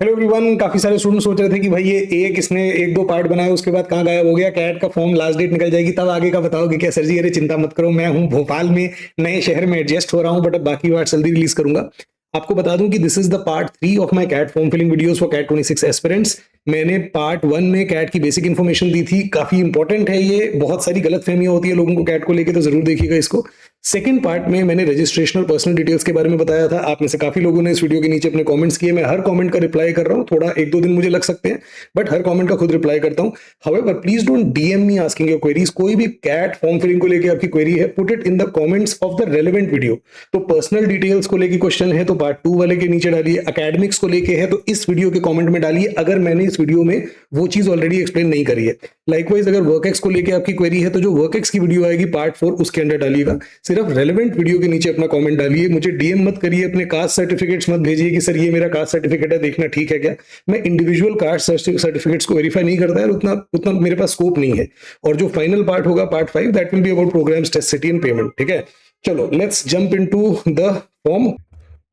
Hello everyone. काफी सारे student सोच रहे थे कि भाई ये एक इसने एक दो पार्ट बनाया उसके बाद कहाँ गायब हो गया, कैट का फॉर्म लास्ट डेट निकल जाएगी तब आगे का बताओगे क्या सर जी? अरे चिंता मत करो, मैं हूँ भोपाल में, नए शहर में एडजस्ट हो रहा हूँ, बट अब बाकी पार्ट जल्दी रिलीज करूंगा। आपको बता दूं कि this is the part 3 of my CAT form filling videos for CAT 26 aspirants. मैंने पार्ट 1 में कैट की बेसिक इन्फॉर्मेशन दी थी, काफी इंपॉर्टेंट है ये, बहुत सारी गलत फहमियां होती है लोगों को कैट को लेके, तो जरूर देखिएगा इसको। सेकंड पार्ट में मैंने रजिस्ट्रेशन और पर्सनल डिटेल्स के बारे में बताया था। आप में से काफी लोगों ने इस वीडियो के नीचे अपने कमेंट्स किए, मैं हर कमेंट का रिप्लाई कर रहा हूँ, थोड़ा एक दो दिन मुझे लग सकते हैं, बट हर कमेंट का खुद रिप्लाई करता हूँ। However please don't DM me asking your queries. कोई भी कैट फॉर्म फिलिंग को लेकर आपकी क्वेरी है, put it in the comments of the relevant video. तो पर्सनल डिटेल्स को लेकर क्वेश्चन है तो पार्ट 2 वाले के नीचे डालिए, एकेडमिक्स को लेके है तो इस वीडियो के कमेंट में डालिए, अगर मैंने इस वीडियो में वो चीज ऑलरेडी एक्सप्लेन नहीं करी है। लाइकवाइज अगर वर्कएक्स को लेकर आपकी क्वेरी है तो जो वर्कएक्स की वीडियो आएगी पार्ट 4 उसके अंदर डालिएगा। सिर्फ रेलेवेंट वीडियो के नीचे अपना कमेंट डालिए, मुझे डीएम मत करिए, अपने कास्ट सर्टिफिकेट्स मत भेजिए कि सर ये मेरा कास्ट सर्टिफिकेट है, देखना ठीक है क्या। मैं इंडिविजुअल कास्ट सर्टिफिकेट्स को वेरीफाई नहीं करता है, उतना उतना मेरे पास स्कोप नहीं है। और जो फाइनल पार्ट होगा part 5, that will be about programmes, test city and payment. ठीक है, चलो let's jump into the form.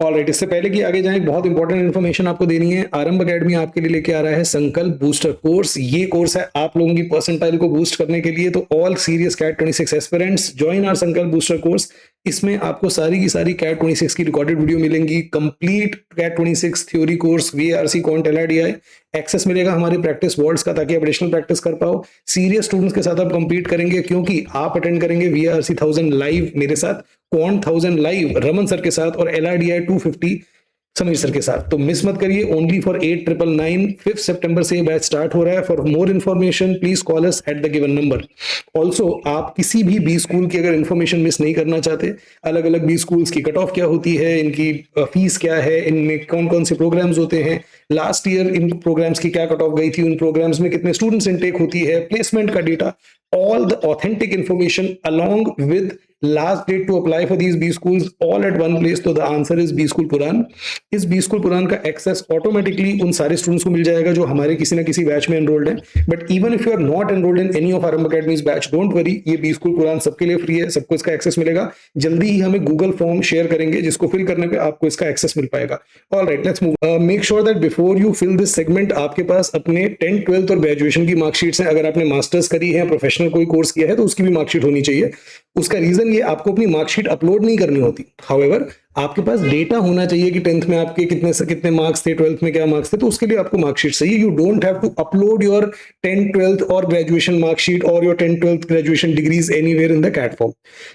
Alright, इससे पहले कि आगे जाएं, बहुत इंपॉर्टेंट इन्फॉर्मेशन आपको देनी है। आरंभ एकेडमी आपके लिए लेके आ रहा है संकल्प बूस्टर कोर्स। ये कोर्स है आप लोगों की परसेंटाइल को बूस्ट करने के लिए, तो all serious CAT 26 aspirants join our Sankalp booster course. इसमें आपको सारी की सारी कैट 26 की रिकॉर्डेड वीडियो मिलेंगी, complete CAT 26 theory course, VRC quant LRDI access मिलेगा हमारे प्रैक्टिस वर्ड्स का, ताकि आप एडिशनल प्रैक्टिस कर पाओ। सीरियस स्टूडेंट्स के साथ आप कंप्लीट करेंगे, क्योंकि आप अटेंड करेंगे वीआरसी 1000 लाइव मेरे साथ, कॉन्ट 1000 लाइव रमन सर के साथ, और एलआरडीआई 250 समीर सर के साथ। तो मिस मत करिए, ओनली फॉर 8999 5 सितंबर से बैच स्टार्ट हो रहा है। For more information please call us at the given number. Also आप किसी भी बी स्कूल की अगर इन्फॉर्मेशन मिस नहीं करना चाहते, अलग अलग बी स्कूल्स की कट ऑफ क्या होती है, इनकी फीस क्या है, इनमें कौन कौन से प्रोग्राम्स होते हैं, लास्ट ईयर इन प्रोग्राम्स की क्या कट ऑफ गई थी, उन प्रोग्राम्स में कितने स्टूडेंट्स इनटेक होती है, प्लेसमेंट का data, all the authentic information along with last date to apply for these B schools all at one place, तो the answer is B School पुरान। इस B School पुरान का एक्सेस ऑटोमेटिकली उन सारे स्टूडेंट्स को मिल जाएगा जो हमारे किसी ना किसी बैच में एनरोल्ड है। But even if you are not enrolled in any of Aarambh academies batch, don't worry, ये B School पुरान सबके लिए फ्री है, सबको इसका एक्सेस मिलेगा। जल्दी ही हमें गूगल फॉर्म शेयर करेंगे जिसको फिल करने पे आपको इसका एक्सेस मिल पाएगा। Alright, let's move. Make sure that before you fill this segment आपके पास अपने 10th 12th और ग्रेजुएशन की मार्कशीट्स हैं। अगर आपने मास्टर्स करी है, प्रोफेशनल कोई कोर्स किया है, तो उसकी भी मार्कशीट होनी चाहिए। उसका रीजन ये, आपको अपनी मार्कशीट अपलोड नहीं करनी होती, हाउएवर आपके पास डेटा होना चाहिए कि 10th में आपके कितने से कितने मार्क्स थे, 12th में क्या मार्क्स थे, तो उसके लिए आपको मार्कशीट चाहिए। You don't have to upload your 10th 12th और ग्रेजुएशन मार्कशीट और your 10th 12th graduation degrees anywhere in the CAT form.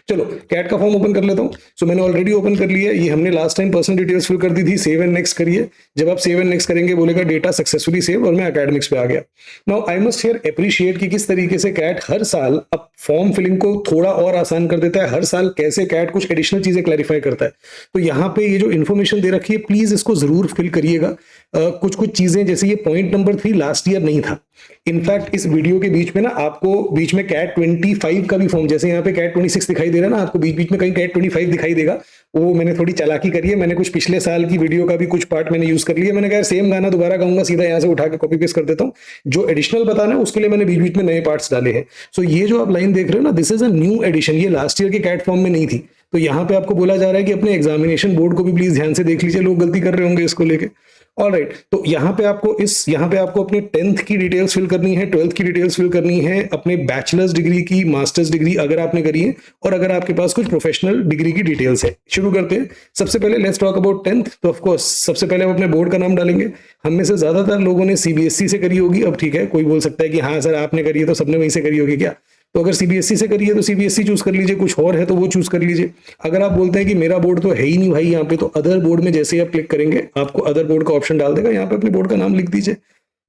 चलो कैट का फॉर्म ओपन कर लेता हूं। सो मैंने ऑलरेडी ओपन कर लिया, ये हमने last time personal details fill कर दी थी। सेव एंड नेक्स्ट करिए। जब आप सेव एंड नेक्स्ट करेंगे बोलेगा डेटा सक्सेसफुली सेव, और मैं एकेडमिक्स पे आ गया। Now I must here appreciate कि किस तरीके से कैट हर साल अब फॉर्म फिलिंग को थोड़ा और आसान कर देता है, हर साल कैसे कैट कुछ एडिशनल चीजें क्लैरिफाई करता है। तो यहाँ पे ये जो इन्फॉर्मेशन दे रखी है, प्लीज इसको जरूर फिल करिएगा। कुछ कुछ चीजें, जैसे ये पॉइंट नंबर 3 लास्ट ईयर नहीं था। इनफैक्ट इस वीडियो के बीच में ना आपको बीच में कैट 25 का भी फॉर्म, जैसे यहाँ पे कैट 26 दिखाई दे रहा है ना, आपको बीच बीच में कहीं कैट 25 दिखाई देगा। वो मैंने थोड़ी चालाकी करी है, मैंने कुछ पिछले साल की वीडियो का भी कुछ पार्ट मैंने यूज कर लिया। मैंने कहा सेम गाना दोबारा गाऊंगा, सीधा यहाँ से उठा के कॉपी पेस्ट कर देता हूँ। जो एडिशनल बताना है उसके लिए मैंने बीच बीच में नए पार्ट्स डाले हैं। सो ये जो आप लाइन देख रहे हो ना, this is a new edition, ये लास्ट ईयर के कैट फॉर्म में नहीं थी। तो यहाँ पे आपको बोला जा रहा है कि अपने एग्जामिनेशन बोर्ड को भी प्लीज ध्यान से देख लीजिए, लोग गलती कर रहे होंगे इसको लेके। ऑलराइट, तो यहाँ पे आपको अपने 10th की डिटेल्स फिल करनी है, 12th की डिटेल्स फिल करनी है, अपने बैचलर्स डिग्री की, मास्टर्स डिग्री अगर आपने करी है, और अगर आपके पास कुछ प्रोफेशनल डिग्री की डिटेल्स है। शुरू करते हैं। सबसे पहले लेट्स टॉक अबाउट 10th। तो ऑफ कोर्स सबसे पहले हम अपने बोर्ड का नाम डालेंगे। हम में से ज्यादातर लोगों ने सीबीएसई से करी होगी। अब ठीक है, कोई बोल सकता है कि हाँ सर आपने करी है तो सबने वहीं से करी होगी क्या? तो अगर सीबीएसई से करी है तो सीबीएसई चूज कर लीजिए, कुछ और है तो वो चूज कर लीजिए। अगर आप बोलते हैं कि मेरा बोर्ड तो है ही नहीं भाई यहाँ पे, तो अदर बोर्ड में जैसे ही आप क्लिक करेंगे आपको अदर बोर्ड का ऑप्शन डाल देगा, यहाँ पे अपने बोर्ड का नाम लिख दीजिए।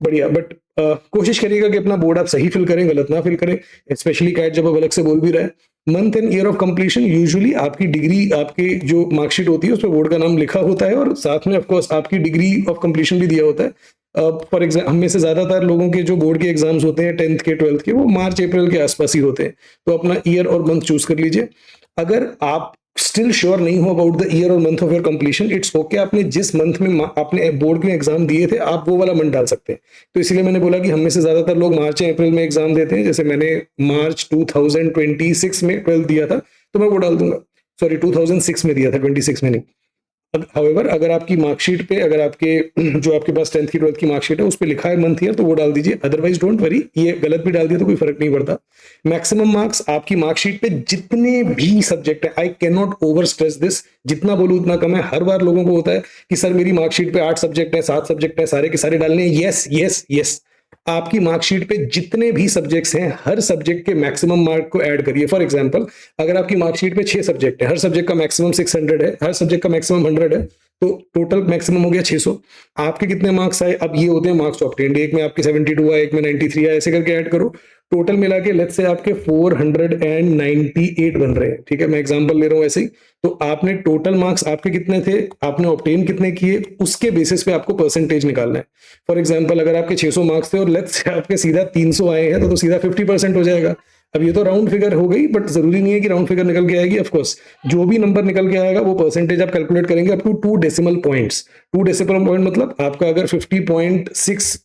बढ़िया, बट कोशिश करिएगा कि अपना बोर्ड आप सही फिल करें, गलत ना फिल करें, स्पेशली कैट जब आप अलग से बोल भी रहे हैं। Month and year of completion, usually आपकी डिग्री, आपकी जो मार्कशीट होती है उस पर बोर्ड का नाम लिखा होता है, और साथ में ऑफकोर्स आपकी डिग्री ऑफ कंप्लीशन भी दिया होता है। फॉर एग्जाम्पल हम में से ज्यादातर लोगों के जो बोर्ड के एग्जाम्स होते हैं 10th के 12th के, वो मार्च अप्रैल के आसपास ही होते हैं। तो अपना ईयर और मंथ चूज कर लीजिए। अगर आप स्टिल श्योर नहीं हो अबाउट द ईयर और month of your completion, it's okay, आपने जिस मंथ में आपने बोर्ड में एग्जाम दिए थे आप वो वाला मंथ डाल सकते हैं। तो इसलिए मैंने बोला कि हम में से ज्यादातर लोग मार्च या अप्रैल में एग्जाम देते हैं, जैसे मैंने मार्च 2026 में 12th दिया था, तो मैं वो डाल दूंगा। सॉरी 2006 में दिया था, 26 में नहीं। हाउएवर अगर आपकी मार्कशीट पे अगर आपके जो आपके पास 10th की 12th की मार्कशीट है उस पे लिखा है मंथ ईयर तो वो डाल दीजिए, अदरवाइज डोंट वरी, ये गलत भी डाल दिया तो कोई फर्क नहीं पड़ता। मैक्सिमम मार्क्स आपकी मार्कशीट पे जितने भी सब्जेक्ट है, I can not over stress this, जितना बोलूं उतना कम है। हर बार लोगों को होता है कि सर मेरी मार्कशीट पे 8 सब्जेक्ट है, 7 सब्जेक्ट है, सारे के सारे डालने हैं। यस यस यस, आपकी मार्कशीट पे जितने भी सब्जेक्ट्स हैं हर सब्जेक्ट के मैक्सिमम मार्क को ऐड करिए। फॉर एग्जांपल अगर आपकी मार्कशीट पे 6 सब्जेक्ट है, हर सब्जेक्ट का मैक्सिमम 600 है, हर सब्जेक्ट का मैक्सिमम 100 है, तो टोटल मैक्सिमम हो गया 600। आपके कितने मार्क्स आए, अब ये होते हैं मार्क्स ऑब्टेन्ड, एक में आपके 72 आए, एक में 93 आए, ऐसे करके ऐड करो, टोटल मिला के लेट्स से आपके 498 बन रहे हैं। ठीक है, मैं एग्जांपल ले रहा हूं ऐसे ही। तो आपने टोटल मार्क्स आपके कितने थे, आपने ऑब्टेन कितने किए, उसके बेसिस पे आपको परसेंटेज निकालना है। फॉर एग्जांपल अगर आपके 600 मार्क्स थे और लेट्स से आपके सीधा 300 आए हैं तो सीधा 50% हो जाएगा। अब ये तो राउंड फिगर हो गई, बट जरूरी नहीं है कि राउंड फिगर निकल के आएगी। ऑफ कोर्स जो भी नंबर निकल के आएगा वो परसेंटेज आप कैलकुलेट करेंगे up to 2 decimal points. 2 decimal point मतलब आपका अगर 50.6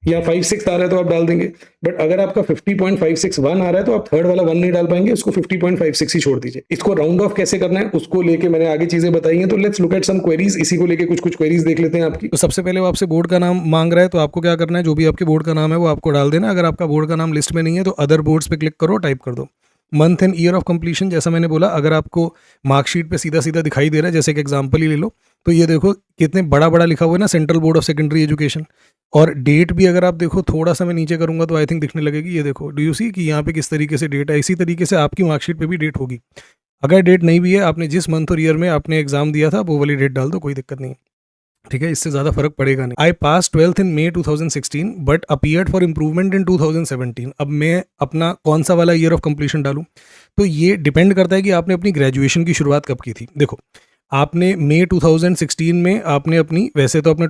या 56 आ रहा है तो आप डाल देंगे, बट अगर आपका 50.561 आ रहा है तो आप थर्ड वाला 1 नहीं डाल पाएंगे, उसको 50.56 ही छोड़ दीजिए। इसको राउंड ऑफ कैसे करना है उसको लेके मैंने आगे चीजें बताई हैं, तो let's look at some queries, इसी को लेके कुछ क्वेरीज देख लेते हैं आपकी। तो सबसे पहले वो आपसे बोर्ड का नाम मांग रहा है, तो आपको क्या करना है, जो भी आपके बोर्ड का नाम है वो आपको डाल देना। अगर आपका बोर्ड का नाम लिस्ट में नहीं है तो अदर बोर्ड्स पे क्लिक करो, टाइप कर दो month and year of completion. जैसा मैंने बोला, अगर आपको मार्कशीट पे सीधा सीधा दिखाई दे रहा है, जैसे एक एग्जांपल ही ले लो, तो ये देखो कितने बड़ा बड़ा लिखा हुआ है ना, central board of secondary education. और डेट भी अगर आप देखो, थोड़ा सा मैं नीचे करूंगा तो आई थिंक दिखने लगेगी, ये देखो, डू यू सी कि यहाँ पे किस तरीके से डेट है। इसी तरीके से आपकी मार्कशीट पे भी डेट होगी। अगर डेट नहीं भी है, आपने जिस मंथ और ईयर में आपने एग्जाम दिया था वो वाली डेट डाल दो, कोई दिक्कत नहीं है। ठीक है, इससे ज़्यादा फर्क पड़ेगा नहीं। आई पास 12th in May 2016 but appeared for improvement in 2017। अब मैं अपना कौन सा वाला ईयर ऑफ कंप्लीशन डालूं, तो ये डिपेंड करता है कि आपने अपनी ग्रेजुएशन की शुरुआत कब की थी। देखो, आपने May 2016 में आपने अपनी, वैसे तो आपने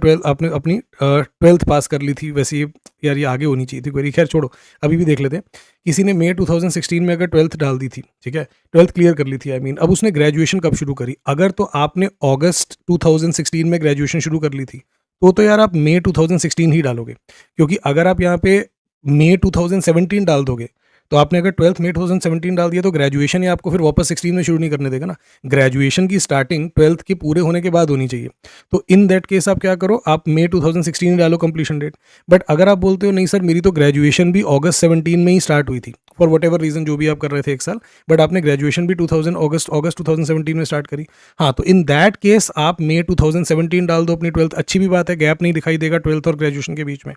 अपनी 12th पास कर ली थी। वैसे यार ये आगे होनी चाहिए थी क्वेरी, खैर छोड़ो, अभी भी देख लेते हैं। किसी ने May 2016 में अगर 12th डाल दी थी, ठीक है, 12th क्लियर कर ली थी, आई मीन, अब उसने ग्रेजुएशन कब शुरू करी। अगर तो आपने अगस्त 2016 में ग्रेजुएशन शुरू कर ली थी तो यार आप May 2016 ही डालोगे, क्योंकि अगर आप यहाँ पे May 2017 डाल दोगे तो आपने अगर 12th May 2017 डाल दिया तो ग्रेजुएशन ही आपको फिर वापस 16 में शुरू नहीं करने देगा ना। ग्रेजुएशन की स्टार्टिंग 12th के पूरे होने के बाद होनी चाहिए। तो इन दैट केस आप क्या करो, आप May 2016 ही डालो कंप्लीशन डेट। बट अगर आप बोलते हो नहीं सर मेरी तो ग्रेजुएशन भी अगस्त 17 में ही स्टार्ट हुई थी, फॉर वट एवर रीजन, जो भी आप कर रहे थे एक साल, बट आपने ग्रेजुएशन भी अगस्त 2017 में स्टार्ट करी, हाँ, तो इन दैट केस आप May 2017 डाल दो अपनी 12th। अच्छी भी बात है, गैप नहीं दिखाई देगा 12th और ग्रेजुएशन के बीच में।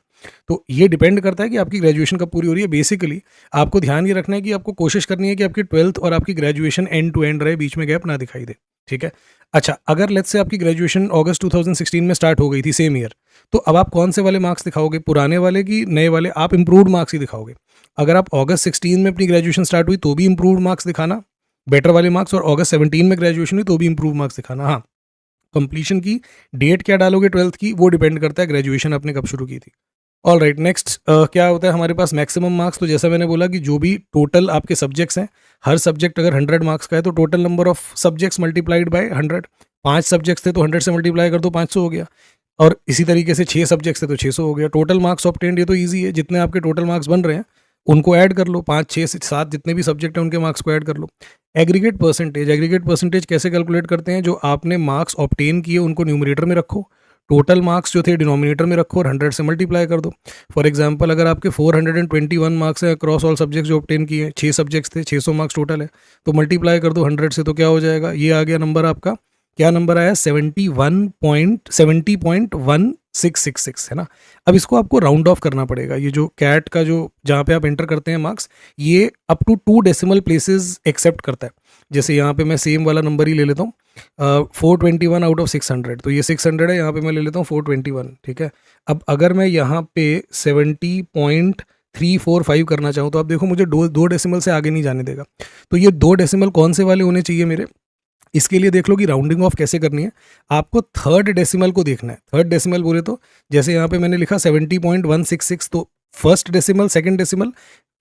तो ये डिपेंड करता है कि आपकी ग्रेजुएशन कब पूरी हो रही है। बेसिकली आपको ध्यान ये रखना है कि आपको कोशिश करनी है कि आपकी 12th और आपकी ग्रेजुएशन एंड टू एंड रहे, बीच में गैप ना दिखाई दे। ठीक है, अच्छा, अगर लेट्स से आपकी ग्रेजुएशन अगस्त 2016 में स्टार्ट हो गई थी, सेम ईयर, तो अब आप कौन से वाले मार्क्स दिखाओगे, पुराने वाले की नए वाले? आप इंप्रूव्ड मार्क्स ही दिखाओगे। अगर आप अगस्त 16 में अपनी ग्रेजुएशन स्टार्ट हुई तो भी इंप्रूव्ड मार्क्स दिखाना, बेटर वाले मार्क्स, और अगस्त 17 में ग्रेजुएशन हुई तो भी इंप्रूव मार्क्स दिखाना। हाँ, कंप्लीशन की डेट क्या डालोगे 12th की, वो डिपेंड करता है ग्रेजुएशन आपने कब शुरू की थी। ऑल राइट, नेक्स्ट क्या होता है हमारे पास मैक्सिमम मार्क्स। तो जैसा मैंने बोला कि जो भी टोटल आपके सब्जेक्ट्स हैं, हर सब्जेक्ट अगर 100 मार्क्स का है तो total number of subjects multiplied by 100। 5 subjects थे तो 100 से मल्टीप्लाई कर दो, 500 हो गया। और इसी तरीके से 6 सब्जेक्ट्स थे तो 600 हो गया। टोटल मार्क्स ऑब्टेन्ड, ये तो ईजी है, जितने आपके टोटल मार्क्स बन रहे हैं उनको ऐड कर लो, 5, 6, 7 जितने भी सब्जेक्ट हैं उनके मार्क्स को ऐड कर लो। एग्रीगेट परसेंटेज कैसे कैलकुलेट करते हैं, जो आपने मार्क्स ऑब्टेन किए उनको न्यूमरेटर में रखो, टोटल मार्क्स जो थे डिनोमिनेटर में रखो और 100 से मल्टीप्लाई कर दो। फॉर एग्जांपल अगर आपके 421 मार्क्स हैं अक्रॉस ऑल सब्जेक्ट्स जो ऑब्टेन किए हैं, 6 सब्जेक्ट्स थे, 600 मार्क्स टोटल है, तो मल्टीप्लाई कर दो 100 से, तो क्या हो जाएगा, ये आ गया नंबर आपका, क्या नंबर आया, 70.1666 है ना। अब इसको आपको राउंड ऑफ करना पड़ेगा। ये जो कैट का जो जहाँ पे आप एंटर करते हैं मार्क्स, ये up to 2 decimal places accept करता है। जैसे यहाँ पे मैं सेम वाला नंबर ही ले लेता हूँ, 421 आउट ऑफ 600, तो ये 600 है, यहाँ पे मैं ले लेता हूँ 421। ठीक है, अब अगर मैं यहाँ पे 70.345 करना चाहूँ तो आप देखो मुझे दो डेसिमल से आगे नहीं जाने देगा। तो ये 2 डेसिमल कौन से वाले होने चाहिए मेरे, इसके लिए देख लो कि राउंडिंग ऑफ कैसे करनी है। आपको थर्ड डेसिमल को देखना है। थर्ड डेसिमल बोले तो जैसे यहाँ पे मैंने लिखा 70.166, तो first decimal, second decimal,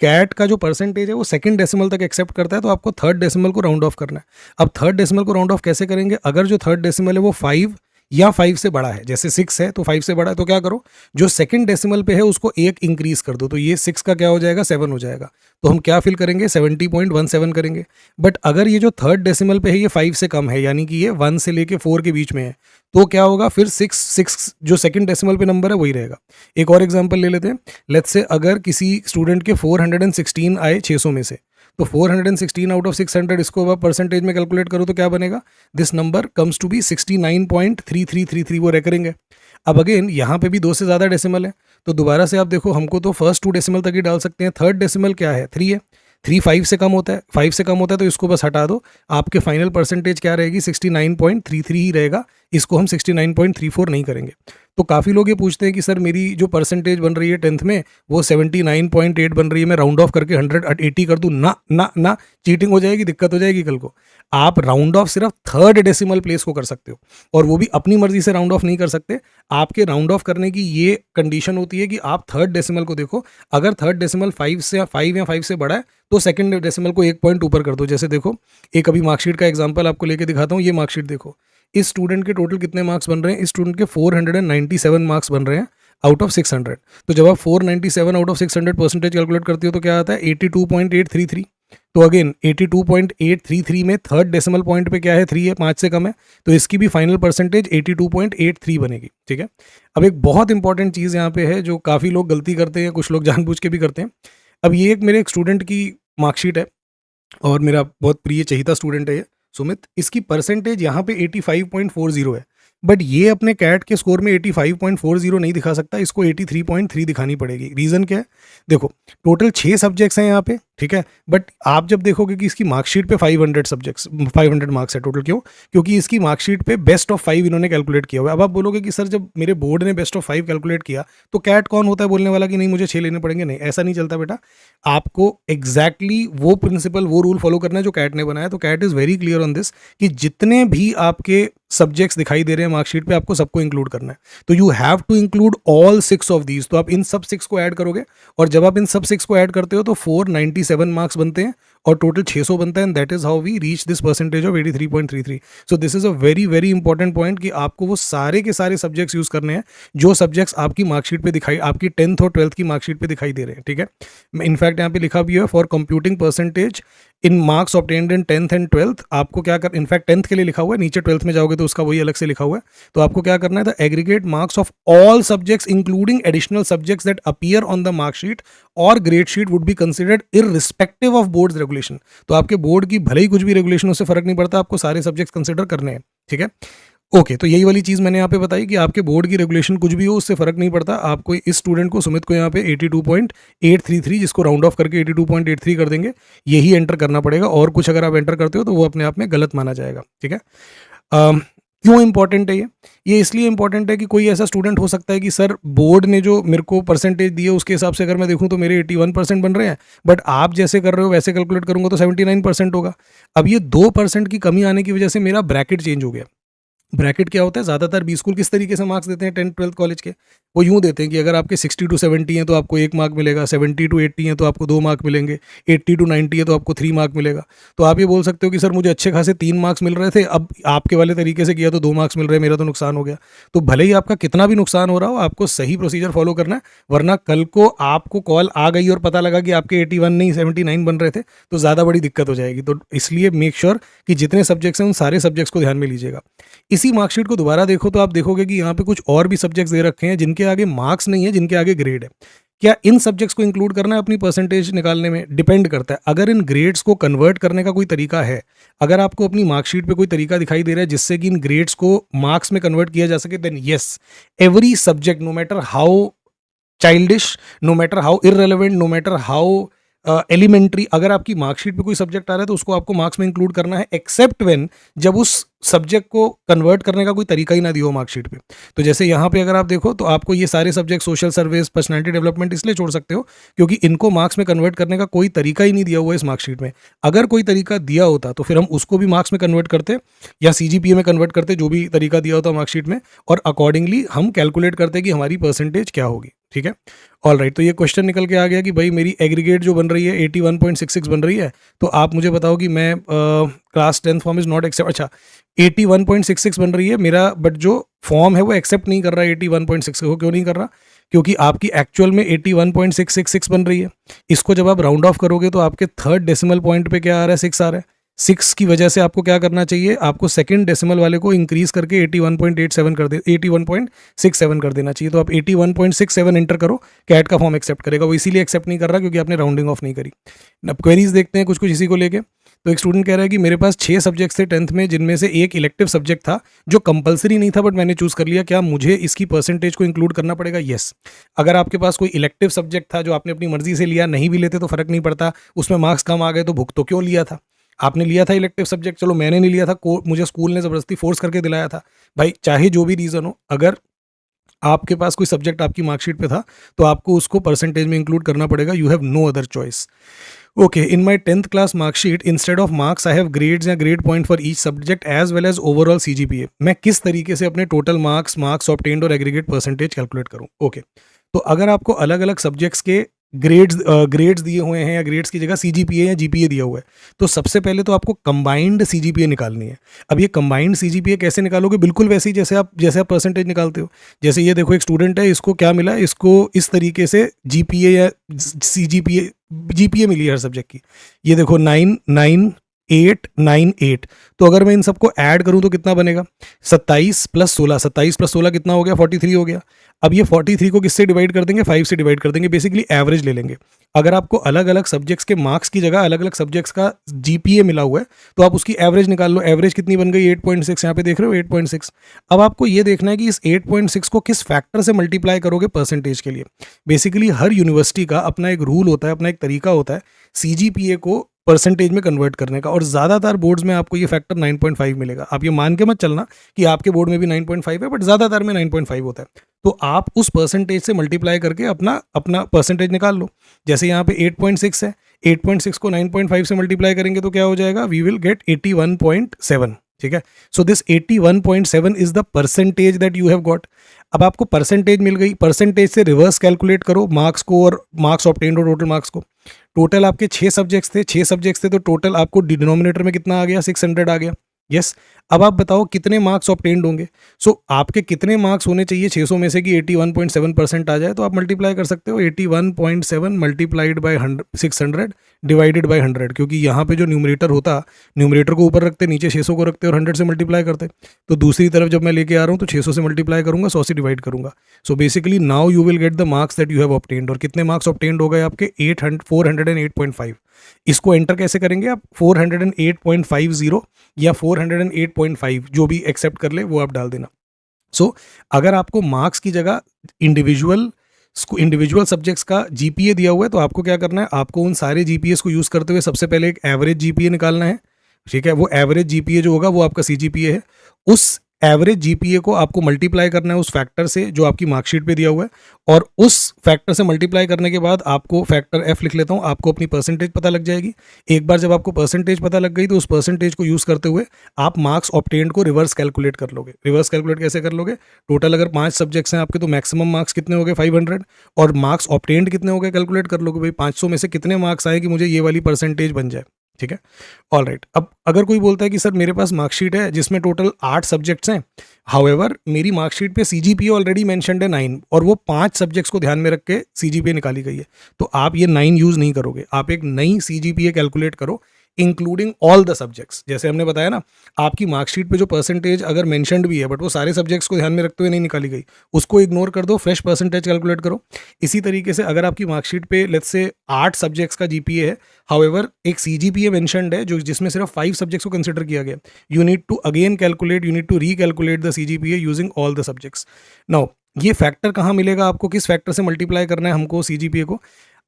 CAT का जो परसेंटेज है वो सेकंड डेसिमल तक एक्सेप्ट करता है, तो आपको थर्ड डेसिमल को राउंड ऑफ करना है। अब थर्ड डेसिमल को राउंड ऑफ कैसे करेंगे, अगर जो थर्ड डेसिमल है वो 5 या 5 से बड़ा है, जैसे 6 है तो 5 से बड़ा है, तो क्या करो, जो सेकंड डेसिमल पे है उसको 1 इंक्रीज कर दो, तो ये 6 का क्या हो जाएगा, 7 हो जाएगा। तो हम क्या फिल करेंगे, 70.17 करेंगे। बट अगर ये जो थर्ड डेसिमल पे है ये 5 से कम है, यानी कि ये 1 से लेके 4 के बीच में है, तो क्या होगा, फिर 6 जो सेकंड डेसिमल पे नंबर है वही रहेगा। एक और एग्जांपल ले लेते हैं। लेट्स से अगर किसी स्टूडेंट के 416 आए 600 में से, तो 416 आउट ऑफ 600 इसको अब परसेंटेज में कैलकुलेट करो तो क्या बनेगा, this number comes to be 69.3333, वो रेकरिंग है। अब अगेन यहाँ पे भी 2 से ज़्यादा डेसिमल है, तो दोबारा से आप देखो, हमको तो फर्स्ट 2 डेसिमल तक ही डाल सकते हैं। थर्ड डेसिमल क्या है, 3 है, 3 5 से कम होता है, 5 से कम होता है तो इसको बस हटा दो, आपके फाइनल परसेंटेज क्या रहेगी, 69.33 ही रहेगा। इसको हम 69.34 नहीं करेंगे। तो काफ़ी लोग ये पूछते हैं कि सर मेरी जो परसेंटेज बन रही है 10th में वो 79.8 बन रही है, मैं राउंड ऑफ करके 180 कर दूं, ना ना ना, चीटिंग हो जाएगी, दिक्कत हो जाएगी कल को। आप राउंड ऑफ सिर्फ थर्ड डेसिमल प्लेस को कर सकते हो, और वो भी अपनी मर्जी से राउंड ऑफ नहीं कर सकते। आपके राउंड ऑफ करने की ये कंडीशन होती है कि आप थर्ड डेसिमल को देखो, अगर थर्ड डेसिमल 5 या 5 से बड़ा है तो सेकंड डेसिमल को 1 पॉइंट ऊपर कर दो। जैसे देखो, एक अभी मार्कशीट का एग्जांपल आपको लेके दिखाता हूँ। ये मार्कशीट देखो, इस स्टूडेंट के टोटल कितने मार्क्स बन रहे हैं, इस स्टूडेंट के 497 मार्क्स बन रहे हैं आउट ऑफ 600। तो जब आप 497 आउट ऑफ 600 परसेंटेज कैलकुलेट करते हो तो क्या आता है, 82.833। तो अगेन 82.833 में थर्ड डेसिमल पॉइंट पे क्या है, 3 है, 5 से कम है, तो इसकी भी फाइनल परसेंटेज 82.83 बनेगी। ठीक है। अब एक बहुत इंपॉर्टेंट चीज़ यहाँ पे है जो काफ़ी लोग गलती करते हैं, कुछ लोग जानबूझ के भी करते हैं। अब ये एक मेरे एक स्टूडेंट की मार्कशीट है, और मेरा बहुत प्रिय चहिता स्टूडेंट है ये सुमित। इसकी परसेंटेज यहाँ पे 85.40 है, बट ये अपने कैट के स्कोर में 85.40 नहीं दिखा सकता, इसको 83.3 दिखानी पड़ेगी। रीज़न क्या है, देखो टोटल 6 सब्जेक्ट्स हैं यहाँ पे, ठीक है, बट आप जब देखोगे कि इसकी मार्कशीट पे 500 मार्क्स है टोटल, क्यों, क्योंकि इसकी मार्कशीट पे बेस्ट ऑफ 5 इन्होंने कैलकुलेट किया हुआ है। अब आप बोलोगे कि सर जब मेरे बोर्ड ने बेस्ट ऑफ 5 कैलकुलेट किया तो कैट कौन होता है बोलने वाला कि नहीं मुझे 6 लेने पड़ेंगे, नहीं, ऐसा नहीं चलता बेटा। आपको एग्जैक्टली वो प्रिंसिपल, वो रूल फॉलो करना है जो कैट ने बनाया। तो CAT is very clear on this कि जितने भी आपके सब्जेक्ट्स दिखाई दे रहे हैं मार्कशीट पे, आपको सबको इंक्लूड करना है। तो you have to include all 6 of these. तो आप इन सब 6 को ऐड करोगे, और जब आप इन सब 6 को ऐड करते हो तो 497 मार्क्स बनते हैं और टोटल 600 बनता है, and that is how we reach this percentage of 83.33। So this is a very very important point कि आपको वो सारे के सारे सब्जेक्ट्स यूज करने हैं जो सब्जेक्ट्स आपकी मार्कशीट पे दिखाई, आपकी 10th और 12th की मार्कशीट पे दिखाई दे रहे हैं। ठीक है, इनफैक्ट यहाँ पे लिखा भी है, for computing percentage in marks obtained in 10th and 12th, आपको क्या कर, इनफैक्ट 10th के लिए लिखा हुआ है, नीचे 12th में जाओगे तो उसका वही अलग से लिखा हुआ है। तो आपको क्या करना है, the aggregate marks of all subjects including additional subjects that appear on the marksheet और grade sheet would be considered irrespective of boards regulation. तो आपके बोर्ड की भले ही कुछ भी रेगुलेशन उससे फर्क नहीं पड़ता, आपको सारे सब्जेक्ट्स कंसिडर करने हैं। ठीक है, ओके, तो यही वाली चीज़ मैंने यहाँ पे बताई कि आपके बोर्ड की रेगुलेशन कुछ भी हो उससे फर्क नहीं पड़ता। आपको इस स्टूडेंट को, सुमित को, यहाँ पे 82.833, जिसको राउंड ऑफ करके 82.83 कर देंगे, यही एंटर करना पड़ेगा। और कुछ अगर आप एंटर करते हो तो वो अपने आप में गलत माना जाएगा। ठीक है, क्यों इंपॉर्टेंट है ये इसलिए इंपॉर्टेंट है कि कोई ऐसा स्टूडेंट हो सकता है कि सर बोर्ड ने जो मेरे को परसेंटेज दी है उसके हिसाब से अगर मैं देखूं तो मेरे 81% बन रहे हैं, बट आप जैसे कर रहे हो वैसे कैलकुलेट करूंगा तो 79% होगा। अब ये 2% की कमी आने की वजह से मेरा ब्रैकेट चेंज हो गया। ब्रैकेट क्या होता है, ज़्यादातर बी स्कूल किस तरीके से मार्क्स देते हैं 10th 12th कॉलेज के, वो यूँ देते हैं कि अगर आपके 60 to 70 हैं तो आपको 1 मार्क मिलेगा, 70 to 80 हैं तो आपको 2 मार्क मिलेंगे, 80 to 90 है तो आपको 3 मार्क मिलेगा। तो आप ये बोल सकते हो कि सर मुझे अच्छे खासे 3 मार्क्स मिल रहे थे, अब आपके वाले तरीके से किया तो 2 मार्क्स मिल रहे हैं, मेरा तो नुकसान हो गया। तो भले ही आपका कितना भी नुकसान हो रहा हो, आपको सही प्रोसीजर फॉलो करना है, वरना कल को आपको कॉल आ गई और पता लगा कि आपके 81 नहीं 79 बन रहे थे तो ज़्यादा बड़ी दिक्कत हो जाएगी। तो इसलिए मेक श्योर कि जितने सब्जेक्ट्स हैं उन सारे सब्जेक्ट्स को ध्यान में लीजिएगा। इसी मार्कशीट को दोबारा देखो तो आप देखोगे कि यहाँ पे कुछ और भी सब्जेक्ट्स दे रखे हैं जिनके आगे मार्क्स नहीं है, जिनके आगे ग्रेड है। क्या इन सब्जेक्ट्स को इंक्लूड करना है अपनी परसेंटेज निकालने में, डिपेंड करता है। अगर इन ग्रेड्स को कन्वर्ट करने का कोई तरीका है, अगर आपको अपनी मार्कशीट पे कोई तरीका दिखाई दे रहा है जिससे कि इन ग्रेड्स को मार्क्स में कन्वर्ट किया जा सके, then yes, every subject, no matter how childish, no matter how irrelevant, no matter how elementary, अगर आपकी मार्कशीट पे कोई सब्जेक्ट आ रहा है तो उसको आपको मार्क्स में इंक्लूड करना है, एक्सेप्ट व्हेन, जब उस सब्जेक्ट को कन्वर्ट करने का कोई तरीका ही ना दिया हो मार्कशीट पे। तो जैसे यहाँ पे अगर आप देखो तो आपको ये सारे subject, social service, personality development, इसलिए छोड़ सकते हो क्योंकि इनको मार्क्स में कन्वर्ट करने का कोई तरीका ही नहीं दिया हुआ है इस मार्कशीट में। अगर कोई तरीका दिया होता तो फिर हम उसको भी मार्क्स में कन्वर्ट करते या CGPA में कन्वर्ट करते, जो भी तरीका दिया होता मार्कशीट में, और अकॉर्डिंगली हम कैलकुलेट करते कि हमारी परसेंटेज क्या होगी। ठीक है, ऑल राइट। तो ये क्वेश्चन निकल के आ गया कि भाई मेरी एग्रीगेट जो बन रही है 81.66 बन रही है, तो आप मुझे बताओ कि मैं class 10 form is not accept, अच्छा 81.66 बन रही है मेरा, बट जो फॉर्म है वो एक्सेप्ट नहीं कर रहा है 81.6 को। क्यों नहीं कर रहा? क्योंकि आपकी एक्चुअल में 81.666 बन रही है। इसको जब आप राउंड ऑफ करोगे तो आपके थर्ड डेसिमल पॉइंट पे क्या आ रहा है? 6 आ रहा है। 6 की वजह से आपको क्या करना चाहिए? आपको सेकंड डेसिमल वाले को इंक्रीज करके 81.87 कर दे 81.67 कर देना चाहिए। तो आप 81.67 एंटर करो, कैट का फॉर्म एक्सेप्ट करेगा। वो इसीलिए एक्सेप्ट नहीं कर रहा क्योंकि आपने राउंडिंग ऑफ नहीं करी। अब क्वेरीज देखते हैं कुछ कुछ इसी को लेके। तो एक स्टूडेंट कह रहा है कि मेरे पास 6 सब्जेक्ट्स थे 10th में, जिनमें से एक इलेक्टिव सब्जेक्ट था जो कंपलसरी नहीं था बट मैंने चूज कर लिया। क्या मुझे इसकी परसेंटेज को इंक्लूड करना पड़ेगा? यस। अगर आपके पास कोई इलेक्टिव सब्जेक्ट था जो आपने अपनी मर्जी से लिया, नहीं भी लेते तो फर्क नहीं पड़ता, उसमें मार्क्स कम आ गए तो भुगतो क्यों लिया था? आपने लिया था इलेक्टिव सब्जेक्ट, चलो मैंने नहीं लिया था, मुझे स्कूल ने ज़बरदस्ती फोर्स करके दिलाया था। भाई चाहे जो भी रीज़न हो, अगर आपके पास कोई सब्जेक्ट आपकी मार्कशीट पे था तो आपको उसको परसेंटेज में इंक्लूड करना पड़ेगा। You have no other choice. Okay, in my 10th class marksheet instead of marks I have grades या grade point for each subject as well as overall CGPA। मैं किस तरीके से अपने टोटल मार्क्स ऑब्टेन्ड और aggregate percentage calculate करूँ? Okay, तो अगर आपको अलग अलग सब्जेक्ट्स के ग्रेड्स दिए हुए हैं या ग्रेड्स की जगह CGPA या GPA दिया हुआ है, तो सबसे पहले तो आपको कंबाइंड CGPA निकालनी है। अब ये कंबाइंड CGPA कैसे निकालोगे? बिल्कुल वैसे ही जैसे आप परसेंटेज निकालते हो। जैसे ये देखो, एक स्टूडेंट है, इसको क्या मिला? इसको इस तरीके से GPA या GPA मिली है हर सब्जेक्ट की। ये देखो 9 9 8 9 8। तो अगर मैं इन सबको ऐड करूं तो कितना बनेगा? 27 + 16, 27 + 16 कितना हो गया? 43 हो गया। अब ये 43 को किससे डिवाइड कर देंगे? 5 से डिवाइड कर देंगे। बेसिकली एवरेज ले लेंगे। अगर आपको अलग अलग सब्जेक्ट्स के मार्क्स की जगह अलग अलग सब्जेक्ट्स का GPA मिला हुआ है तो आप उसकी एवरेज निकाल लो। एवरेज कितनी बन गई? 8.6। यहाँ पे देख रहे हो 8.6। अब आपको ये देखना है कि इस 8.6 को किस फैक्टर से मल्टीप्लाई करोगे परसेंटेज के लिए। बेसिकली हर यूनिवर्सिटी का अपना एक रूल होता है, अपना एक तरीका होता है CGPA को परसेंटेज में कन्वर्ट करने का, और ज़्यादातर बोर्ड्स में आपको ये फैक्टर 9.5 मिलेगा। आप ये मान के मत चलना कि आपके बोर्ड में भी 9.5 है, बट ज़्यादातर में 9.5 होता है। तो आप उस परसेंटेज से मल्टीप्लाई करके अपना परसेंटेज निकाल लो। जैसे यहाँ पे 8.6 है, 8.6 को 9.5 से मल्टीप्लाई करेंगे तो क्या हो जाएगा? We will get 81.7। ठीक है, so this 81.7 is the percentage that you have got. अब आपको परसेंटेज मिल गई, परसेंटेज से रिवर्स कैलकुलेट करो मार्क्स को और मार्क्स ऑब्टेन्ड और टोटल मार्क्स को। टोटल आपके 6 सब्जेक्ट्स थे तो टोटल आपको डिनोमिनेटर में कितना आ गया? 600 आ गया। यस। अब आप बताओ कितने मार्क्स ऑब्टेन्ड होंगे? सो आपके कितने मार्क्स होने चाहिए 600 में से कि 81.7% आ जाए? तो आप मल्टीप्लाई कर सकते हो 81.7 मल्टीप्लाइड बाय 600 डिवाइडेड बाय 100, क्योंकि यहाँ पे जो न्यूमरेटर होता, न्यूमरेटर को ऊपर रखते, नीचे 600 को रखते और 100 से मल्टीप्लाई करते। तो दूसरी तरफ जब मैं लेके आ रहा हूँ तो 600 से मल्टीप्लाई करूंगा, 100 से डिवाइड करूंगा। So basically now you will get the marks that you have obtained. और कितने मार्क्स ऑब्टेन्ड हो गए आपके? 408.5। इसको एंटर कैसे करेंगे आप? 408.50 या 408.5, जो भी एक्सेप्ट कर ले वो आप डाल देना। सो अगर आपको मार्क्स की जगह इंडिविजुअल सब्जेक्ट्स का GPA दिया हुआ है तो आपको क्या करना है? आपको उन सारे GPAs को यूज़ करते हुए सबसे पहले एक एवरेज GPA निकालना है। ठीक है, वो एवरेज GPA जो होगा वो आपका CGPA है। उस एवरेज GPA को आपको मल्टीप्लाई करना है उस फैक्टर से जो आपकी मार्कशीट पे दिया हुआ है, और उस फैक्टर से मल्टीप्लाई करने के बाद आपको फैक्टर F लिख लेता हूँ, आपको अपनी परसेंटेज पता लग जाएगी। एक बार जब आपको परसेंटेज पता लग गई तो उस परसेंटेज को यूज़ करते हुए आप मार्क्स ऑब्टेन्ड को रिवर्स कैलकुलेट कर लोगे। रिवर्स कैलकुलेट कैसे कर लोगे? टोटल अगर 5 सब्जेक्ट्स हैं आपके तो मैक्सिमम मार्क्स कितने हो गए? 500, और मार्क्स ऑब्टेन्ड कितने हो गए? कैलकुलेट कर लोगे भाई 500 में से कितने मार्क्स आए कि मुझे ये वाली परसेंटेज बन जाए। ठीक है, ऑल राइट। अब अगर कोई बोलता है कि सर मेरे पास मार्कशीट है जिसमें टोटल 8 सब्जेक्ट्स हैं, हाउएवर मेरी मार्कशीट पे CGPA ऑलरेडी मेंशन्ड है 9, और वो 5 सब्जेक्ट्स को ध्यान में रख के CGPA निकाली गई है, तो आप ये 9 यूज़ नहीं करोगे। आप एक नई CGPA कैलकुलेट करो इंक्लूडिंग ऑल द सब्जेक्ट्स। जैसे हमने बताया ना, आपकी मार्कशीट पे जो परसेंटेज अगर मेंशन्ड भी है बट वो सारे सब्जेक्ट्स को ध्यान में रखते हुए नहीं निकाली गई, उसको इग्नोर कर दो, फ्रेश परसेंटेज कैलकुलेट करो। इसी तरीके से अगर आपकी मार्कशीट पे लेट्स से 8 सब्जेक्ट्स का GPA है, हाउएवर एक CGPA मेंशन्ड है जो जिसमें सिर्फ 5 सब्जेक्ट्स को कंसिडर किया गया, you need to recalculate the CGPA using all the subjects. Now ये फैक्टर कहाँ मिलेगा आपको? किस फैक्टर से मल्टीप्लाई करना है हमको CGPA को?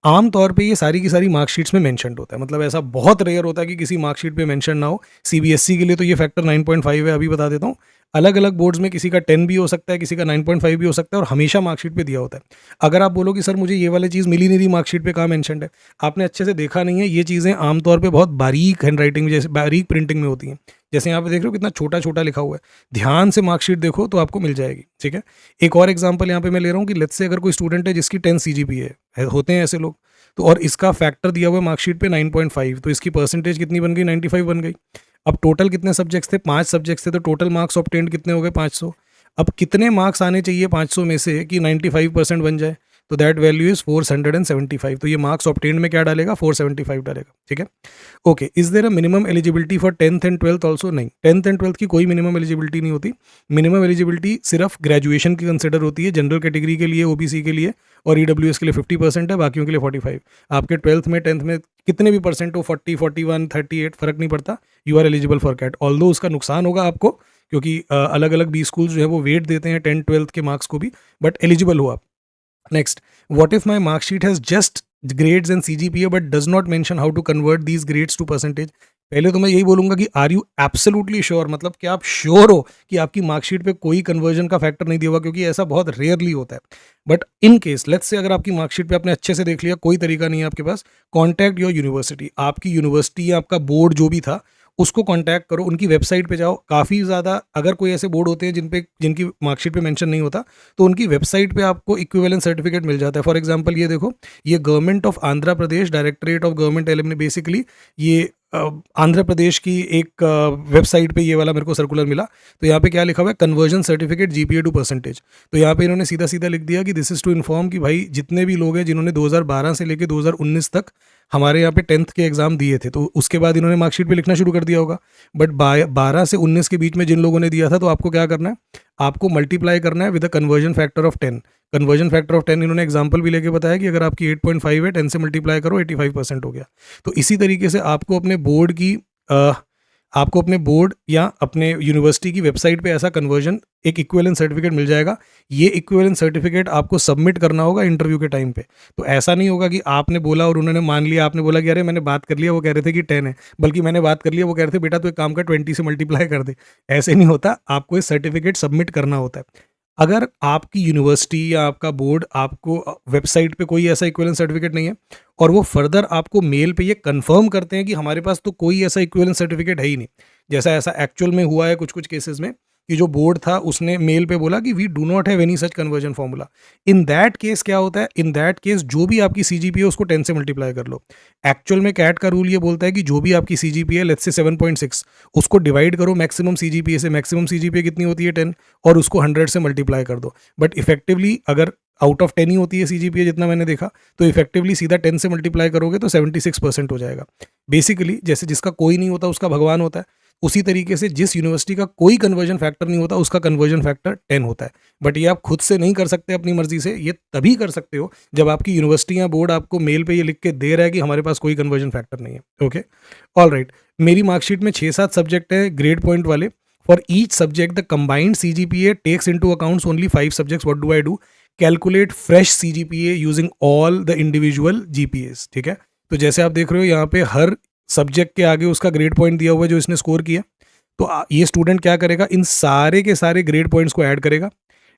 आम तौर पे ये सारी की सारी मार्कशीट्स में मेंशन्ड होता है, मतलब ऐसा बहुत रेयर होता है कि किसी मार्कशीट पे मेंशन ना हो। CBSE के लिए तो ये फैक्टर 9.5 है, अभी बता देता हूँ। अलग अलग बोर्ड्स में किसी का 10 भी हो सकता है, किसी का 9.5 भी हो सकता है, और हमेशा मार्कशीट पे दिया होता है। अगर आप बोलो कि सर मुझे ये वाली चीज़ मिली नहीं रही मार्कशीट पे, कहाँ मेंशन्ड है? आपने अच्छे से देखा नहीं है। ये चीज़ें आमतौर पे बहुत बारीक हैंड राइटिंग में, जैसे बारीक प्रिंटिंग में होती हैं, जैसे यहाँ पे देख रहे हो कितना छोटा छोटा लिखा हुआ है, ध्यान से मार्कशीट देखो तो आपको मिल जाएगी, ठीक है। एक और एग्जांपल यहाँ पे मैं ले रहा हूँ कि लेट्स से अगर कोई स्टूडेंट है जिसकी 10 CGPA है, होते हैं ऐसे लोग, तो और इसका फैक्टर दिया हुआ है मार्कशीट पे 9.5, तो इसकी परसेंटेज कितनी बन गई, 95 बन गई। अब टोटल कितने सब्जेक्ट्स थे, 5 सब्जेक्ट्स थे, तो टोटल मार्क्स ऑब्टेन्ड कितने हो गए, 500। अब कितने मार्क्स आने चाहिए 500 में से कि 95% बन जाए, तो दैट वैल्यू इज 475। तो ये मार्क्स ऑब्टेन्ड में क्या डालेगा, 475 डालेगा, ठीक है। Okay, is there a minimum eligibility for 10th and 12th also? नहीं, 10th एंड 12th की कोई मिनिमम एलिजिबिलिटी नहीं होती। मिनिमम एलिजिबिलिटी सिर्फ ग्रेजुएशन की कंसिडर होती है, जनरल कैटेगरी के लिए, OBC के लिए और EWS के लिए 50% है, बाकियों के लिए 45। आपके 12th में 10th में कितने भी परसेंट हो, 40, 41, 38, फर्क नहीं पड़ता, you are eligible for CAT. Although उसका नुकसान होगा आपको, क्योंकि अलग अलग बी स्कूल जो है वो वेट देते हैं 10th 12th के मार्क्स को भी, बट एलिजिबल हो आप। Next, what if my marksheet has just grades and CGPA but does not mention how to convert these grades to percentage? पहले तो मैं यही बोलूंगा कि आर यू एब्सोल्युटली श्योर, मतलब कि आप श्योर हो कि आपकी मार्कशीट पे कोई कन्वर्जन का फैक्टर नहीं दिया हुआ, क्योंकि ऐसा बहुत रेयरली होता है। But in case let's say अगर आपकी मार्कशीट पे आपने अच्छे से देख लिया, कोई तरीका नहीं है आपके पास, कॉन्टैक्ट योर यूनिवर्सिटी। आपकी यूनिवर्सिटी या आपका बोर्ड जो भी था उसको कांटेक्ट करो, उनकी वेबसाइट पे जाओ। काफ़ी ज़्यादा अगर कोई ऐसे बोर्ड होते हैं जिनकी मार्कशीट पे मेंशन नहीं होता, तो उनकी वेबसाइट पे आपको इक्विवेलेंट सर्टिफिकेट मिल जाता है। फॉर एग्जांपल ये देखो, ये government of Andhra Pradesh, directorate of government alimony, basically ये आंध्र प्रदेश की एक वेबसाइट पे ये वाला मेरे को सर्कुलर मिला। तो यहाँ पे क्या लिखा हुआ है, conversion certificate GPA to percentage. तो यहाँ पे इन्होंने सीधा सीधा लिख दिया कि दिस इज़ टू इन्फॉर्म कि भाई जितने भी लोग हैं जिन्होंने 2012 से लेकर 2019 तक हमारे यहाँ पे 10th के एग्जाम दिए थे, तो उसके बाद इन्होंने मार्कशीट पे लिखना शुरू कर दिया होगा। बट 12 से 19 के बीच में जिन लोगों ने दिया था, तो आपको क्या करना है, आपको मल्टीप्लाई करना है with a conversion factor of 10। Conversion factor of 10 इन्होंने एग्जांपल भी लेके बताया कि अगर आपकी 8.5 है, 10 से मल्टीप्लाई करो, 85% हो गया। तो इसी तरीके से आपको अपने बोर्ड की आपको अपने बोर्ड या अपने यूनिवर्सिटी की वेबसाइट पे ऐसा कन्वर्जन एक इक्विवेलेंट सर्टिफिकेट मिल जाएगा। ये इक्विवेलेंट सर्टिफिकेट आपको सबमिट करना होगा इंटरव्यू के टाइम पे। तो ऐसा नहीं होगा कि आपने बोला और उन्होंने मान लिया, आपने बोला कि अरे मैंने बात कर लिया, वो कह रहे थे कि 10 है, बल्कि मैंने बात कर लिया, वो कह रहे थे बेटा तो एक काम कर 20 से मल्टीप्लाई कर दे। ऐसे नहीं होता, आपको ये सर्टिफिकेट सबमिट करना होता है। अगर आपकी यूनिवर्सिटी या आपका बोर्ड आपको वेबसाइट पे कोई ऐसा इक्विवेलेंट सर्टिफिकेट नहीं है और वो फर्दर आपको मेल पे ये कंफर्म करते हैं कि हमारे पास तो कोई ऐसा इक्विवेलेंट सर्टिफिकेट है ही नहीं, जैसा ऐसा एक्चुअल में हुआ है कुछ कुछ केसेस में कि जो बोर्ड था उसने मेल पे बोला कि we do not have any such conversion formula. In that case क्या होता है, इन दैट केस जो भी आपकी CGPA है उसको 10 से मल्टीप्लाई कर लो। एक्चुअल में कैट का रूल ये बोलता है कि जो भी आपकी CGPA है, लेट्स से 7.6, उसको डिवाइड करो मैक्सिमम CGPA से। मैक्सिमम CGPA कितनी होती है, 10, और उसको 100 से मल्टीप्लाई कर दो। बट इफेक्टिवली अगर आउट ऑफ 10 ही होती है CGPA, जितना मैंने देखा, तो इफेक्टिवली सीधा 10 से मल्टीप्लाई करोगे तो 76% हो जाएगा। बेसिकली जैसे जिसका कोई नहीं होता उसका भगवान होता है, उसी तरीके से जिस यूनिवर्सिटी का कोई कन्वर्जन फैक्टर नहीं होता उसका कन्वर्जन फैक्टर 10 होता है। बट ये आप खुद से नहीं कर सकते अपनी मर्जी से, ये तभी कर सकते हो जब आपकी यूनिवर्सिटी या बोर्ड आपको मेल पे ये लिख के दे रहा है कि हमारे पास कोई कन्वर्जन फैक्टर नहीं है। Okay, all right. मेरी मार्कशीट में 6-7 सब्जेक्ट है ग्रेड पॉइंट वाले। For each subject the combined CGPA takes into accounts only 5 subjects. What do I do, calculate fresh CGPA using all the individual GPAs। ठीक है, तो जैसे आप देख रहे हो यहाँ पे हर सब्जेक्ट के आगे उसका ग्रेड पॉइंट दिया हुआ है जो इसने स्कोर किया। तो ये स्टूडेंट क्या करेगा, इन सारे के सारे ग्रेड पॉइंट्स को ऐड करेगा,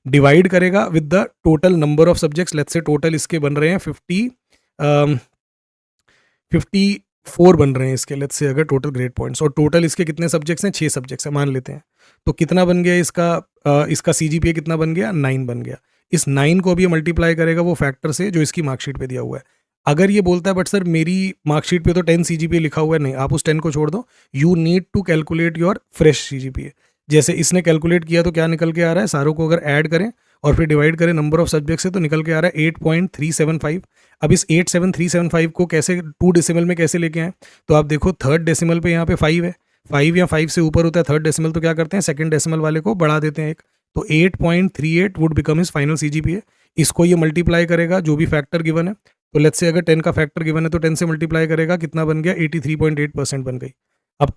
डिवाइड करेगा with the total number of subjects. Let's say total इसके बन रहे हैं 54 बन रहे हैं इसके, लेट्स से अगर टोटल ग्रेड पॉइंट्स, और टोटल इसके कितने सब्जेक्ट्स हैं, 6 सब्जेक्ट्स हैं मान लेते हैं। तो कितना बन गया इसका CGPA कितना बन गया, 9 बन गया। इस 9 को अभी मल्टीप्लाई करेगा वो फैक्टर से जो इसकी मार्कशीट पे दिया हुआ है। अगर ये बोलता है बट सर मेरी मार्कशीट पे तो 10 CGPA लिखा हुआ है, नहीं, आप उस 10 को छोड़ दो। You need to calculate your fresh CGPA। जैसे इसने कैलकुलेट किया तो क्या निकल के आ रहा है, सारों को अगर ऐड करें और फिर डिवाइड करें नंबर ऑफ सब्जेक्ट से, तो निकल के आ रहा है 8.375। अब इस 87375 को कैसे 2 डेसिमल में कैसे लेके आए, तो आप देखो थर्ड डेसिमल पे यहाँ पे 5 है, 5 या 5 से ऊपर होता है थर्ड डेसिमल, तो क्या करते हैं सेकंड डेसिमल वाले को बढ़ा देते हैं एक, तो 8.38 would become is final CGPA। इसको ये मल्टीप्लाई करेगा जो भी फैक्टर गिवन है, तो लेट्स से अगर 10 का फैक्टर गिवन है तो 10 से मल्टीप्लाई करेगा, कितना बन गया, 83.8% बन गई। अब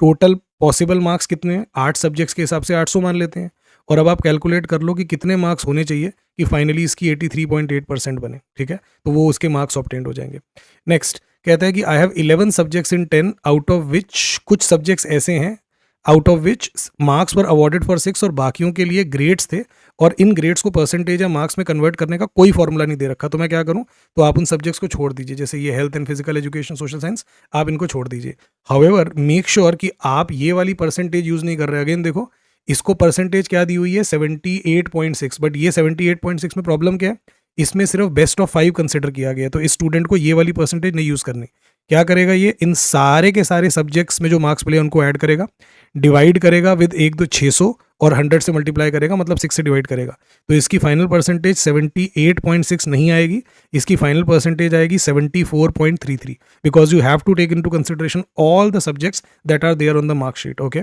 टोटल पॉसिबल मार्क्स कितने हैं, 8 सब्जेक्ट्स के हिसाब से 800 मान लेते हैं, और अब आप कैलकुलेट कर लो कि कितने मार्क्स होने चाहिए कि फाइनली इसकी 83.8% बने। ठीक है, तो वो उसके मार्क्स ऑब्टेन्ड हो जाएंगे। नेक्स्ट कहता है कि I have 11 subjects in 10 out of which कुछ सब्जेक्ट्स ऐसे हैं out of which marks were awarded for 6 और बाकियों के लिए ग्रेड्स थे, और इन ग्रेड्स को परसेंटेज या मार्क्स में कन्वर्ट करने का कोई फॉर्मूला नहीं दे रखा। तो मैं क्या करूं, तो आप उन सब्जेक्ट्स को छोड़ दीजिए, जैसे ये health and physical education, social science, आप इनको छोड़ दीजिए। हाउएवर मेक श्योर कि आप ये वाली परसेंटेज यूज नहीं कर रहे। अगेन देखो, इसको परसेंटेज क्या दी हुई है 78.6, बट ये 78.6 में प्रॉब्लम क्या है, इसमें सिर्फ बेस्ट ऑफ 5 कंसिडर किया गया है। तो इस स्टूडेंट को ये वाली परसेंटेज नहीं यूज करनी। क्या करेगा ये, इन सारे के सारे सब्जेक्ट्स में जो मार्क्स मिले उनको ऐड करेगा, डिवाइड करेगा विद 1 2 600 और 100 से मल्टीप्लाई करेगा, मतलब 6 से डिवाइड करेगा। तो इसकी फाइनल परसेंटेज 78.6 नहीं आएगी, इसकी फाइनल परसेंटेज आएगी 74.33, because you have to take into consideration all the subjects that are there on the marksheet. Okay,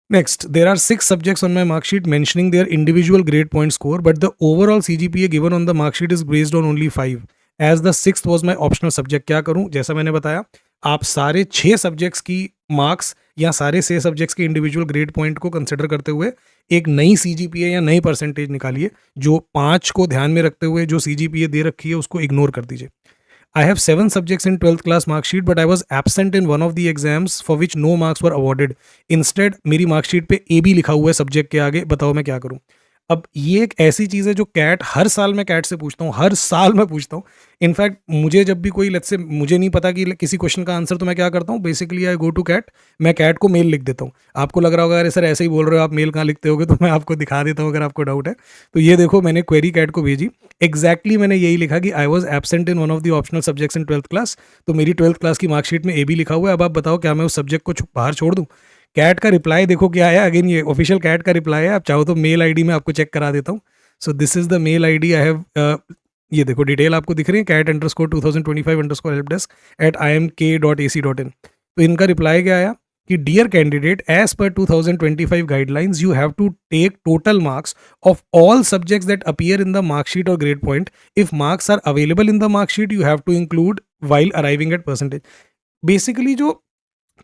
next, there are 6 subjects on my mark sheet mentioning their individual grade point score, but the overall CGPA given on the mark sheet is based on only 5, as the 6th was my optional subject। क्या करूं, जैसा मैंने बताया, आप सारे 6 subjects की marks या सारे 6 सब्जेक्ट्स के इंडिविजुअल ग्रेड पॉइंट को कंसिडर करते हुए एक नई CGPA या नई परसेंटेज निकालिए, जो 5 को ध्यान में रखते हुए जो CGPA दे रखी है उसको इग्नोर कर दीजिए। I have 7 subjects in 12th class mark sheet, but I was absent in one of the exams for which no marks were awarded. Instead, मेरी मार्कशीट पे AB लिखा हुआ है सब्जेक्ट के आगे। बताओ मैं क्या करूं। अब ये एक ऐसी चीज़ है जो कैट, हर साल मैं कैट से पूछता हूँ, हर साल मैं पूछता हूँ। इनफैक्ट मुझे जब भी कोई, लेट्स से मुझे नहीं पता कि किसी क्वेश्चन का आंसर, तो मैं क्या करता हूँ, basically I go to CAT, मैं कैट को मेल लिख देता हूँ। आपको लग रहा होगा अरे सर ऐसे ही बोल रहे हो आप, मेल कहाँ लिखते होगे, तो मैं आपको दिखा देता हूँ अगर आपको डाउट है। तो ये देखो, मैंने क्वेरी कैट को भेजी, एग्जैक्टली मैंने यही लिखा कि I was absent in one of the optional subjects in 12th class. तो मेरी 12th क्लास की मार्कशीट में AB लिखा हुआ है। अब आप बताओ क्या मैं उस सब्जेक्ट को बाहर छोड़ दूँ। कैट का रिप्लाई देखो क्या आया। अगेन ये ऑफिशियल कैट का रिप्लाई है, आप चाहो तो मेल आईडी में आपको चेक करा देता हूँ। So this is the mail ID I have. ये देखो डिटेल आपको दिख रही है, cat_2025_helpdesk@imk.ac.in। तो इनका रिप्लाई क्या आया कि dear candidate, as per 2025 guidelines you have to take total marks of all subjects that appear in the marksheet और grade point. If marks are available in the marksheet you have to include while arriving at percentage. Basically जो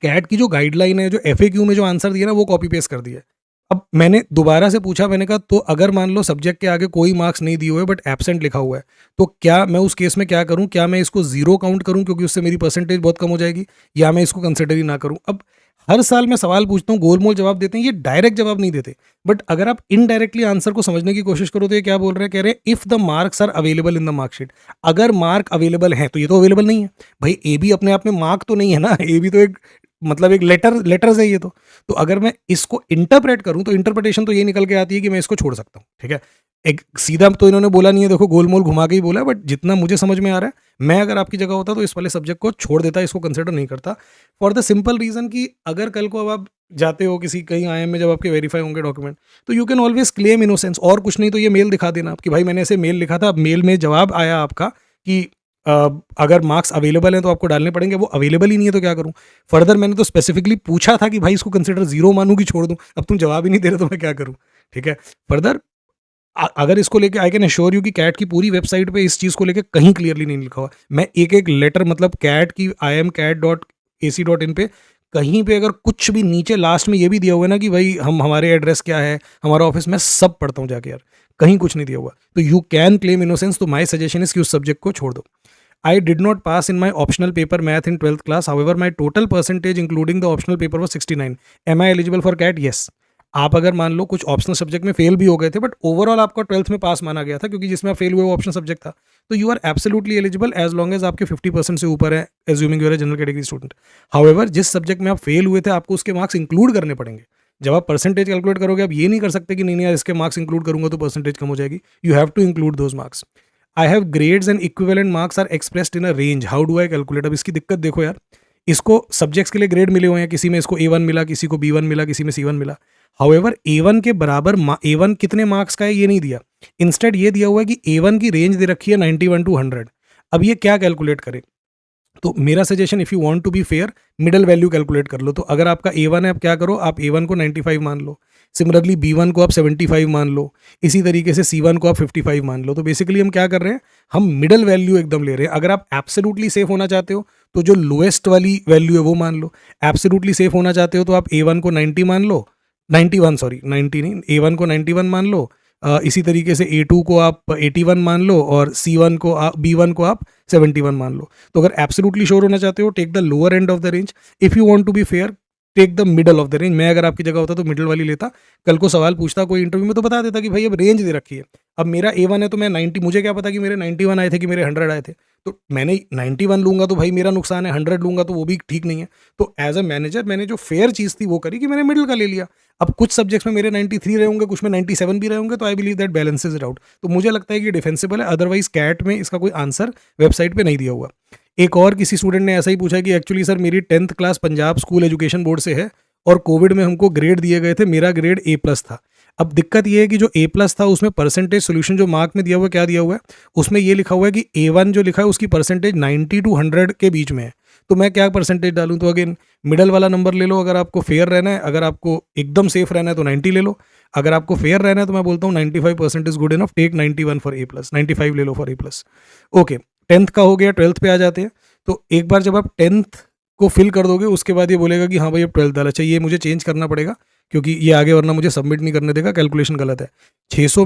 CAT की जो guideline है, जो FAQ में जो answer दिया ना, वो कॉपी पेस्ट कर दिया है। अब मैंने दोबारा से पूछा, मैंने कहा तो अगर मान लो सब्जेक्ट के आगे कोई मार्क्स नहीं दिए हुए बट एब्सेंट लिखा हुआ है, तो क्या मैं उस केस में क्या करूं, क्या मैं इसको 0 काउंट करूं क्योंकि उससे मेरी परसेंटेज बहुत कम हो जाएगी, या मैं इसको कंसिडर ही ना करूं। अब हर साल मैं सवाल पूछता हूं, गोलमोल जवाब देते हैं, ये डायरेक्ट जवाब नहीं देते। बट अगर आप इनडायरेक्टली आंसर को समझने की कोशिश करो तो ये क्या बोल रहे हैं, कह रहे हैं if the marks are available in the marksheet. अगर मार्क अवेलेबल है तो ये तो अवेलेबल नहीं है भाई। AB अपने आप में मार्क तो नहीं है ना, AB तो एक मतलब एक लेटर्स है ये तो अगर मैं इसको इंटरप्रेट करूं तो इंटरप्रिटेशन तो ये निकल के आती है कि मैं इसको छोड़ सकता हूं। ठीक है, एक सीधा तो इन्होंने बोला नहीं है, देखो गोलमोल घुमा के ही बोला है, बट जितना मुझे समझ में आ रहा है, मैं अगर आपकी जगह होता तो इस वाले सब्जेक्ट को छोड़ देता, इसको कंसिडर नहीं करता, फॉर द सिंपल रीजन कि अगर कल को अब आप जाते हो किसी कहीं IIM में, जब आपके वेरीफाई होंगे डॉक्यूमेंट, तो you can always claim innocence. और कुछ नहीं तो ये मेल दिखा देना कि भाई मैंने ऐसे मेल लिखा था, मेल में जवाब आया आपका कि अगर मार्क्स अवेलेबल हैं तो आपको डालने पड़ेंगे, वो अवेलेबल ही नहीं है तो क्या करूं। फर्दर मैंने तो स्पेसिफिकली पूछा था कि भाई इसको कंसिडर 0 मानूं कि छोड़ दूं, अब तुम जवाब ही नहीं दे रहे तो मैं क्या करूं। ठीक है, फर्दर अगर इसको लेके आई कैन एश्योर यू कि कैट की पूरी वेबसाइट पे इस चीज़ को लेके कहीं क्लियरली नहीं लिखा हुआ। मैं एक एक लेटर, मतलब कैट की imcat.ac.in पे कहीं पे अगर कुछ भी नीचे लास्ट में ये भी दिया हुआ है ना कि भाई हमारे एड्रेस क्या है, हमारा ऑफिस, मैं सब पढ़ता हूँ जाके यार, कहीं कुछ नहीं दिया हुआ। तो यू कैन क्लेम इनोसेंस। तो माई सजेशन इज कि उस सब्जेक्ट को छोड़ दो। I did not pass in my optional paper math in 12th class. However, my total percentage including the optional paper was 69. Am I eligible for CAT? Yes. आप अगर मान लो कुछ optional subject में फेल भी हो गए थे बट ओवरऑल आपका 12th में पास माना गया था, क्योंकि जिसमें आप फेल हुए वो ऑप्शनल सब्जेक्ट था, तो you are absolutely eligible as long as आपके 50% से ऊपर है, assuming you are a general category student. However, जिस सब्जेक्ट में आप फेल हुए थे आपको उसके मार्क्स इंक्लूड करने पड़ेंगे। जब आप परसेंटेज कैलकुलेट करोगे आप ये नहीं कर सकते कि नहीं यार इसके मार्क्स इंक्लूड करूंगा तो परसेंटेज कम हो जाएगी। You have to include those marks. I have grades and equivalent marks are expressed in a range, how do I calculate. अब इसकी दिक्कत देखो यार, इसको सब्जेक्ट्स के लिए ग्रेड मिले हुए हैं, किसी में इसको A1 मिला, किसी को B1 मिला, किसी में C1 मिला। हाउएवर A1 के बराबर A1 कितने मार्क्स का है ये नहीं दिया, इंस्टेड ये दिया हुआ है कि A1 की रेंज दे रखी है 91 to 100। अब ये क्या कैलकुलेट करे, तो मेरा suggestion, if you want to be fair, middle value calculate कर लो। तो अगर आपका A1 है, आप क्या करो, आप A1 को 95 मान लो, सिमिलरली B1 को आप 75 मान लो, इसी तरीके से C1 को आप 55 मान लो। तो बेसिकली हम क्या कर रहे हैं, हम मिडल वैल्यू एकदम ले रहे हैं। अगर आप एब्सोल्युटली सेफ होना चाहते हो तो जो लोएस्ट वाली वैल्यू है वो मान लो, एब्सोल्युटली सेफ होना चाहते हो तो आप A1 को 90 मान लो, 91 सॉरी 90 नहीं, A1 को 91 मान लो, इसी तरीके से A2 को आप 81 मान लो, और C1 को B1 को आप 71 मान लो। तो अगर एब्सोल्युटली श्योर होना चाहते हो, take the lower end of the range. If you want to be fair, take the middle of the range. मैं अगर आपकी जगह होता तो मिडल वाली लेता। कल को सवाल पूछता कोई इंटरव्यू में तो बता देता कि भाई अब रेंज दे रखी है, अब मेरा A1 है तो मैं 90, मुझे क्या पता कि मेरे 91 आए थे कि मेरे 100 आए थे, तो मैंने 91 लूंगा तो भाई मेरा नुकसान है, 100 लूंगा तो वो भी ठीक नहीं है। तो एज अ मैनेजर मैंने जो फेयर चीज़ थी वो करी कि मैंने मिडिल का ले लिया। अब कुछ सब्जेक्ट्स में मेरे 93 रहे होंगे, कुछ में 97 भी रहे होंगे, तो I believe that balances it out. तो मुझे लगता है कि डिफेंसिबल है, अदरवाइज कैट में इसका कोई आंसर वेबसाइट पे नहीं दिया हुआ। एक और किसी स्टूडेंट ने ऐसा ही पूछा कि एक्चुअली सर मेरी 10th class Punjab school education board से है और कोविड में हमको ग्रेड दिए गए थे, मेरा ग्रेड A+ था। अब दिक्कत ये है कि जो A+ था उसमें परसेंटेज सोल्यूशन जो मार्क में दिया हुआ है, क्या दिया हुआ है उसमें ये लिखा हुआ है कि A1 जो लिखा है उसकी परसेंटेज 90 to 100 के बीच में है। तो मैं क्या परसेंटेज डालूं? तो अगेन मिडल वाला नंबर ले लो अगर आपको फेयर रहना है, अगर आपको एकदम सेफ रहना है तो 90 ले लो, अगर आपको फेयर रहना है तो मैं बोलता हूँ 95% is good enough, take 91 for A+, 95 ले लो फॉर A+। ओके, 10th का हो गया, 12th पे आ जाते हैं। तो एक बार जब आप 10th को फिल कर दोगे उसके बाद ये बोलेगा कि हाँ भाई अब 12th डाला, चाहिए ये मुझे चेंज करना पड़ेगा क्योंकि ये आगे वरना मुझे सबमिट नहीं करने देगा, कैलकुलेशन गलत है। 600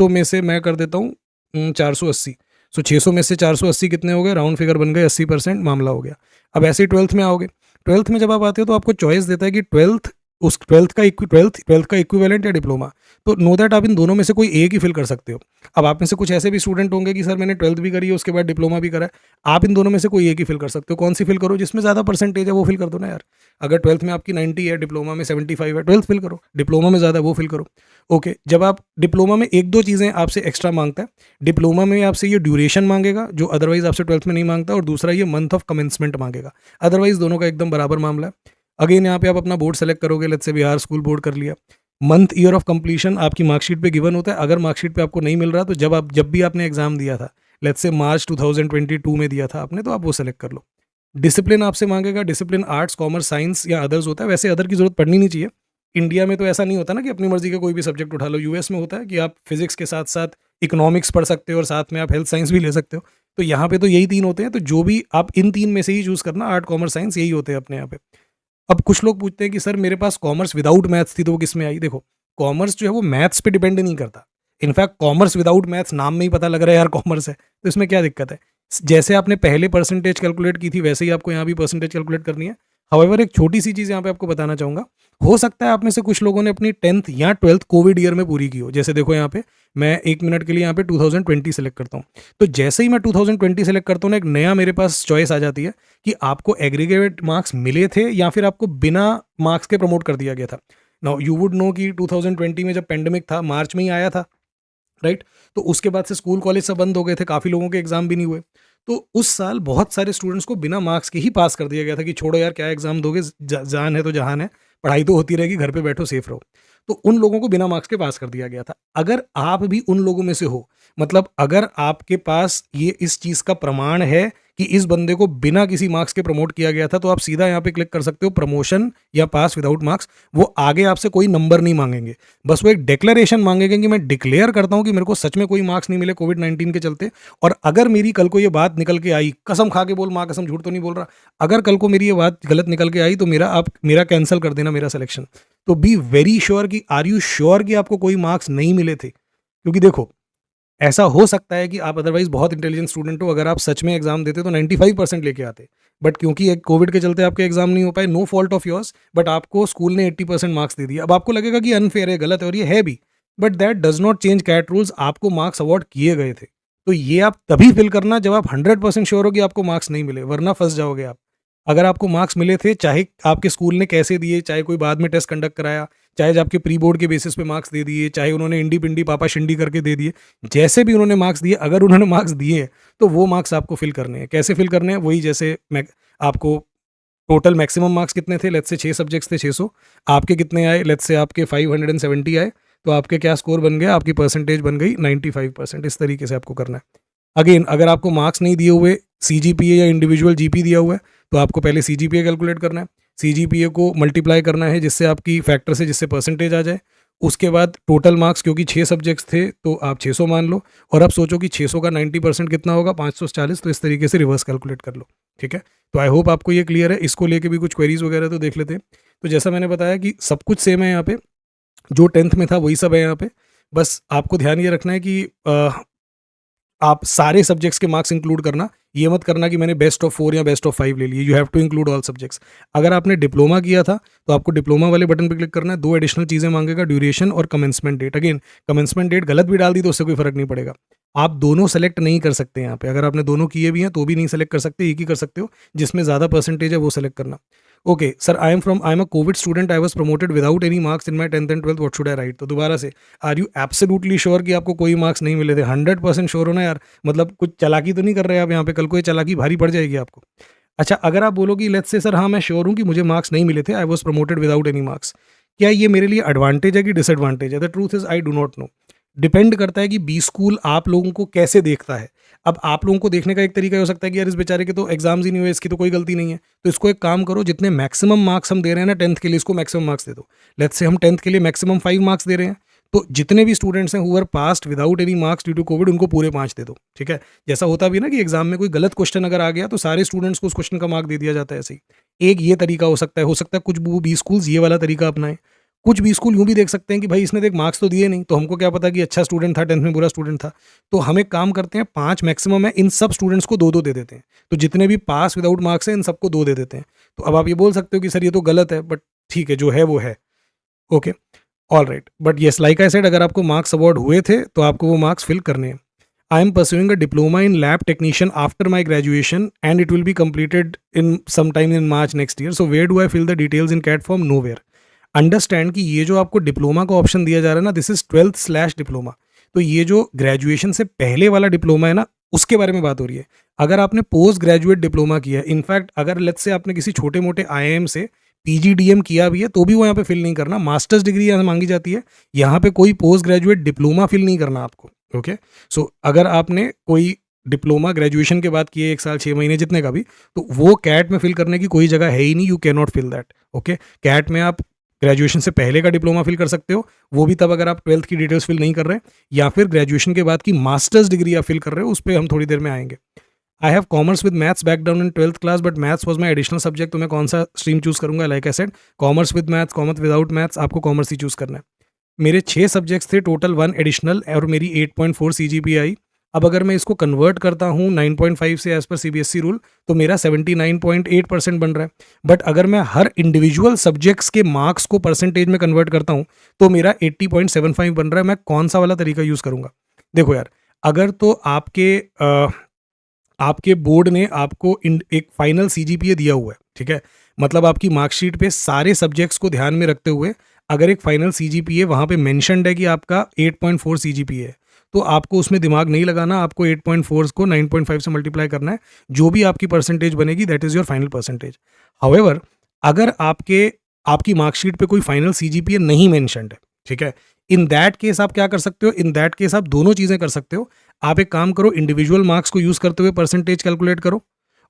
में से मैं कर देता हूँ 480। सो 600 में से 480 कितने हो गए? राउंड फिगर बन गए, 80% मामला हो गया। अब ऐसे ही 12th में आओगे, 12th में जब आप आते हो तो आपको चॉइस देता है कि 12th का इक्विवेलेंट या डिप्लोमा। तो नो दैट आप इन दोनों में से कोई एक ही फिल कर सकते हो। अब आप में से कुछ ऐसे भी स्टूडेंट होंगे कि सर मैंने 12th भी करी है उसके बाद डिप्लोमा भी करा है, आप इन दोनों में से कोई एक ही फिल कर सकते हो। कौन सी फिल करो? जिसमें ज़्यादा परसेंटेज है वो फिल कर दो ना यार। अगर 12th में आपकी 90 है, डिप्लोमा में 75 है, 12th फिल करो, डिप्लोमा में ज़्यादा वो फिल करो। ओके, जब आप डिप्लोमा में एक दो चीज़ें आपसे एक्स्ट्रा मांगता है, डिप्लोमा में आपसे ये ड्यूरेशन मांगेगा जो अदरवाइज आपसे 12th में नहीं मांगता, और दूसरा ये मंथ ऑफ कमेंसमेंट मांगेगा, अदरवाइज दोनों का एकदम बराबर मामला है। अगेन यहाँ पे आप अपना बोर्ड सेलेक्ट करोगे, let's say Bihar school board कर लिया। मंथ ईयर ऑफ कंप्लीशन आपकी मार्कशीट पे गिवन होता है, अगर मार्कशीट पे आपको नहीं मिल रहा तो जब भी आपने एग्जाम दिया था, लेट्स से मार्च 2022 में दिया था आपने, तो आप वो सेलेक्ट कर लो। डिसिप्लिन आपसे मांगेगा, डिसिप्लिन आर्ट्स, कॉमर्स, साइंस या अदर्स होता है। वैसे अदर की जरूरत पड़नी नहीं चाहिए, इंडिया में तो ऐसा नहीं होता ना कि अपनी मर्जी का कोई भी सब्जेक्ट उठा लो। यूएस में होता है कि आप फिजिक्स के साथ साथ इकोनॉमिक्स पढ़ सकते हो और साथ में आप हेल्थ साइंस भी ले सकते हो। तो यहाँ पे तो यही 3 होते हैं, तो जो भी आप इन 3 में से ही चूज करना, आर्ट, कॉमर्स, साइंस यही होते हैं अपने यहाँ पे। अब कुछ लोग पूछते हैं कि सर मेरे पास कॉमर्स विदाउट मैथ्स थी तो वो किस में आई? देखो, कॉमर्स जो है वो मैथ्स पे डिपेंड नहीं करता। इनफैक्ट कॉमर्स विदाउट मैथ्स, नाम में ही पता लग रहा है यार कॉमर्स है, तो इसमें क्या दिक्कत है? जैसे आपने पहले परसेंटेज कैलकुलेट की थी वैसे ही आपको यहाँ भी परसेंटेज कैलकुलेट करनी है। हाउएवर एक छोटी सी चीज़ यहाँ पे आपको बताना चाहूँगा, हो सकता है आप में से कुछ लोगों ने अपनी 10th या 12th कोविड ईयर में पूरी की हो। जैसे देखो यहाँ पे मैं 1 मिनट के लिए यहाँ पे 2020 सेलेक्ट करता हूँ, तो जैसे ही मैं 2020 सेलेक्ट करता हूँ ना, एक नया मेरे पास चॉइस आ जाती है कि आपको एग्रीगेट मार्क्स मिले थे या फिर आपको बिना मार्क्स के प्रमोट कर दिया गया था। नाउ यू वुड नो कि 2020 में जब पेंडेमिक था, मार्च में ही आया था, राइट? तो उसके बाद से स्कूल कॉलेज सब बंद हो गए थे, काफ़ी लोगों के एग्जाम भी नहीं हुए। तो उस साल बहुत सारे स्टूडेंट्स को बिना मार्क्स के ही पास कर दिया गया था कि छोड़ो यार क्या एग्जाम दोगे, जान है तो जहान है, पढ़ाई तो होती रहेगी, घर पे बैठो सेफ रहो। तो उन लोगों को बिना मार्क्स के पास कर दिया गया था। अगर आप भी उन लोगों में से हो, मतलब अगर आपके पास ये इस चीज़ का प्रमाण है कि इस बंदे को बिना किसी मार्क्स के प्रमोट किया गया था, तो आप सीधा यहाँ पे क्लिक कर सकते हो प्रमोशन या पास विदाउट मार्क्स। वो आगे आपसे कोई नंबर नहीं मांगेंगे, बस वो एक डिक्लेरेशन मांगेंगे कि मैं डिक्लेयर करता हूँ कि मेरे को सच में कोई मार्क्स नहीं मिले कोविड-19 के चलते, और अगर मेरी कल को ये बात निकल के आई, कसम खा के बोल, माँ कसम, झूठ तो नहीं बोल रहा, अगर कल को मेरी ये बात गलत निकल के आई तो मेरा कैंसिल कर देना मेरा सिलेक्शन। तो बी वेरी श्योर कि आर यू श्योर कि आपको कोई मार्क्स नहीं मिले थे? क्योंकि देखो, ऐसा हो सकता है कि आप अदरवाइज बहुत इंटेलिजेंट स्टूडेंट हो, अगर आप सच में एग्जाम देते तो 95% लेके आते, बट क्योंकि एक कोविड के चलते आपके एग्जाम नहीं हो पाए, no fault of yours, but आपको स्कूल ने 80% मार्क्स दे दिया। अब आपको लगेगा कि अनफेयर है, गलत है, और ये है भी, but that does not change CAT rules. आपको मार्क्स अवार्ड किए गए थे, तो ये आप तभी फिल करना जब आप 100% श्योर हो कि आपको मार्क्स नहीं मिले, वरना फंस जाओगे आप। अगर आपको मार्क्स मिले थे, चाहे आपके स्कूल ने कैसे दिए, चाहे कोई बाद में टेस्ट कंडक्ट कराया, चाहे आपके प्री बोर्ड के बेसिस पे मार्क्स दे दिए, चाहे उन्होंने इंडी पिंडी पापा शिंडी करके दे दिए, जैसे भी उन्होंने मार्क्स दिए, अगर उन्होंने मार्क्स दिए तो वो मार्क्स आपको फिल करने हैं। कैसे फिल करने हैं? वही जैसे मैं आपको टोटल मैक्सिमम मार्क्स कितने थे, लेट्स से 6 सब्जेक्ट्स थे, 600, आपके कितने आए, लेट्स से आपके 570 आए, तो आपके क्या स्कोर बन गया, आपकी परसेंटेज बन गई 95%। इस तरीके से आपको करना है। अगेन अगर आपको मार्क्स नहीं दिए हुए, CGPA या इंडिविजुअल GP दिया हुआ है, तो आपको पहले CGPA कैलकुलेट करना है, CGPA को मल्टीप्लाई करना है जिससे आपकी फैक्टर से जिससे परसेंटेज आ जाए। उसके बाद टोटल मार्क्स, क्योंकि 6 सब्जेक्ट्स थे तो आप 600 मान लो, और अब सोचो कि 600 का 90% कितना होगा, 540, तो इस तरीके से रिवर्स कैलकुलेट कर लो। ठीक है, तो आई होप आपको ये क्लियर है। इसको लेके भी कुछ क्वेरीज वगैरह तो देख लेते हैं। तो जैसा मैंने बताया कि सब कुछ सेम है यहाँ पे, जो 10th में था वही सब है यहाँ पे। बस आपको ध्यान ये रखना है कि आप सारे सब्जेक्ट्स के मार्क्स इंक्लूड करना, ये मत करना कि मैंने बेस्ट ऑफ 4 या बेस्ट ऑफ 5 ले लिए, you have to include all subjects. अगर आपने डिप्लोमा किया था तो आपको डिप्लोमा वाले बटन पर क्लिक करना है, 2 एडिशनल चीज़ें मांगेगा, ड्यूरेशन और commencement date. Again commencement date गलत भी डाल दी तो उससे कोई फर्क नहीं पड़ेगा, आप दोनों सेलेक्ट नहीं कर सकते यहाँ पे। अगर आपने दोनों किए भी हैं तो भी नहीं सेलेक्ट कर सकते, एक ही कर सकते हो, जिसमें ज़्यादा परसेंटेज है वो सेलेक्ट करना। Okay sir, I am a Covid student, I was promoted without any marks in my 10th and 12th, what should I right. तो दोबारा से, आर यू एब्सोल्युटली श्योर कि आपको कोई मार्क्स नहीं मिले थे? 100% श्योर हो ना यार, मतलब कुछ चालाकी तो नहीं कर रहे आप यहाँ पे, कल को ये चालाकी भारी पड़ जाएगी आपको। अच्छा, अगर आप बोलो कि लेट्स से सर हाँ मैं श्योर हूँ कि मुझे मार्क्स नहीं मिले थे, I was promoted without any marks, क्या ये मेरे लिए एडवांटेज है कि डिसएडवांटेज है? The truth is I do not know. Depend करता है कि बी स्कूल आप लोगों को कैसे देखता है। अब आप लोगों को देखने का एक तरीका हो सकता है कि यार इस बेचारे के तो एग्जाम्स ही नहीं हुए, इसकी तो कोई गलती नहीं है, तो इसको एक काम करो, जितने मैक्सिमम मार्क्स हम दे रहे हैं ना 10th के लिए, इसको मैक्सिमम मार्क्स दे दो। लेट्स से हम 10th के लिए मैक्सिमम 5 मार्क्स दे रहे हैं, तो जितने भी स्टूडेंट्स हैं who are passed without any marks due to COVID, उनको पूरे 5 दे दो, ठीक है। जैसा होता भी ना कि एग्जाम में कोई गलत क्वेश्चन अगर आ गया तो सारे स्टूडेंट्स को उस क्वेश्चन का मार्क दे दिया जाता है, ऐसे ही एक ये तरीका हो सकता है कुछ बी स्कूल्स ये वाला तरीका अपनाएं। कुछ भी स्कूल यूँ भी देख सकते हैं कि भाई इसने देख मार्क्स तो दिए नहीं, तो हमको क्या पता कि अच्छा स्टूडेंट था 10th में, बुरा स्टूडेंट था, तो हम एक काम करते हैं, 5 मैक्सिमम है, इन सब स्टूडेंट्स को 2-2 दे देते हैं। तो जितने भी पास विदाउट मार्क्स हैं इन सबको 2 दे देते हैं। तो अब आप ये बोल सकते हो कि सर ये तो गलत है, बट ठीक है जो है वो है। Okay, alright, but yes like I said, अगर आपको मार्क्स अवार्ड हुए थे तो आपको वो मार्क्स फिल करने हैं। I am pursuing a diploma in lab technician after my graduation and it will be completed in some time in March next year, so where do I fill the details in CAT form? No where. Understand कि ये जो आपको diploma का option दिया जा रहा है ना, दिस इज 12th/डिप्लोमा। तो ये जो ग्रेजुएशन से पहले वाला डिप्लोमा है ना, उसके बारे में बात हो रही है। अगर आपने पोस्ट ग्रेजुएट डिप्लोमा किया है, इनफैक्ट अगर लेट्स से आपने किसी छोटे मोटे आईआईएम से पीजीडीएम किया भी है तो भी वो यहाँ पे फिल नहीं करना। मास्टर्स डिग्री यहाँ मांगी जाती है, यहाँ पे कोई पोस्ट ग्रेजुएट डिप्लोमा फिल नहीं करना आपको। ओके, सो अगर आपने कोई डिप्लोमा ग्रेजुएशन के बाद किए 1 साल 6 महीने जितने का भी, तो वो कैट में फिल करने की कोई जगह है ही नहीं, you can not fill that. Okay, CAT में आप ग्रेजुएशन से पहले का डिप्लोमा फिल कर सकते हो, वो भी तब अगर आप 12th की डिटेल्स फिल नहीं कर रहे हैं, या फिर ग्रेजुएशन के बाद की मास्टर्स डिग्री आप फिल कर रहे हो, उस पर हम थोड़ी देर में आएंगे। I have commerce with maths background in 12th class, but maths was my additional subject, तो मैं कौन सा स्ट्रीम चूज करूंगा? Like I said, commerce with maths, commerce without maths, आपको कॉमर्स ही चूज करना है। मेरे 6 सब्जेक्ट्स थे टोटल, 1 एडिशनल, और मेरी 8.4 CGPA आई। अब अगर मैं इसको कन्वर्ट करता हूँ 9.5 से एज पर CBSE रूल, तो मेरा 79.8% बन रहा है। बट अगर मैं हर इंडिविजुअल सब्जेक्ट्स के मार्क्स को परसेंटेज में कन्वर्ट करता हूँ तो मेरा 80.75 बन रहा है। मैं कौन सा वाला तरीका यूज़ करूँगा? देखो यार, अगर तो आपके बोर्ड ने आपको एक फाइनल CGPA दिया हुआ है, ठीक है, मतलब आपकी मार्कशीट पे सारे सब्जेक्ट्स को ध्यान में रखते हुए अगर एक फाइनल CGPA वहाँ पे मेंशन्ड है कि आपका 8.4 CGPA है, तो आपको उसमें दिमाग नहीं लगाना, आपको 8.4 को 9.5 से मल्टीप्लाई करना है, जो भी आपकी परसेंटेज बनेगी that is your final percentage. However, अगर आपकी मार्कशीट पे कोई फाइनल CGPA नहीं मेंशन्ड है, ठीक है, इन दैट केस आप क्या कर सकते हो? इन दैट केस आप दोनों चीज़ें कर सकते हो। आप एक काम करो, इंडिविजुअल मार्क्स को यूज़ करते हुए परसेंटेज कैलकुलेट करो,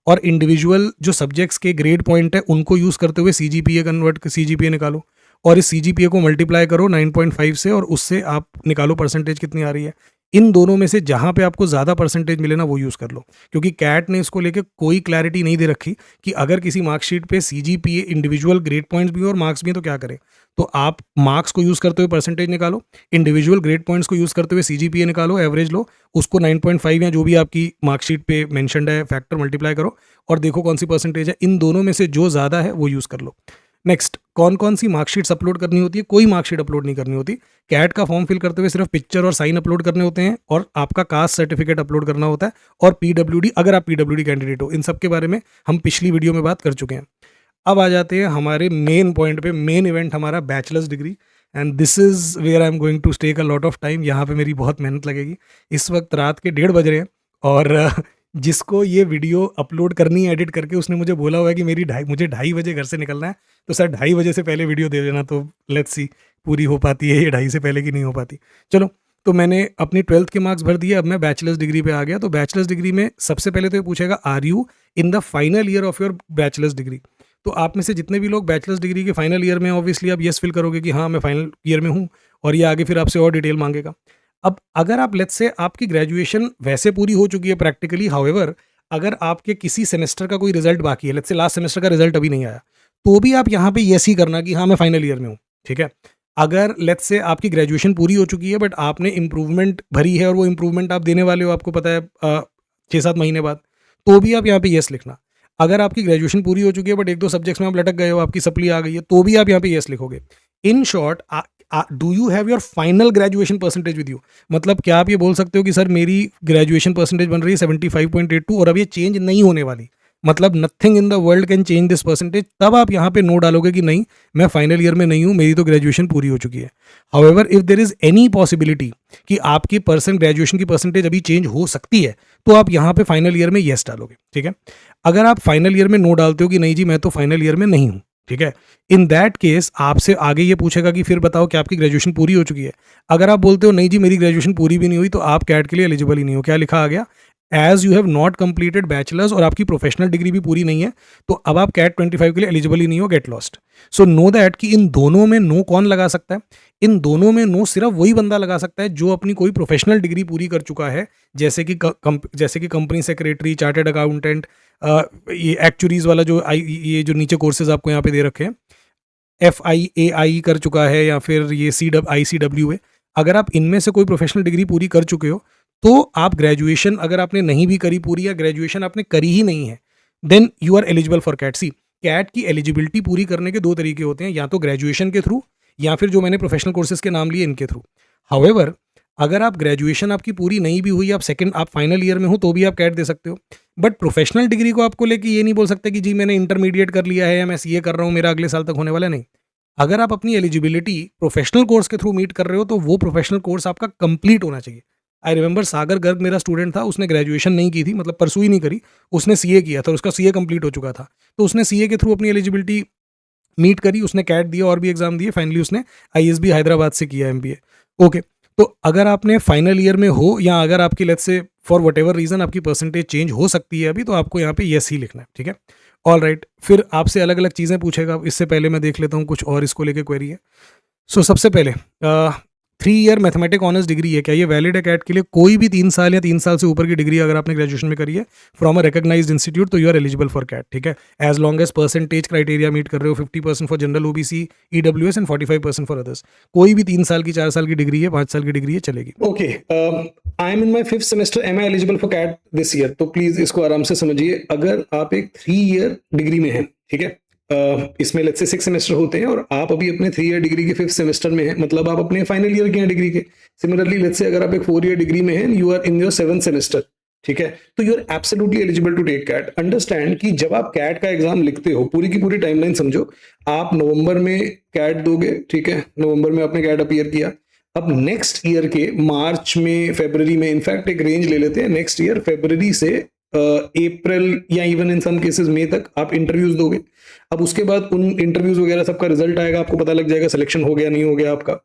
और इंडिविजुअल जो सब्जेक्ट्स के ग्रेड पॉइंट है उनको यूज़ करते हुए CGPA निकालो, और इस CGPA को मल्टीप्लाई करो 9.5 से, और उससे आप निकालो परसेंटेज कितनी आ रही है। इन दोनों में से जहाँ पे आपको ज़्यादा परसेंटेज मिले ना वो यूज़ कर लो, क्योंकि कैट ने इसको लेके कोई क्लैरिटी नहीं दे रखी कि अगर किसी मार्कशीट पे CGPA इंडिविजुअल ग्रेड पॉइंट्स भी और मार्क्स भी हैं तो क्या करें। तो आप मार्क्स को यूज़ करते हुए परसेंटेज निकालो, इंडिविजुअल ग्रेड पॉइंट्स को यूज़ करते हुए CGPA निकालो, एवरेज लो, उसको 9.5 या जो भी आपकी मार्कशीट पे मेंशन्ड है फैक्टर मल्टीप्लाई करो, और देखो कौन सी परसेंटेज है। इन दोनों में से जो ज़्यादा है वो यूज़ कर लो। नेक्स्ट, कौन कौन सी मार्कशीट्स अपलोड करनी होती है? कोई मार्कशीट अपलोड नहीं करनी होती। कैट का फॉर्म फिल करते हुए सिर्फ पिक्चर और साइन अपलोड करने होते हैं, और आपका कास्ट सर्टिफिकेट अपलोड करना होता है, और PWD, अगर आप PWD कैंडिडेट हो। इन सब के बारे में हम पिछली वीडियो में बात कर चुके हैं। अब आ जाते हैं हमारे मेन पॉइंट पे, मेन इवेंट हमारा bachelors degree, and this is where I am going to take a lot of time. यहाँ पे मेरी बहुत मेहनत लगेगी। इस वक्त रात के 1:30 बज रहे हैं, और जिसको ये वीडियो अपलोड करनी है एडिट करके, उसने मुझे बोला हुआ है कि मुझे 2:30 बजे घर से निकलना है, तो सर 2:30 बजे से पहले वीडियो दे देना। तो लेट्स सी पूरी हो पाती है ये 2:30 से पहले की नहीं हो पाती। चलो, तो मैंने अपनी 12th के मार्क्स भर दिए, अब मैं बैचलर्स डिग्री पे आ गया। तो बैचलर्स डिग्री में सबसे पहले तो ये पूछेगा, are you in the final year of your bachelors degree? तो आप में से जितने भी लोग बैचलर्स डिग्री के फाइनल ईयर में, ऑब्वियसली आप येस फिल करोगे कि हाँ मैं फाइनल ईयर में हूँ, और ये आगे फिर आपसे और डिटेल मांगेगा। अब अगर आप लेट्स से आपकी ग्रेजुएशन वैसे पूरी हो चुकी है प्रैक्टिकली, हाउएवर अगर आपके किसी सेमेस्टर का कोई रिजल्ट बाकी है, लेट्स से लास्ट सेमेस्टर का रिजल्ट अभी नहीं आया, तो भी आप यहाँ पे येस ही करना कि हाँ मैं फाइनल ईयर में हूँ, ठीक है। अगर लेट्स से आपकी ग्रेजुएशन पूरी हो चुकी है बट आपने इंप्रूवमेंट भरी है, और वो इंप्रूवमेंट आप देने वाले हो, आपको पता है 6-7 महीने बाद, तो भी आप यहाँ पे येस लिखना। अगर आपकी ग्रेजुएशन पूरी हो चुकी है बट 1-2 सब्जेक्ट्स में आप लटक गए हो, आपकी सप्ली आ गई है, तो भी आप यहाँ पे येस लिखोगे। In short, do you have your final graduation percentage with you? मतलब क्या आप ये बोल सकते हो कि सर मेरी ग्रेजुएशन परसेंटेज बन रही है 75.82 और अब ये चेंज नहीं होने वाली, मतलब nothing in the world can change this percentage, तब आप यहाँ पे नो डालोगे कि नहीं मैं फाइनल ईयर में नहीं हूँ, मेरी तो ग्रेजुएशन पूरी हो चुकी है। However if there is any possibility कि आपकी ग्रेजुएशन की परसेंटेज अभी चेंज हो सकती है, तो आप यहाँ पे फाइनल ईयर में येस डालोगे, ठीक है। अगर आप फाइनल ईयर में नो डालते हो कि नहीं जी मैं तो फाइनल ईयर में नहीं हूँ, ठीक है, इन दैट केस आपसे आगे ये पूछेगा कि फिर बताओ कि आपकी ग्रेजुएशन पूरी हो चुकी है। अगर आप बोलते हो नहीं जी मेरी ग्रेजुएशन पूरी भी नहीं हुई, तो आप कैट के लिए एलिजिबल ही नहीं हो। क्या लिखा आ गया? As you have not completed bachelors, और आपकी प्रोफेशनल डिग्री भी पूरी नहीं है, तो अब आप कैट 25 के लिए एलिजिबल ही नहीं हो, get lost. So know that कि इन दोनों में नो कौन लगा सकता है? इन दोनों में नो सिर्फ वही बंदा लगा सकता है जो अपनी कोई प्रोफेशनल डिग्री पूरी कर चुका है, जैसे कि कंपनी सेक्रेटरी, चार्टर्ड अकाउंटेंट, ये एक्चुरीज वाला जो ये जो नीचे कोर्सेज आपको यहाँ पे दे रखे हैं, FIAI कर चुका है, या फिर ये ICWA। अगर आप इनमें से कोई प्रोफेशनल डिग्री पूरी कर चुके हो, तो आप ग्रेजुएशन अगर आपने नहीं भी करी पूरी, या ग्रेजुएशन आपने करी ही नहीं है, then you are eligible for CAT. See, CAT की एलिजिबिलिटी पूरी करने के 2 तरीके होते हैं, या तो ग्रेजुएशन के थ्रू, या फिर जो मैंने प्रोफेशनल कोर्सेज के नाम लिए इनके थ्रू। हाउएवर अगर आप ग्रेजुएशन आपकी पूरी नहीं भी हुई, आप फाइनल ईयर में हो, तो भी आप कैट दे सकते हो। बट प्रोफेशनल डिग्री को आपको लेके ये नहीं बोल सकते कि जी मैंने इंटरमीडिएट कर लिया है या मैं CA कर रहा हूँ, मेरा अगले साल तक होने वाला नहीं। अगर आप अपनी एलिजिबिलिटी प्रोफेशनल कोर्स के थ्रू मीट कर रहे हो, तो वो प्रोफेशनल कोर्स आपका कंप्लीट होना चाहिए। आई रिमेंबर सागर गर्ग मेरा स्टूडेंट था, उसने ग्रेजुएशन नहीं की थी, मतलब परसू ही नहीं करी, उसने CA किया था, उसका CA कंप्लीट हो चुका था, तो उसने CA के थ्रू अपनी एलिजिबिलिटी मीट करी, उसने कैट दिया और भी एग्जाम दिए, फाइनली उसने ISB हैदराबाद से किया MBA। ओके, तो अगर आपने फाइनल ईयर में हो, या अगर आपकी let's say for whatever reason आपकी परसेंटेज चेंज हो सकती है अभी, तो आपको यहाँ पे येस ही लिखना है, ठीक है। ऑल राइट, फिर आपसे अलग अलग चीज़ें पूछेगा। इससे पहले मैं देख लेता हूँ कुछ और इसको लेके क्वेरी है। सो सबसे पहले 3 ईयर मैथमेटिक ऑनर्स डिग्री है, क्या ये वैलिड है कैट के लिए? कोई भी 3 साल या 3 साल से ऊपर की डिग्री अगर आपने ग्रेजुएशन में करी है फ्रॉम अ रिकॉग्नाइज्ड इंस्टीट्यूट, तो you are eligible for CAT, ठीक है, as long as percentage criteria meet कर रहे हो, 50% for general OBC EWS and 45% for others. कोई भी 3 साल की, 4 साल की डिग्री है, 5 साल की डिग्री है, चलेगी। Okay, I am in my 5th semester, am I eligible for CAT this year? तो प्लीज इसको आराम से समझिए। अगर आप एक 3 ईयर डिग्री में हैं, ठीक है, इसमें लेट्स से 6 सेमेस्टर होते हैं, और आप अभी अपने 3 ईयर डिग्री के 5th सेमेस्टर में हैं, मतलब आप अपने फाइनल ईयर के हैं डिग्री के। सिमिलरली लेट्स से अगर आप एक 4 ईयर डिग्री में हैं, you are in your 7th semester, ठीक है, तो you are absolutely eligible to take CAT. Understand कि जब आप कैट का एग्जाम लिखते हो, पूरी की पूरी टाइमलाइन समझो, आप नवंबर में कैट दोगे, ठीक है, नवंबर में आपने कैट अपीयर किया, अब नेक्स्ट ईयर के मार्च में, फरवरी में, इनफैक्ट एक रेंज ले लेते हैं, नेक्स्ट ईयर फरवरी से अप्रैल या इवन इन सम केसेस मई तक आप इंटरव्यूज दोगे। अब उसके बाद उन इंटरव्यूज वगैरह सबका रिजल्ट आएगा, आपको पता लग जाएगा सिलेक्शन हो गया नहीं हो गया आपका।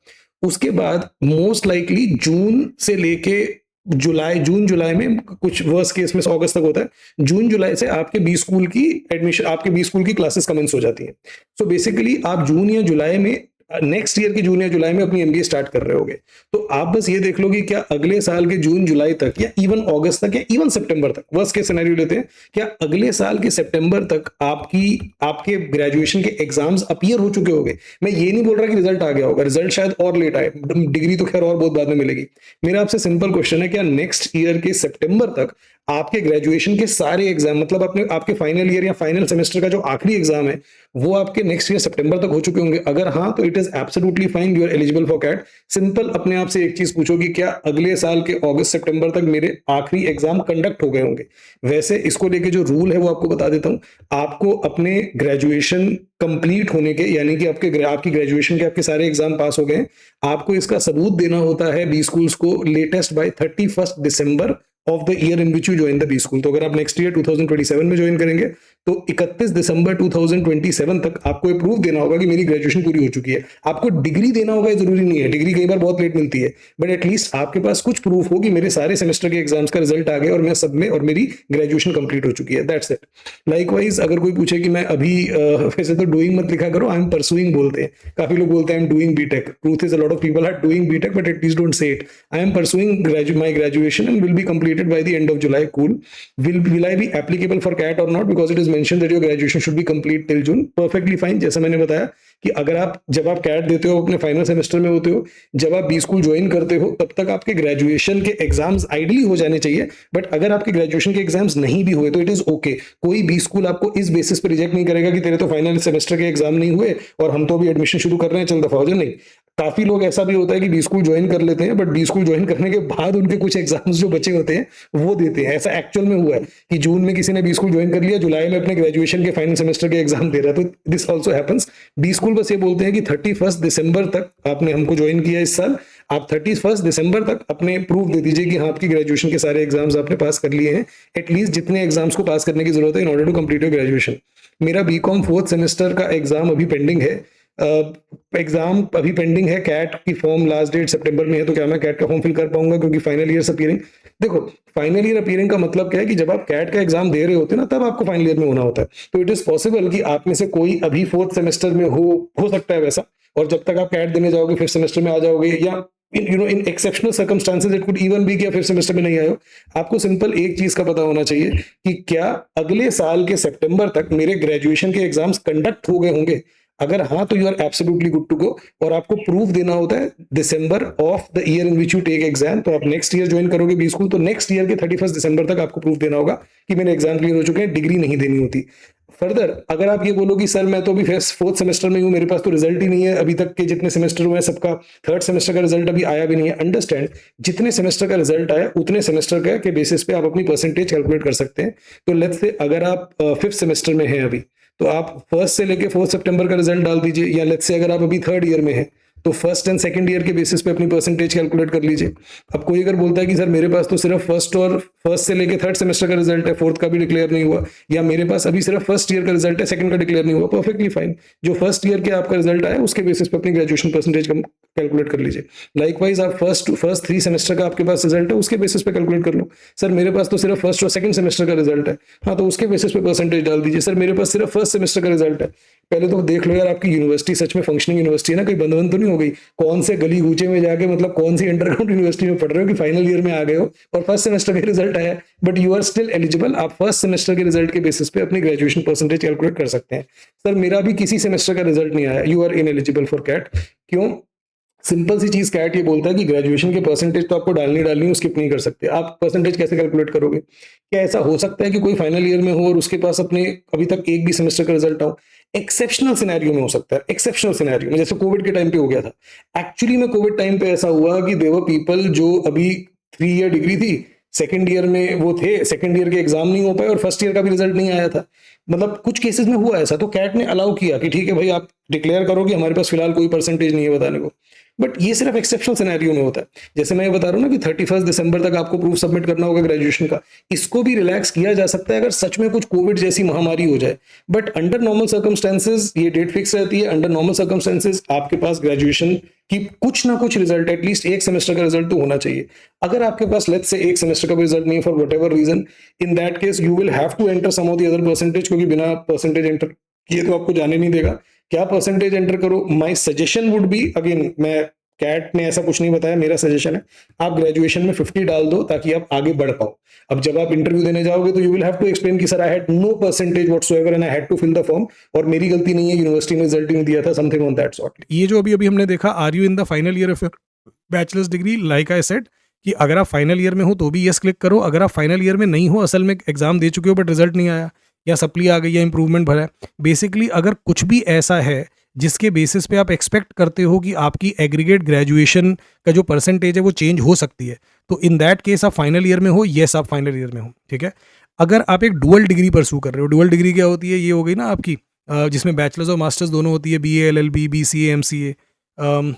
उसके बाद मोस्ट लाइकली जून से लेके जून जुलाई में, कुछ वर्स्ट केस में अगस्त तक होता है, जून जुलाई से आपके बी स्कूल की एडमिशन, आपके बी स्कूल की क्लासेस कमेंस हो जाती हैं। सो बेसिकली आप जून या जुलाई में, नेक्स्ट ईयर के जून या जुलाई में अपनी MBA स्टार्ट कर रहे होगे। तो आप बस ये देख लो कि क्या अगले साल के जून जुलाई तक, या इवन अगस्त तक, या इवन सितंबर तक, वर्स्ट केस सिनेरियो लेते हैं, क्या अगले साल के सितंबर तक आपके ग्रेजुएशन के एग्जाम्स अपीयर हो चुके होंगे। मैं ये नहीं बोल रहा कि रिजल्ट आ गया होगा, रिजल्ट शायद और लेट आए, डिग्री तो खैर और बहुत बाद में मिलेगी। मेरा आपसे सिंपल क्वेश्चन है, क्या नेक्स्ट ईयर के सितंबर तक आपके ग्रेजुएशन के सारे एग्जाम, मतलब आपके फाइनल ईयर या फाइनल सेमेस्टर का जो आखिरी एग्जाम है, वो आपके नेक्स्ट ईयर सितंबर तक हो चुके होंगे? अगर हाँ, तो it is absolutely fine, you are eligible for CAT. Simple अपने आप से एक चीज पूछो कि क्या अगले साल के अगस्त सितंबर तक मेरे आखिरी एग्जाम कंडक्ट हो गए होंगे। वैसे इसको लेके जो रूल है वो आपको बता देता हूं। आपको अपने ग्रेजुएशन कंप्लीट होने के, यानी कि आपकी ग्रेजुएशन के आपके सारे एग्जाम पास हो गए, आपको इसका सबूत देना होता है बी स्कूल्स को latest by 31 December of the year in which you join the B school. तो अगर आप नेक्स्ट ईयर 2027 में ज्वाइन करेंगे, तो 31 दिसंबर 2027 तक आपको ये प्रूफ देना होगा कि मेरी ग्रेजुएशन पूरी हो चुकी है। आपको डिग्री देना होगा, जरूरी नहीं है, डिग्री कई बार बहुत लेट मिलती है, बट एटलीस्ट आपके पास कुछ प्रूफ हो कि मेरे सारे सेमेस्टर के एग्जाम्स का रिजल्ट आ गया और मैं सब में, और मेरी ग्रेजुएशन कंप्लीट हो चुकी है। That's it. लाइकवाइज अगर कोई पूछे कि मैं अभी वैसे तो डूइंग मत लिखा करो, आई एम परसुइंग बोलते हैं। काफी लोग बोलते हैं I am doing BTech. Truth is a lot of people are doing BTech, but at least don't say it. I am pursuing my graduation and will be completed by the end of July. Cool. Will I be applicable for CAT or not? Because it is mentioned that your graduation should be complete till June. Perfectly fine. जैसा मैंने बताया कि अगर आप जब आप cat देते हो अपने फाइनल सेमेस्टर में होते हो, जब आप बी स्कूल ज्वाइन करते हो, तब तक आपके ग्रेजुएशन के एग्जाम्स आइडली हो जाने चाहिए। बट अगर आपके ग्रेजुएशन के एग्जाम्स नहीं भी हुए तो इट इज ओके। कोई बी स्कूल आपको इस बेसिस पे रिजेक्ट नहीं करेगा कि तेरे तो फाइनल सेमेस्टर के एग्जाम नहीं हुए और हम तो अभी एडमिशन शुरू कर रहे हैं, चल दफा हो जा। नहीं, काफी लोग ऐसा भी होता है कि बी स्कूल ज्वाइन कर लेते हैं, बट बी स्कूल ज्वाइन करने के बाद उनके कुछ एग्जाम्स जो बचे होते हैं वो देते हैं। ऐसा एक्चुअल में हुआ है कि जून में किसी ने बी स्कूल ज्वाइन कर लिया, जुलाई में अपने ग्रेजुएशन के फाइनल सेमेस्टर के एग्जाम दे रहा है। तो this also happens. B school बस ये बोलते हैं कि 31 दिसंबर तक आपने हमको ज्वाइन किया इस साल, आप 31 दिसंबर तक अपने प्रूफ दे दीजिए कि हाँ आपकी ग्रेजुएशन के सारे एग्जाम्स आपने पास कर लिए हैं, एटलीस्ट जितने एग्जाम्स को पास करने की जरूरत है in order to complete your graduation. मेरा बीकॉम 4th सेमेस्टर का एग्जाम अभी पेंडिंग है। एग्जाम अभी पेंडिंग है। कैट की फॉर्म लास्ट डेट सितंबर में है, तो क्या मैं कैट का फॉर्म फिल कर पाऊंगा? क्योंकि फाइनल ईयर अपीयरिंग, देखो फाइनल ईयर अपीयरिंग का मतलब क्या है कि जब आप कैट का एग्जाम दे रहे होते हैं ना, तब आपको फाइनल ईयर में होना होता है। तो इट इज पॉसिबल कि आप में से कोई अभी 4th सेमेस्टर में हो सकता है वैसा, और जब तक आप कैट देने जाओगे 5th सेमेस्टर में आ जाओगे, या इन exceptional circumstances it could even be कि 5th सेमेस्टर में नहीं आए हो। आपको सिंपल एक चीज का पता होना चाहिए कि क्या अगले साल के सितंबर तक मेरे ग्रेजुएशन के एग्जाम्स कंडक्ट हो गए होंगे। अगर हाँ तो you are absolutely good to go, और आपको प्रूफ देना होता है December of the year in which you take exam. तो आप नेक्स्ट ईयर ज्वाइन करोगे बी स्कूल, तो नेक्स्ट ईयर के 31 दिसंबर तक आपको प्रूफ देना होगा कि मेरे एग्जाम क्लियर हो चुके हैं। डिग्री नहीं देनी होती। फर्दर अगर आप ये बोलो कि सर मैं तो अभी 4th सेमेस्टर में हूँ, मेरे पास तो रिजल्ट ही नहीं है, अभी तक के जितने सेमेस्टर हुए हैं सबका 3rd सेमेस्टर का रिजल्ट अभी आया भी नहीं है। अंडरस्टैंड, जितने सेमेस्टर का रिजल्ट आया उतने सेमेस्टर का के बेसिस पे आप अपनी परसेंटेज कैलकुलेट कर सकते हैं। तो लेट्स से अगर आप 5th सेमेस्टर में हैं अभी, तो आप 1 से लेके 4 सितंबर का रिजल्ट डाल दीजिए, या लेट्स से अगर आप अभी 3rd ईयर में हैं तो 1st एंड 2nd ईयर के बेसिस पे अपनी परसेंटेज कैलकुलेट कर लीजिए। अब कोई अगर बोलता है कि सर मेरे पास तो सिर्फ 1st से लेके 3rd सेमेस्टर का रिजल्ट है, 4th का भी डिक्लेयर नहीं हुआ, या मेरे पास अभी सिर्फ 1st ईयर का रिजल्ट है, 2nd का डिक्लेयर नहीं हुआ, परफेक्टली फाइन। जो 1st ईयर के आपका रिजल्ट आया उसके बेसिस पे अपनी ग्रेजुएशन परसेंटेज कैलकुलेट कर लीजिए। लाइकवाइज आप फर्स्ट 3 सेमेस्टर का आपके पास रिजल्ट है, उसके बेसिस पे कैलकुलेट कर लो। सर मेरे पास तो सिर्फ 1st और 2nd सेमेस्टर का रिजल्ट है, हाँ तो उसके बेसिस पे परसेंटेज डाल दीजिए। सर मेरे पास सिर्फ 1st सेमेस्टर का रिजल्ट है। पहले तो देख लो यार आपकी यूनिवर्सिटी सच में फंक्शनिंग यूनिवर्सिटी है ना, कोई बंद तो नहीं हो गई? कौन से गली गूचे में जाके, मतलब कौन सी अंडरग्राउंड यूनिवर्सिटी में पढ़ रहे हो कि फाइनल ईयर में आ गए हो और 1st सेमेस्टर का रिजल्ट आया, but you are still eligible. आप 1st सेमेस्टर के रिजल्ट के बेसिस पे अपनी ग्रेजुएशन परसेंटेज कैलकुलेट कर सकते हैं। सर मेरा भी किसी सेमेस्टर का रिजल्ट नहीं आया, you are ineligible for CAT. क्यों? सिंपल सी चीज, कैट ये बोलता है कि ग्रेजुएशन के परसेंटेज तो आपको डालनी है, स्किप नहीं कर सकते। आप परसेंटेज कैसे कैलकुलेट करोगे? क्या ऐसा हो सकता है कि कोई फाइनल ईयर में हो और उसके पास अपने अभी तक एक भी सेमेस्टर का रिजल्ट हो? एक्सेप्शनल सिनेरियो में हो सकता है, एक्सेप्शनल सिनेरियो में, जैसे कोविड के टाइम पे हो गया था। एक्चुअली में कोविड टाइम पे ऐसा हुआ कि देवर पीपल जो अभी 3 ईयर डिग्री थी, 2nd ईयर में वो थे, 2nd ईयर के एग्जाम नहीं हो पाए और 1st ईयर का भी रिजल्ट नहीं आया था। मतलब कुछ केसेस में हुआ ऐसा, तो कैट ने अलाउ किया कि ठीक है भाई आप डिक्लेयर करो कि हमारे पास फिलहाल कोई परसेंटेज नहीं है बताने को। बट ये सिर्फ एक्सेप्शनल सिनेरियो में होता है। जैसे मैं ये बता रहा हूँ ना कि 31 दिसंबर तक आपको प्रूफ सबमिट करना होगा ग्रेजुएशन का, इसको भी रिलैक्स किया जा सकता है अगर सच में कुछ कोविड जैसी महामारी हो जाए। बट अंडर नॉर्मल सर्कमस्टेंसेज ये डेट फिक्स रहती है। अंडर नॉर्मल सर्कमस्टेंसेज आपके पास ग्रेजुएशन की कुछ ना कुछ रिजल्ट, एटलीस्ट एक सेमेस्टर का रिजल्ट तो होना चाहिए। अगर आपके पास लेट्स से एक सेमेस्टर का रिजल्ट नहीं है for whatever reason, in that case you will have to enter some of the other percentage, क्योंकि बिना परसेंटेज एंटर किए तो आपको जाने नहीं देगा। क्या परसेंटेज एंटर करो? My suggestion would be, again मैं, कैट ने ऐसा कुछ नहीं बताया, मेरा सजेशन है आप ग्रेजुएशन में 50 डाल दो ताकि आप आगे बढ़ पाओ। अब जब आप इंटरव्यू देने जाओगे तो you will have to explain कि sir I had no percentage whatsoever and I had to fill the form, और मेरी गलती नहीं है, यूनिवर्सिटी ने रिजल्ट नहीं दिया था, समथिंग ऑन दैट सॉर्ट। ये जो अभी हमने देखा, are you in the final year of bachelors degree, like I said कि अगर आप फाइनल ईयर में हो तो भी यस क्लिक करो। अगर आप फाइनल ईयर में नहीं हो, असल में एग्जाम दे चुके हो बट रिजल्ट नहीं आया, या सप्ली आ गई, या इंप्रूवमेंट भरा है, बेसिकली अगर कुछ भी ऐसा है जिसके बेसिस पे आप एक्सपेक्ट करते हो कि आपकी एग्रीगेट ग्रेजुएशन का जो परसेंटेज है वो चेंज हो सकती है, तो इन दैट केस आप फाइनल ईयर में हो, येस आप फाइनल ईयर में हो, ठीक है। अगर आप एक डुअल डिग्री परसू कर रहे हो, डुअल डिग्री क्या होती है? ये हो गई ना आपकी जिसमें बैचलर्स और मास्टर्स दोनों होती है, BA LLB, BCA MCA,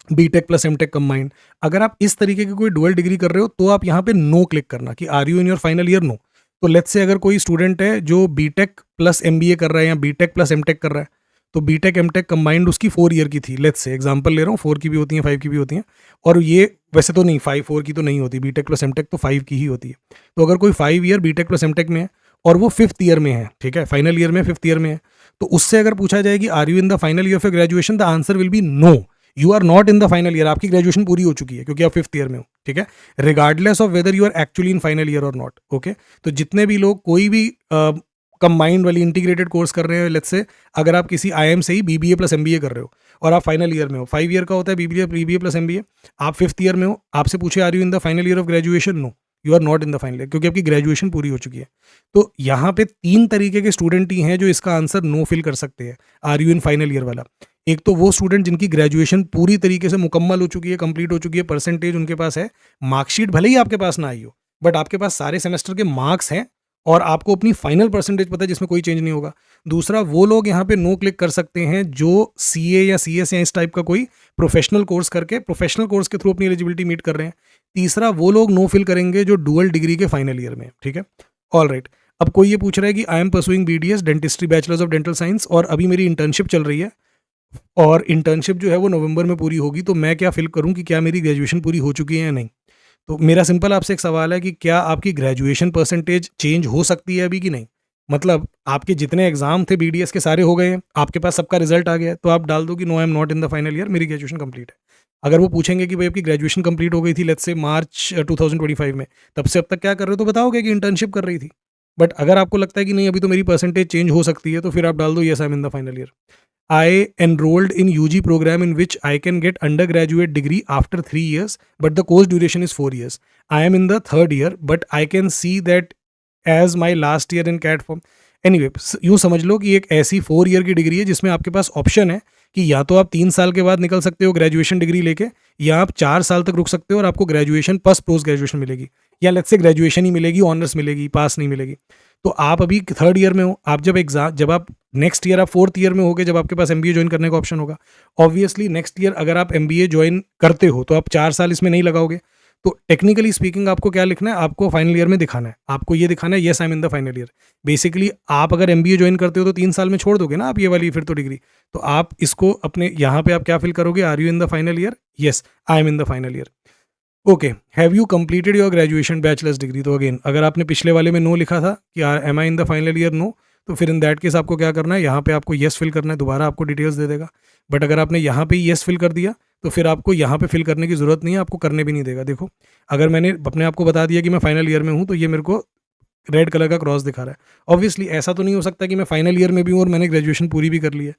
BTech plus MTech combined. अगर आप इस तरीके की कोई डुअल डिग्री कर रहे हो तो आप यहाँ पे नो क्लिक करना कि are you in your final year, no. तो लेट्स से अगर कोई स्टूडेंट है जो बीटेक प्लस MBA कर रहा है या बीटेक प्लस एमटेक कर रहा है, तो बीटेक एमटेक कंबाइंड उसकी 4 ईयर की थी, लेट्स से एग्जांपल ले रहा हूँ, 4 की भी होती हैं, 5 की भी होती हैं, और ये वैसे तो नहीं, 4 की तो नहीं होती, बीटेक प्लस एमटेक तो 5 की ही होती है। तो अगर कोई 5 ईयर बीटेक प्लस एमटेक में है और वो 5th ईयर में है, ठीक है, फाइनल ईयर में 5th ईयर में है, तो उससे अगर पूछा जाए कि are you in the final year of graduation, the answer will be no, you are not in the final year. आपकी ग्रेजुएशन पूरी हो चुकी है क्योंकि आप 5th ईयर में हो, ठीक है, regardless of whether you are actually in final year और नॉट, ओके। तो जितने भी लोग कोई भी कंबाइंड वाली इंटीग्रेटेड कोर्स कर रहे हैं, लेट्स से अगर आप किसी IIM से ही BBA प्लस MBA कर रहे हो और आप फाइनल ईयर में हो, 5 ईयर का होता है BBA प्लस MBA, आप 5th ईयर में हो, आपसे पूछे are you in the final year of graduation, no you are not in the final year, क्योंकि आपकी ग्रेजुएशन पूरी हो चुकी है। तो यहाँ पे 3 तरीके के स्टूडेंट ही हैं जो इसका आंसर नो फिल कर सकते हैं are you in final year वाला। एक तो वो स्टूडेंट जिनकी ग्रेजुएशन पूरी तरीके से मुकम्मल हो चुकी है, कंप्लीट हो चुकी है, परसेंटेज उनके पास है, मार्कशीट भले ही आपके पास ना आई हो बट आपके पास सारे सेमेस्टर के मार्क्स हैं और आपको अपनी फाइनल परसेंटेज पता है जिसमें कोई चेंज नहीं होगा। दूसरा, वो लोग यहाँ पे नो क्लिक कर सकते हैं जो CA या CS या इस टाइप का कोई प्रोफेशनल कोर्स करके प्रोफेशनल कोर्स के थ्रू अपनी एलिजिबिलिटी मीट कर रहे हैं। तीसरा, वो लोग नो फिल करेंगे जो डुअल डिग्री के फाइनल ईयर में है, ठीक है। ऑल राइट, अब कोई ये पूछ रहा है कि आई am pursuing BDS dentistry bachelors of dental science और अभी मेरी इंटर्नशिप चल रही है और इंटर्नशिप जो है वो नवंबर में पूरी होगी, तो मैं क्या फिल करूं कि क्या मेरी ग्रेजुएशन पूरी हो चुकी है या नहीं। तो मेरा सिंपल आपसे एक सवाल है कि क्या आपकी ग्रेजुएशन परसेंटेज चेंज हो सकती है अभी कि नहीं। मतलब आपके जितने एग्जाम थे BDS के सारे हो गए हैं, आपके पास सबका रिजल्ट आ गया है, तो आप डाल दो कि no I am not in the final year, मेरी ग्रेजुएशन कंप्लीट है। अगर वो पूछेंगे कि भाई आपकी ग्रेजुएशन कंप्लीट हो गई थी लेट्स से मार्च 2025 में, तब से अब तक क्या कर रहे हो, तो बताओगे कि इंटर्नशिप कर रही थी। बट अगर आपको लगता है कि नहीं अभी तो मेरी परसेंटेज चेंज हो सकती है, तो फिर आप डाल दो yes I am in the final year. I enrolled in UG program in which I can get undergraduate degree after 3 years, but the course duration is 4 years. I am in the 3rd year, but I can see that as my last year in CAT form. Anyway, यूँ समझ लो कि एक ऐसी 4 year की degree है जिसमें आपके पास option है कि या तो आप 3 साल के बाद निकल सकते हो ग्रेजुएशन डिग्री लेके, या आप 4 साल तक रुक सकते हो और आपको ग्रेजुएशन प्लस पोस्ट ग्रेजुएशन मिलेगी, या लेट्स से ग्रेजुएशन ही मिलेगी, ऑनर्स मिलेगी, पास नहीं मिलेगी। तो आप अभी 3rd ईयर में हो, आप जब आप नेक्स्ट ईयर आप 4th ईयर में होगे, जब आपके पास MBA ज्वाइन करने का ऑप्शन होगा। ऑब्वियसली नेक्स्ट ईयर अगर आप MBA ज्वाइन करते हो तो आप 4 साल इसमें नहीं लगाओगे। तो टेक्निकली स्पीकिंग आपको क्या लिखना है, आपको फाइनल ईयर में दिखाना है, आपको ये दिखाना है yes I am in the final year. Basically आप अगर MBA ज्वाइन करते हो तो 3 साल में छोड़ दोगे ना आप ये वाली फिर तो डिग्री, तो आप इसको अपने यहाँ पे आप क्या फिल करोगे, are you in the final year, yes I am in the final year. Okay, have you completed your graduation bachelor's degree. तो अगेन अगर आपने पिछले वाले में नो लिखा था कि am I in the final year, no, तो फिर इन दैट केस आपको क्या करना है, यहाँ पे आपको येस फिल करना है, दोबारा आपको डिटेल्स दे देगा। बट अगर आपने यहाँ पे येस फिल कर दिया तो फिर आपको यहाँ पे फिल करने की ज़रूरत नहीं है, आपको करने भी नहीं देगा। देखो, अगर मैंने अपने आप को बता दिया कि मैं फाइनल ईयर में हूँ तो ये मेरे को रेड कलर का क्रॉस दिखा रहा है। ऑब्वियसली ऐसा तो नहीं हो सकता कि मैं फाइनल ईयर में भी हूँ और मैंने ग्रेजुएशन पूरी भी कर ली है।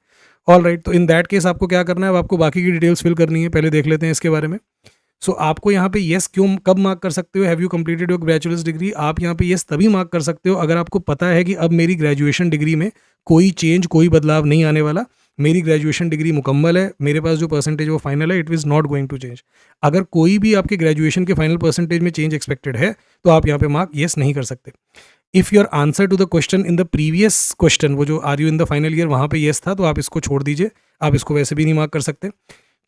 ऑल राइट, तो इन दैट केस आपको क्या करना है, अब आपको बाकी की डिटेल्स फिल करनी है, पहले देख लेते हैं इसके बारे में। सो आपको यहाँ पे येस क्यों कब मार्क कर सकते हो, have you completed your bachelors degree, आप यहाँ पे येस तभी मार्क कर सकते हो अगर आपको पता है कि अब मेरी ग्रेजुएशन डिग्री में कोई चेंज, कोई बदलाव नहीं आने वाला, मेरी ग्रेजुएशन डिग्री मुकम्मल है, मेरे पास जो परसेंटेज वो फाइनल है, it is not going to change. अगर कोई भी आपके ग्रेजुएशन के फाइनल परसेंटेज में चेंज एक्सपेक्टेड है तो आप यहाँ पे मार्क येस नहीं कर सकते। If your answer to the question in the previous question, वो जो are you in the final year, वहाँ पे येस था, तो आप इसको छोड़ दीजिए, आप इसको वैसे भी नहीं मार्क कर सकते।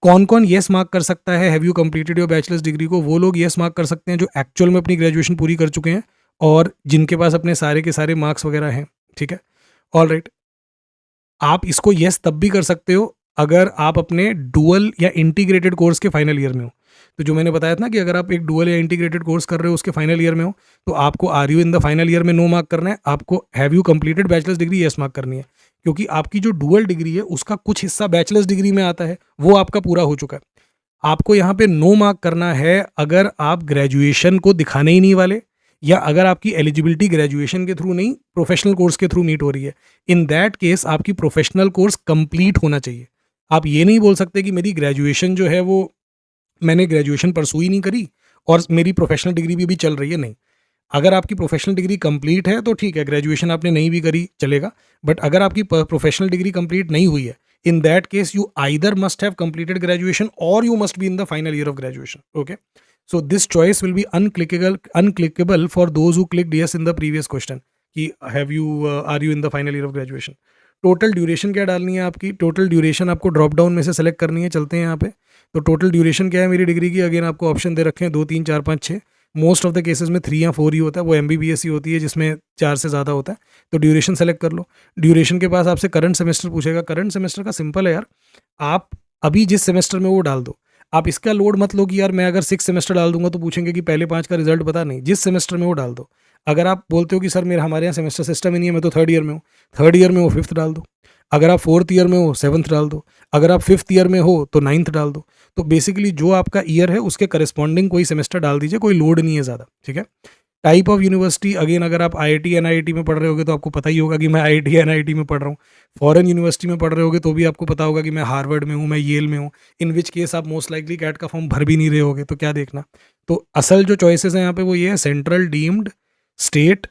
कौन कौन येस मार्क कर सकता है have you completed your bachelors degree को, वो लोग येस मार्क कर सकते हैं जो एक्चुअल में अपनी ग्रेजुएशन पूरी कर चुके हैं और जिनके पास अपने सारे के सारे मार्क्स वगैरह हैं, ठीक है। ऑल राइट, आप इसको येस तब भी कर सकते हो अगर आप अपने डुअल या इंटीग्रेटेड कोर्स के फाइनल ईयर में हो। तो जो मैंने बताया था ना कि अगर आप एक डुअल या इंटीग्रेटेड कोर्स कर रहे हो उसके फाइनल ईयर में हो, तो आपको are you in the final year में नो मार्क करना है, आपको have you completed bachelor's degree yes mark करनी है, क्योंकि आपकी जो डुअल डिग्री है उसका कुछ हिस्सा बैचलर्स डिग्री में आता है, वो आपका पूरा हो चुका है। आपको यहाँ पे नो मार्क करना है अगर आप ग्रेजुएशन को दिखाने ही नहीं वाले, या अगर आपकी एलिजिबिलिटी ग्रेजुएशन के थ्रू नहीं प्रोफेशनल कोर्स के थ्रू मीट हो रही है। इन दैट केस आपकी प्रोफेशनल कोर्स कंप्लीट होना चाहिए। आप ये नहीं बोल सकते कि मेरी ग्रेजुएशन जो है वो मैंने ग्रेजुएशन परसू ही नहीं करी और मेरी प्रोफेशनल डिग्री भी चल रही है, नहीं। अगर आपकी प्रोफेशनल डिग्री कंप्लीट है तो ठीक है, ग्रेजुएशन आपने नहीं भी करी चलेगा। बट अगर आपकी प्रोफेशनल डिग्री कंप्लीट नहीं हुई है, in that case you either must have completed graduation or you must be in the final year of graduation. Okay, so this choice will be unclickable for those who clicked yes in the previous question कि have you are you in the final year of graduation. Total duration क्या डालनी है आपकी, total duration आपको drop down में से select करनी है। चलते हैं यहाँ पे, तो टोटल ड्यूरेशन क्या है मेरी डिग्री की, अगेन आपको ऑप्शन दे रखे हैं 2 3 4 5 6, मोस्ट ऑफ द केसेस में 3 या 4 ही होता है, वो MBBS ही होती है जिसमें 4 से ज़्यादा होता है। तो ड्यूरेशन सेलेक्ट कर लो। ड्यूरेशन के पास आपसे करंट सेमेस्टर पूछेगा, करंट सेमेस्टर का सिंपल है यार, आप अभी जिस सेमेस्टर में वो डाल दो। आप इसका लोड मत लो कि यार मैं अगर 6 सेमेस्टर डाल दूंगा तो पूछेंगे कि पहले 5 का रिजल्ट पता नहीं, जिस सेमेस्टर में वो डाल दो। अगर आप बोलते हो कि सर मेरा हमारे यहाँ सेमेस्टर सिस्टम ही नहीं है, मैं तो 3rd ईयर में हूँ, 3rd ईयर में हो 5th डाल दो। अगर आप 4th ईयर में हो 7th डाल दो। अगर आप 5th ईयर में हो तो 9th डाल दो। तो बेसिकली जो आपका ईयर है उसके करस्पॉन्डिंग कोई सेमेस्टर डाल दीजिए, कोई लोड नहीं है ज़्यादा, ठीक है। टाइप ऑफ यूनिवर्सिटी, अगेन अगर आप आईआईटी एनआईटी में पढ़ रहे होगे तो आपको पता ही होगा कि मैं आईआईटी एनआईटी में पढ़ रहा हूँ। फॉरेन यूनिवर्सिटी में पढ़ रहे होगे तो भी आपको पता होगा कि मैं हार्वर्ड में हूँ, मैं येल में हूँ। इन विच केस आप मोस्ट लाइकली कैट का फॉर्म भर भी नहीं रहे होगे, तो क्या देखना। तो असल जो चॉइसेस हैं यहाँ पे वो ये है, सेंट्रल, डीम्ड, स्टेट,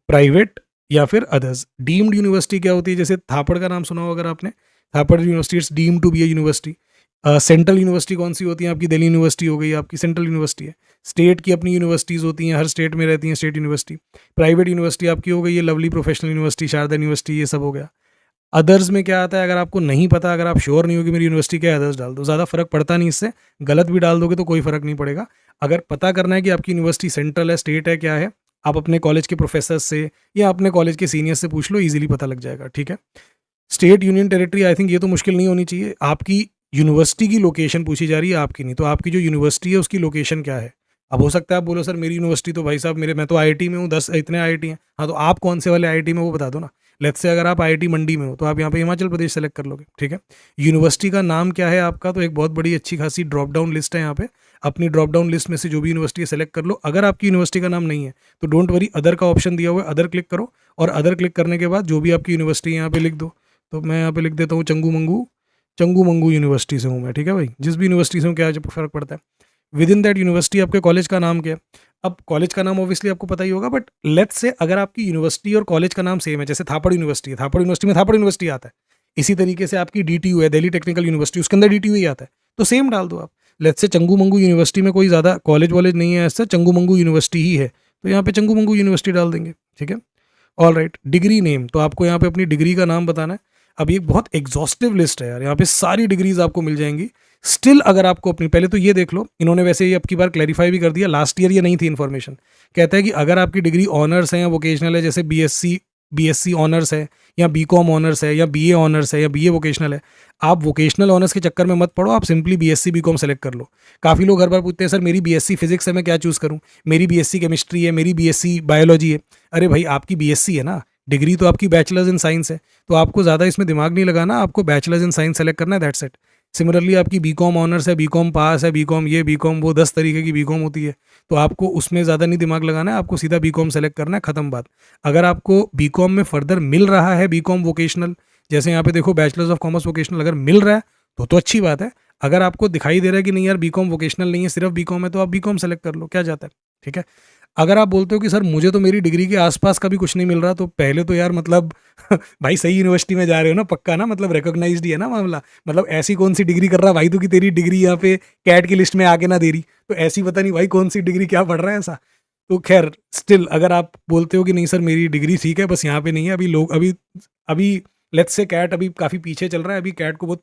प्राइवेट या फिर अदर्स। डीम्ड यूनिवर्सिटी क्या होती है, जैसे थापड़ का नाम सुना हो अगर आपने, Thapar university it's deemed to be a university. Central university कौन सी होती है आपकी, दिल्ली यूनिवर्सिटी हो गई आपकी, सेंट्रल यूनिवर्सिटी है। स्टेट की अपनी यूनिवर्सिटीज़ होती हैं, हर स्टेट में रहती हैं स्टेट यूनिवर्सिटी। प्राइवेट यूनिवर्सिटी आपकी हो गई ये lovely professional university, Sharda university, ये सब हो गया। अदर्स में क्या आता है, अगर आपको नहीं पता, अगर आप श्योर नहीं हो कि मेरी यूनिवर्सिटी क्या है, अदर्स डाल दो, ज़्यादा फर्क पड़ता नहीं इससे। गलत भी डाल दोगे तो कोई फर्क नहीं पड़ेगा। अगर पता करना है कि आपकी यूनिवर्सिटी सेंट्रल है, स्टेट है, क्या है, आप अपने कॉलेज के प्रोफेसर से या अपने कॉलेज के सीनियर से पूछ लो, ईजिली पता लग जाएगा, ठीक है। State, union territory, I think ये तो मुश्किल नहीं होनी चाहिए। आपकी यूनिवर्सिटी की लोकेशन पूछी जा रही है, आपकी नहीं। तो आपकी जो यूनिवर्सिटी है उसकी लोकेशन क्या है। अब हो सकता है आप बोलो सर मेरी यूनिवर्सिटी तो भाई साहब मैं तो आईआईटी में हूँ, 10 इतने आईआईटी हैं। हाँ, तो आप कौन से वाले आईआईटी में वो बता दो ना। लेट्स से अगर आप आईआईटी मंडी में हो तो आप यहाँ पे हिमाचल प्रदेश सेलेक्ट कर लोगे, ठीक है। यूनिवर्सिटी का नाम क्या है आपका, तो एक बहुत बड़ी अच्छी खासी ड्रॉप डाउन लिस्ट है यहाँ पे। अपनी ड्रॉप डाउन लिस्ट में से जो भी यूनिवर्सिटी सेलेक्ट कर लो। अगर आपकी यूनिवर्सिटी का नाम नहीं है तो डोंट वरी, अदर का ऑप्शन दिया हुआ है, अदर क्लिक करो। और अदर क्लिक करने के बाद जो भी आपकी यूनिवर्सिटी है यहाँ पे लिख दो। तो मैं यहाँ पे लिख देता हूँ चंगू मंगू यूनिवर्सिटी से हूँ मैं, ठीक है भाई। जिस भी यूनिवर्सिटी से हूँ क्या फ़र्क पड़ता है। विद इन दैट यूनिवर्सिटी आपके कॉलेज का नाम क्या है। अब कॉलेज का नाम ऑब्वियसली आपको पता ही होगा, बट लेट्स से अगर आपकी यूनिवर्सिटी और कॉलेज का नाम सेम है, जैसे थापड़ यूनिवर्सिटी है, थापड़ यूनिवर्सिटी में थापड़ यूनिवर्सिटी आता है। इसी तरीके से आपकी डीटीयू है, दिल्ली टेक्निकल यूनिवर्सिटी, उसके अंदर डीटीयू ही आता है, तो सेम डाल दो आप। Let's say Changu Mangu university में कोई ज़्यादा कॉलेज वॉलेज नहीं है, ऐसा चंगू मंगू यूनिवर्सिटी ही है, तो यहाँ पे चंगू मंगू यूनिवर्सिटी डाल देंगे, ठीक है। ऑल राइट, डिग्री नेम, तो आपको यहाँ पे अपनी डिग्री का नाम बताना है। अब ये बहुत एग्जॉस्टिव लिस्ट है यार, यहाँ पे सारी डिग्रीज आपको मिल जाएंगी। स्टिल अगर आपको अपनी, पहले तो ये देख लो, इन्होंने वैसे ये अब की बार क्लैरिफाई भी कर दिया, लास्ट ईयर ये नहीं थी इन्फॉर्मेशन। कहता है कि अगर आपकी डिग्री ऑनर्स है या वोकेशनल है, जैसे बीएससी ऑनर्स है या बीकॉम ऑनर्स है या बीए ऑनर्स है या बीए वोकेशनल है, आप वोकेशनल ऑनर्स के चक्कर में मत पड़ो, आप सिंपली बीएससी बीकॉम सेलेक्ट कर लो। काफ़ी लोग हर बार पूछते हैं सर मेरी बीएससी फिजिक्स है, मैं क्या चूज़ करूँ, मेरी बीएससी केमिस्ट्री है, मेरी बीएससी बायोलॉजी है। अरे भाई आपकी बीएससी है ना, डिग्री तो आपकी बैचलर्स इन साइंस है, तो आपको ज़्यादा इसमें दिमाग नहीं लगाना, आपको बैचलर्स इन साइंस सेलेक्ट करना है, दैट्स इट। सिमिलरली आपकी बीकॉम ऑनर्स है, बीकॉम पास है, बीकॉम ये बीकॉम वो, 10 तरीके की बीकॉम होती है, तो आपको उसमें ज़्यादा नहीं दिमाग लगाना है, आपको सीधा बीकॉम सेलेक्ट करना है, ख़त्म बात। अगर आपको बीकॉम में फर्दर मिल रहा है बीकॉम वोकेशनल, जैसे यहाँ पे देखो बैचलर्स ऑफ कॉमर्स वोकेशनल, अगर मिल रहा है तो अच्छी बात है। अगर आपको दिखाई दे रहा है कि नहीं यार बीकॉम वोकेशनल नहीं है, सिर्फ बीकॉम है, तो आप बीकॉम सेलेक्ट कर लो, क्या जाता है, ठीक है। अगर आप बोलते हो कि सर मुझे तो मेरी डिग्री के आसपास का भी कुछ नहीं मिल रहा, तो पहले तो यार मतलब भाई सही यूनिवर्सिटी में जा रहे हो ना, पक्का ना, मतलब रिकॉग्नाइज्ड ही है ना मामला। मतलब ऐसी कौन सी डिग्री कर रहा भाई तू कि तेरी डिग्री यहाँ पे कैट की लिस्ट में आके ना दे रही, तो ऐसी पता नहीं भाई कौन सी डिग्री क्या पढ़ रहा है ऐसा। तो खैर स्टिल अगर आप बोलते हो कि नहीं सर मेरी डिग्री ठीक है, बस यहाँ पे नहीं है, अभी लोग अभी लेट्स से कैट अभी काफ़ी पीछे चल रहा है, अभी कैट को बहुत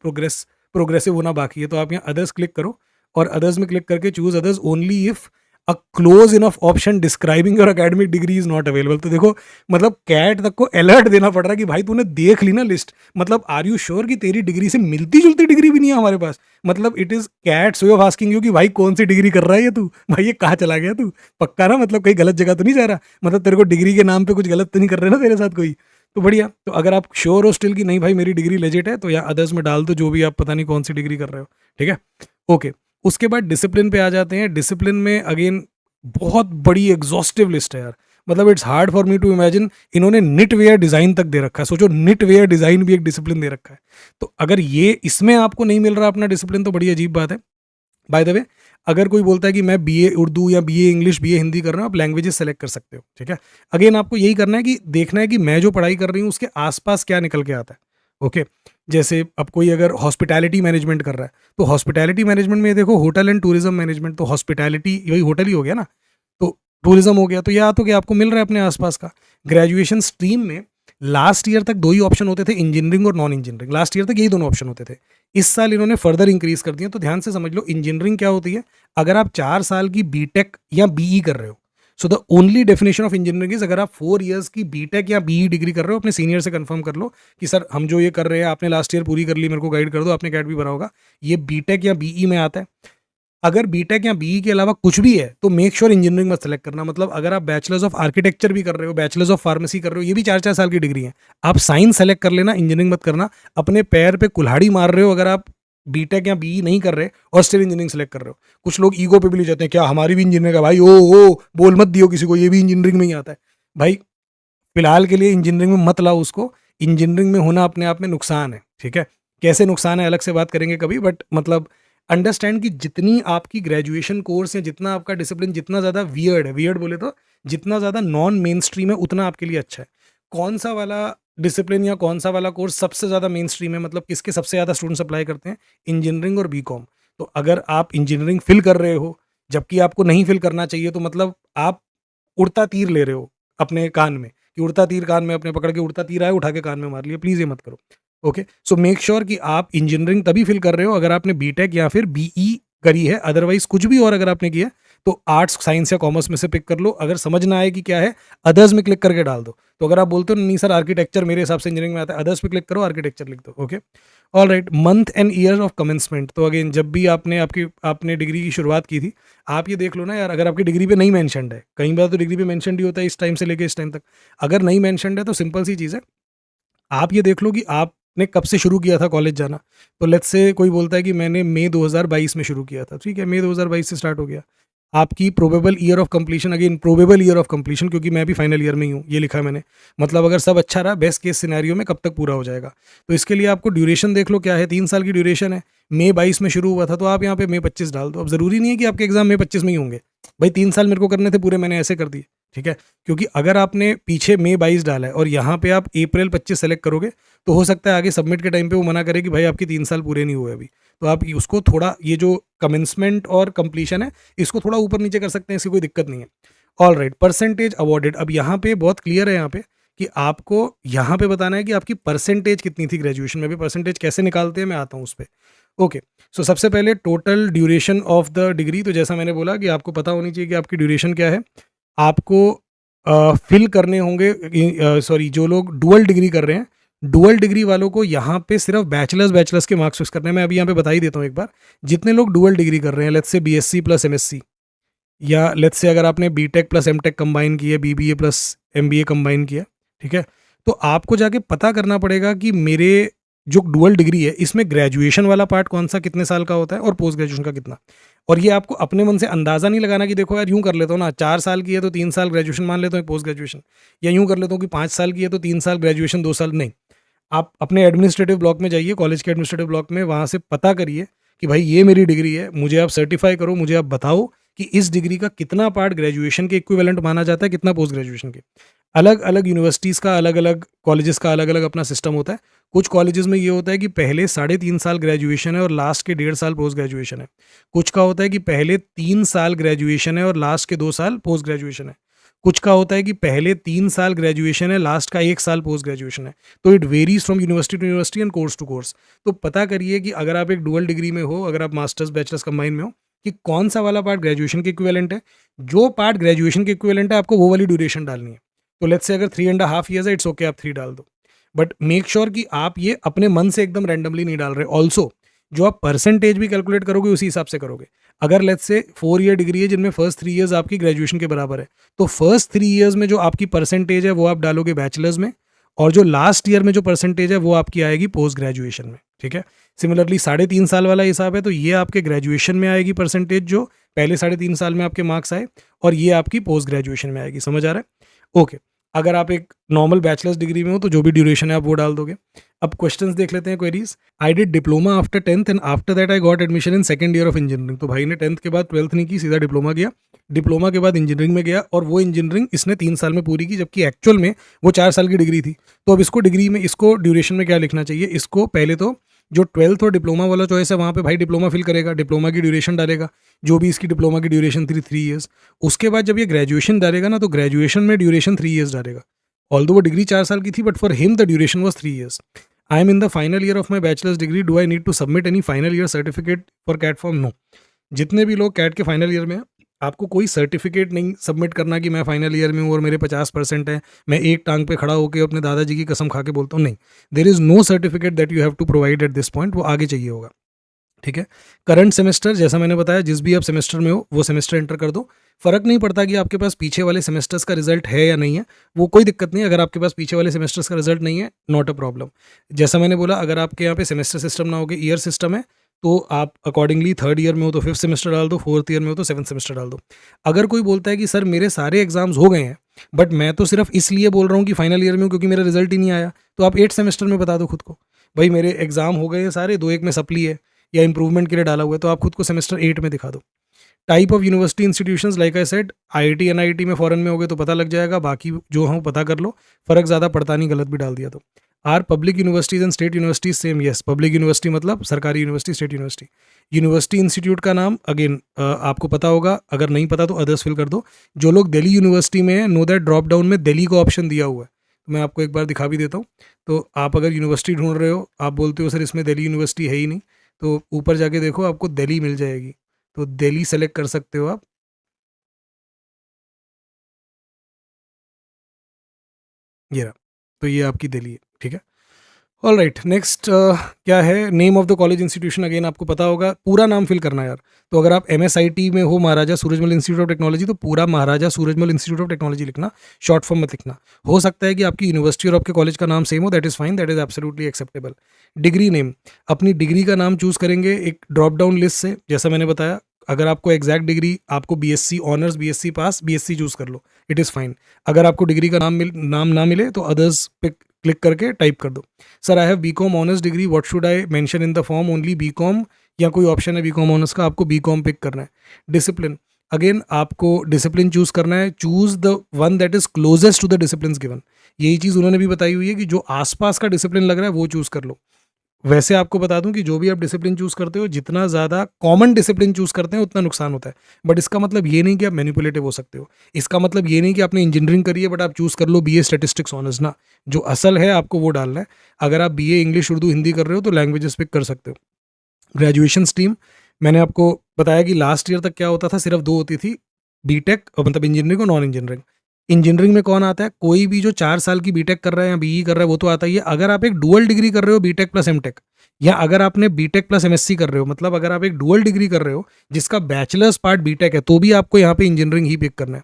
प्रोग्रेसिव होना बाकी है, तो आप यहाँ अदर्स क्लिक करो और अदर्स में क्लिक करके choose others only if a close enough option describing your academic degree is not available. तो देखो मतलब कैट तक को अलर्ट देना पड़ रहा है कि भाई तूने देख ली ना लिस्ट, मतलब आर यू श्योर कि तेरी डिग्री से मिलती जुलती डिग्री भी नहीं है हमारे पास। मतलब it is cats way of asking you कि भाई कौन सी डिग्री कर रहा है ये तू, भाई ये कहाँ चला गया तू, पक्का ना, मतलब कहीं गलत जगह तो नहीं जा रहा, मतलब तेरे को डिग्री के नाम पे कुछ गलत तो नहीं कर रहे ना तेरे साथ कोई। तो बढ़िया, तो अगर आप श्योर हो स्टिल कि नहीं भाई मेरी डिग्री लेजिट है, तो या अदर्स में डाल दो जो भी आप पता नहीं कौन सी डिग्री कर रहे हो, ठीक है। ओके, उसके बाद डिसिप्लिन पे आ जाते हैं। डिसिप्लिन में अगेन बहुत बड़ी एग्जॉस्टिव लिस्ट है यार, मतलब it's hard for me to imagine. इन्होंने निट वेयर डिज़ाइन तक दे रखा है, सोचो निट वेयर डिज़ाइन भी एक डिसिप्लिन दे रखा है। तो अगर ये इसमें आपको नहीं मिल रहा अपना डिसिप्लिन तो बड़ी अजीब बात है। बाय द वे, अगर कोई बोलता है कि मैं बीए उर्दू या बीए इंग्लिश बीए हिंदी कर रहा हूँ, आप लैंग्वेजेस सेलेक्ट कर सकते हो, ठीक है। अगेन आपको यही करना है कि देखना है कि मैं जो पढ़ाई कर रही हूँ उसके आसपास क्या निकल के आता है, ओके। जैसे अब कोई अगर हॉस्पिटैलिटी मैनेजमेंट कर रहा है, तो हॉस्पिटैलिटी मैनेजमेंट में देखो होटल एंड टूरिज्म मैनेजमेंट, तो हॉस्पिटैलिटी यही होटल ही हो गया ना, तो टूरिज्म हो गया, तो या तो क्या आपको मिल रहा है अपने आसपास का। ग्रेजुएशन स्ट्रीम में लास्ट ईयर तक दो ही ऑप्शन होते थे, इंजीनियरिंग और नॉन इंजीनियरिंग, लास्ट ईयर तक यही दोनों ऑप्शन होते थे। इस साल इन्होंने फर्दर इंक्रीज कर दिया, तो ध्यान से समझ लो इंजीनियरिंग क्या होती है। अगर आप 4 साल की बीटेक या बीई कर रहे हो, so the only definition of engineering is, अगर आप 4 इयर्स की बीटेक या बीई डिग्री कर रहे हो, अपने सीनियर से कंफर्म कर लो कि सर हम जो ये कर रहे हैं आपने लास्ट ईयर पूरी कर ली, मेरे को गाइड कर दो, आपने कैट भी भरा होगा, ये बीटेक या बीई में आता है। अगर बीटेक या बीई के अलावा कुछ भी है तो मेक श्योर इंजीनियरिंग मत सेलेक्ट करना। मतलब अगर आप बैचलर्स ऑफ आर्किटेक्चर भी कर रहे हो, बैचलर्स ऑफ फार्मेसी कर रहे हो, ये भी 4-4 साल की डिग्री है, आप साइंस सेलेक्ट कर लेना, इंजीनियरिंग मत करना। अपने पैर पे कुल्हाड़ी मार रहे हो अगर आप बीटेक या बीई नहीं कर रहे और स्टिल इंजीनियरिंग सेलेक्ट कर रहे हो। कुछ लोग ईगो पे भी ले जाते हैं, क्या हमारी भी इंजीनियरिंग है भाई, ओ बोल मत दियो किसी को ये भी इंजीनियरिंग में ही आता है। भाई फिलहाल के लिए इंजीनियरिंग में मत लाओ उसको, इंजीनियरिंग में होना अपने आप में नुकसान है, ठीक है। कैसे नुकसान है अलग से बात करेंगे कभी, बट मतलब अंडरस्टैंड कि जितनी आपकी ग्रेजुएशन कोर्स है, जितना आपका डिसिप्लिन जितना ज़्यादा वियर्ड है, वियर्ड बोले तो जितना ज़्यादा नॉन मेन स्ट्रीम है उतना आपके लिए अच्छा है। कौन सा वाला डिसिप्लिन या कौन सा वाला कोर्स सबसे ज़्यादा मेन स्ट्रीम है, मतलब किसके सबसे ज़्यादा स्टूडेंट्स अप्लाई करते हैं, इंजीनियरिंग और बीकॉम। तो अगर आप इंजीनियरिंग फिल कर रहे हो जबकि आपको नहीं फिल करना चाहिए, तो मतलब आप उड़ता तीर ले रहे हो अपने कान में, कि उड़ता तीर कान में अपने पकड़ के, उड़ता तीर आए उठा के कान में मार लिया, प्लीज़ ये मत करो। ओके, सो मेक श्योर कि आप इंजीनियरिंग तभी फिल कर रहे हो अगर आपने बीटेक या फिर बीई करी है, अदरवाइज कुछ भी और अगर आपने किया तो आर्ट्स साइंस या कॉमर्स में से पिक कर लो। अगर समझ ना आए कि क्या है, अदर्स में क्लिक करके डाल दो। तो अगर आप बोलते हो नहीं सर आर्किटेक्चर मेरे हिसाब से इंजीनियरिंग में आता है, अदर्स पे क्लिक करो, आर्किटेक्चर लिख दो। Okay, all right. Month and year of commencement, तो अगेन जब भी आपने डिग्री की शुरुआत की थी, आप ये देख लो ना यार, अगर आपकी डिग्री पे नहीं मैंशनड है, कई बार तो डिग्री पे मैंशनड ही होता है इस टाइम से लेके इस टाइम तक, अगर नहीं मैंशनड है तो सिंपल सी चीज़ है, आप ये देख लो कि आपने कब से शुरू किया था कॉलेज जाना। तो लेट्स से कोई बोलता है कि मैंने मई 2022 में शुरू किया था, ठीक है, मई 2022 से स्टार्ट हो गया। आपकी probable year of completion, again probable year of completion, क्योंकि मैं भी फाइनल ईयर में ही हूँ, ये लिखा है मैंने, मतलब अगर सब अच्छा रहा बेस्ट केस सिनेरियो में कब तक पूरा हो जाएगा। तो इसके लिए आपको ड्यूरेशन देख लो क्या है, 3 साल की ड्यूरेशन है। मई 22 में शुरू हुआ था तो आप यहाँ पे मई 25 डाल दो। अब ज़रूरी नहीं है कि आपके एग्जाम मई 25 में ही होंगे, भाई 3 साल मेरे को करने थे पूरे, मैंने ऐसे कर दिए, ठीक है। क्योंकि अगर आपने पीछे मई 22 डाला है और यहाँ पे आप अप्रैल 25 सेलेक्ट करोगे, तो हो सकता है आगे सबमिट के टाइम पे वो मना करे कि भाई आपकी 3 साल पूरे नहीं हुए अभी। तो आप उसको थोड़ा, ये जो कमेंसमेंट और कंप्लीशन है, इसको थोड़ा ऊपर नीचे कर सकते हैं, इसकी कोई दिक्कत नहीं है। ऑल राइट, परसेंटेज अवॉर्डेड, अब यहाँ पे बहुत क्लियर है यहाँ पे कि आपको यहाँ पे बताना है कि आपकी परसेंटेज कितनी थी ग्रेजुएशन में। भी परसेंटेज कैसे निकालते हैं मैं आता हूँ उस पर। ओके, सो सबसे पहले total duration of the degree, तो जैसा मैंने बोला कि आपको पता होनी चाहिए कि आपकी ड्यूरेशन क्या है। आपको फिल करने होंगे, सॉरी जो लोग डुअल डिग्री कर रहे हैं, डुअल डिग्री वालों को यहाँ पे सिर्फ बैचलर्स के मार्क्स फिक्स करने हैं। मैं अभी यहाँ पे बता ही देता हूँ एक बार, जितने लोग डुअल डिग्री कर रहे हैं, let's say BSc plus MSc, या लेट्स से अगर आपने बीटेक प्लस एमटेक कंबाइन किया, बीबीए प्लस एमबीए कंबाइन किया, ठीक है, तो आपको जाके पता करना पड़ेगा कि मेरे जो डुअल डिग्री है इसमें ग्रेजुएशन वाला पार्ट कौन सा कितने साल का होता है और पोस्ट ग्रेजुएशन का कितना। और ये आपको अपने मन से अंदाज़ा नहीं लगाना कि देखो यार यूँ कर लेता हूँ ना, 4 साल की है तो 3 साल ग्रेजुएशन मान लेता हूँ पोस्ट ग्रेजुएशन, या यूँ कर लेता हूँ कि 5 साल की है तो 3 साल ग्रेजुएशन 2 साल, नहीं। आप अपने एडमिनिस्ट्रेटिव ब्लॉक में जाइए, कॉलेज के एडमिनिस्ट्रेटिव ब्लॉक में, वहाँ से पता करिए कि भाई ये मेरी डिग्री है, मुझे आप सर्टिफाई करो, मुझे आप बताओ कि इस डिग्री का कितना पार्ट ग्रेजुएशन के इक्विवेलेंट माना जाता है, कितना पोस्ट ग्रेजुएशन के। अलग अलग यूनिवर्सिटीज़ का, अलग अलग कॉलेजेस का अलग अलग अपना सिस्टम होता है। कुछ कॉलेजेस में ये होता है कि पहले 3.5 साल ग्रेजुएशन है और लास्ट के 1.5 साल पोस्ट ग्रेजुएशन है। कुछ का होता है कि पहले 3 साल ग्रेजुएशन है और लास्ट के 2 साल पोस्ट ग्रेजुएशन है। कुछ का होता है कि पहले 3 साल ग्रेजुएशन है, लास्ट का 1 साल पोस्ट ग्रेजुएशन है। तो it varies from university to university and course to course. तो पता करिए कि अगर आप एक डुअल डिग्री में हो, अगर आप मास्टर्स बैचलर्स कंबाइन में हो, कि कौन सा वाला पार्ट ग्रेजुएशन के इक्विवेलेंट है। जो पार्ट ग्रेजुएशन के इक्विवेलेंट है आपको वो वाली ड्यूरेशन डालनी है। तो लेट्स से अगर 3.5 ईयर्स है, इट्स ओके, आप 3 डाल दो, बट मेक श्योर कि आप ये अपने मन से एकदम रैंडमली नहीं डाल रहे। ऑल्सो जो आप परसेंटेज भी कैलकुलेट करोगे उसी हिसाब से करोगे। अगर लेट्स से 4 ईयर डिग्री है जिनमें फर्स्ट 3 ईयर्स आपकी ग्रेजुएशन के बराबर है, तो फर्स्ट 3 ईयर्स में जो आपकी परसेंटेज है वो आप डालोगे बैचलर्स में, और जो लास्ट ईयर में जो परसेंटेज है वो आपकी आएगी पोस्ट ग्रेजुएशन में, ठीक है। सिमिलरली 3.5 साल वाला हिसाब है, तो ये आपके ग्रेजुएशन में आएगी परसेंटेज, जो पहले 3.5 साल में आपके मार्क्स आए, और ये आपकी पोस्ट ग्रेजुएशन में आएगी। समझ आ रहा है? ओके। अगर आप एक नॉर्मल बैचलर्स डिग्री में हो तो जो भी ड्यूरेशन है आप वो डाल दोगे। अब क्वेश्चंस देख लेते हैं, queries. I did diploma after 10th and after that I got admission in second year of engineering. तो भाई ने 10th के बाद 12th नहीं की, सीधा डिप्लोमा किया, डिप्लोमा के बाद इंजीनियरिंग में गया, और वो इंजीनियरिंग इसने 3 साल में पूरी की, जबकि एक्चुअल में वो 4 साल की डिग्री थी। तो अब इसको डिग्री में, इसको ड्यूरेशन में क्या लिखना चाहिए, इसको पहले तो जो 12th और डिप्लोमा वाला चॉइस है वहाँ पे भाई डिप्लोमा फिल करेगा, डिप्लोमा की ड्यूरेशन डालेगा, जो भी इसकी डिप्लोमा की ड्यूरेशन थी 3 ईयर्स। उसके बाद जब ये ग्रेजुएशन डालेगा ना, तो ग्रेजुएशन में ड्यूरेशन 3 ईयर्स डालेगा। ऑल्दो वो डिग्री 4 साल की थी, but for him the duration was 3 years. I am in the final year of my bachelor's degree, do I need to submit any final year certificate for CAT form? No. जितने भी लोग cat के final year में हैं, आपको कोई certificate नहीं submit करना कि मैं फाइनल ईयर में हूँ और मेरे 50% है, मैं एक टांग पे खड़ा होकर अपने दादाजी की कसम खा के बोलता हूँ, नहीं। There is no certificate that you have to provide at this point, वो आगे चाहिए होगा, ठीक है। करंट सेमेस्टर, जैसा मैंने बताया, जिस भी आप सेमेस्टर में हो वो सेमेस्टर एंटर कर दो। फर्क नहीं पड़ता कि आपके पास पीछे वाले सेमेस्टर्स का रिजल्ट है या नहीं है, वो कोई दिक्कत नहीं है। अगर आपके पास पीछे वाले सेमेस्टर्स का रिजल्ट नहीं है, नॉट अ प्रॉब्लम। जैसा मैंने बोला, अगर आपके यहाँ पे सेमेस्टर सिस्टम ना हो के ईयर सिस्टम है, तो आप अकॉर्डिंगली थर्ड ईयर में हो तो फिफ्थ सेमेस्टर डाल दो, फोर्थ ईयर में हो तो सेवन्थ सेमेस्टर डाल दो। अगर कोई बोलता है कि सर मेरे सारे एग्जाम्स हो गए हैं बट मैं तो सिर्फ इसलिए बोल रहा हूँ कि फाइनल ईयर में हूँ क्योंकि मेरा रिजल्ट ही नहीं आया, तो आप एट सेमेस्टर में बता दो खुद को, भाई मेरे एग्जाम हो गए हैं सारे, दो एक में सप्ली है या इंप्रूवमेंट के लिए डाला हुआ है, तो आप खुद को सेमेस्टर 8 में दिखा दो। Type of university institutions like I said, IIT NIT में फॉरेन में हो गए तो पता लग जाएगा, बाकी जो हम पता कर लो, फर्क ज़्यादा पड़ता नहीं, गलत भी डाल दिया तो। Are public universities and state universities same? Yes, public university मतलब सरकारी यूनिवर्सिटी, स्टेट यूनिवर्सिटी। यूनिवर्सिटी इंस्टीट्यूट का नाम अगेन आपको पता होगा, अगर नहीं पता तो अदर्स फिल कर दो। जो लोग दिल्ली यूनिवर्सिटी में हैं, नो दैट ड्रॉप डाउन में दिल्ली को ऑप्शन दिया हुआ है, तो मैं आपको एक बार दिखा भी देता हूँ। तो आप अगर यूनिवर्सिटी ढूंढ रहे हो, आप बोलते हो सर इसमें दिल्ली यूनिवर्सिटी है ही नहीं, तो ऊपर जाके देखो आपको दिल्ली मिल जाएगी, तो दिल्ली सेलेक्ट कर सकते हो आप। ये रहा, तो ये आपकी दिल्ली है, ठीक है। ऑल राइट, नेक्स्ट क्या है, name of the college institution, again आपको पता होगा, पूरा नाम फिल करना है यार। तो अगर आप MSIT में हो, महाराजा सूरजमल इंस्टीट्यूट ऑफ टेक्नोलॉजी, तो पूरा महाराजा सूरजमल इंस्टीट्यूट ऑफ टेक्नोलॉजी लिखना, शॉर्ट फॉर्म मत लिखना। हो सकता है कि आपकी यूनिवर्सिटी और आपके कॉलेज का नाम सेम हो, that is fine, that is absolutely acceptable. Degree name, अपनी डिग्री का नाम चूज़ करेंगे एक ड्रॉप डाउन लिस्ट से, जैसा मैंने बताया। अगर आपको एग्जैक्ट डिग्री, आपको BSc ऑनर्स, BSc पास, BSc चूज़ कर लो, इट इज़ फाइन। अगर आपको डिग्री का नाम ना मिले तो अदर्स पे क्लिक करके टाइप कर दो। Sir I have BCom honours degree, what should I mention in the form, only BCom या कोई ऑप्शन है बीकॉम ऑनर्स का, आपको बीकॉम पिक करना है। डिसिप्लिन, अगेन आपको डिसिप्लिन चूज करना है, choose the one that is closest to the discipline given. यही चीज़ उन्होंने भी बताई हुई है कि जो आसपास का डिसिप्लिन लग रहा है वो चूज कर लो। वैसे आपको बता दूं कि जो भी आप डिसिप्लिन चूज करते हो, जितना ज़्यादा कॉमन डिसिप्लिन चूज करते हैं उतना नुकसान होता है। बट इसका मतलब ये नहीं कि आप मैनिपुलेटिव हो सकते हो, इसका मतलब ये नहीं कि आपने इंजीनियरिंग करी है बट आप चूज कर लो BA स्टैटिस्टिक्स ऑनर्स ना, जो असल है आपको वो डालना है। अगर आप BA इंग्लिश उर्दू हिंदी कर रहे हो तो लैंग्वेजेस पिक कर सकते हो। ग्रेजुएशन स्ट्रीम, मैंने आपको बताया कि लास्ट ईयर तक क्या होता था, सिर्फ दो होती थी, बीटेक मतलब इंजीनियरिंग और नॉन इंजीनियरिंग। इंजीनियरिंग में कौन आता है, कोई भी जो 4 साल की बीटेक कर रहा है या BE कर रहा है वो तो आता ही है। अगर आप एक डुअल डिग्री कर रहे हो, बीटेक प्लस एमटेक, या अगर आपने बीटेक प्लस MSc कर रहे हो, मतलब अगर आप एक डुअल डिग्री कर रहे हो जिसका बैचलर्स पार्ट बीटेक है, तो भी आपको यहाँ पे इंजीनियरिंग ही पिक करना है।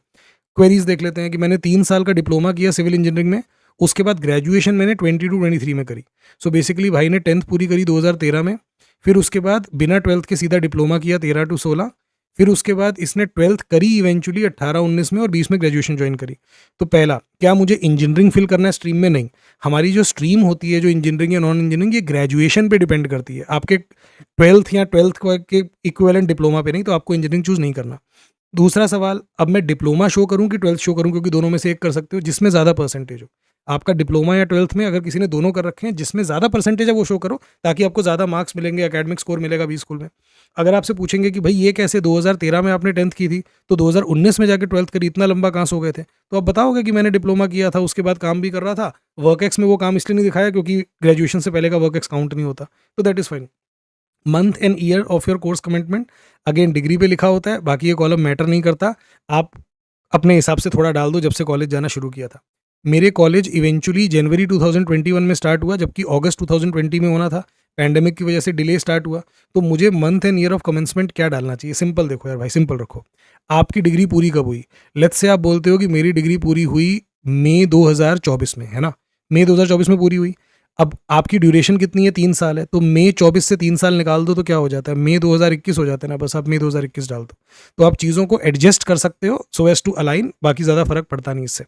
क्वेरीज देख लेते हैं कि मैंने 3 साल का डिप्लोमा किया सिविल इंजीनियरिंग में, उसके बाद ग्रेजुएशन मैंने 22-23 में करी। सो बेसिकली भाई ने 10th पूरी करी 2013 में, फिर उसके बाद बिना 12th के सीधा डिप्लोमा किया 13 to 16, फिर उसके बाद इसने 12th करी इवेंचुअली 18-19 में और 20 में ग्रेजुएशन ज्वाइन करी। तो पहला, क्या मुझे इंजीनियरिंग फिल करना है स्ट्रीम में? नहीं, हमारी जो स्ट्रीम होती है, जो इंजीनियरिंग या नॉन इंजीनियरिंग, ये ग्रेजुएशन पे डिपेंड करती है, आपके 12th या 12th के इक्विवेलेंट डिप्लोमा पे नहीं, तो आपको इंजीनियरिंग चूज नहीं करना। दूसरा सवाल, अब मैं डिप्लोमा शो करूं कि 12th शो करूं, क्योंकि दोनों में से एक कर सकते हो, जिसमें ज़्यादा परसेंटेज हो। आपका डिप्लोमा या 12th में अगर किसी ने दोनों कर रखे हैं, जिसमें ज़्यादा परसेंटेज है वो शो करो, ताकि आपको ज़्यादा मार्क्स मिलेंगे, एकेडमिक स्कोर मिलेगा बी स्कूल में। अगर आपसे पूछेंगे कि भाई ये कैसे, 2013 में आपने 10th की थी तो 2019 में जाके 12th करी, इतना लंबा कहाँ सो गए थे, तो आप बताओगे कि मैंने डिप्लोमा किया था, उसके बाद काम भी कर रहा था, वर्क एक्स में वो काम इसलिए नहीं दिखाया क्योंकि ग्रेजुएशन से पहले का वर्क एक्स काउंट नहीं होता, तो that is fine. Month and year of your course commitment, again degree पे लिखा होता है, बाकी ये कॉलम मैटर नहीं करता, आप अपने हिसाब से थोड़ा डाल दो जब से कॉलेज जाना शुरू किया था। मेरे कॉलेज इवेंचुअली जनवरी 2021 में स्टार्ट हुआ, जबकि अगस्त 2020 में होना था, पैंडेमिक की वजह से डिले स्टार्ट हुआ। तो मुझे month and year of commencement क्या डालना चाहिए? सिंपल देखो यार भाई, सिंपल रखो। आपकी डिग्री पूरी कब हुई? लेट्स से आप बोलते हो कि मेरी डिग्री पूरी हुई मई 2024 में, है ना, मई 2024 में पूरी हुई। अब आपकी ड्यूरेशन कितनी है? 3 साल है, तो मई 24 से 3 साल निकाल दो तो क्या हो जाता है? मई 2021 हो जाता है ना, बस आप मई 2021 डाल दो। तो आप चीज़ों को एडजस्ट कर सकते हो सो एज टू अलाइन, बाकी ज़्यादा फर्क पड़ता नहीं इससे।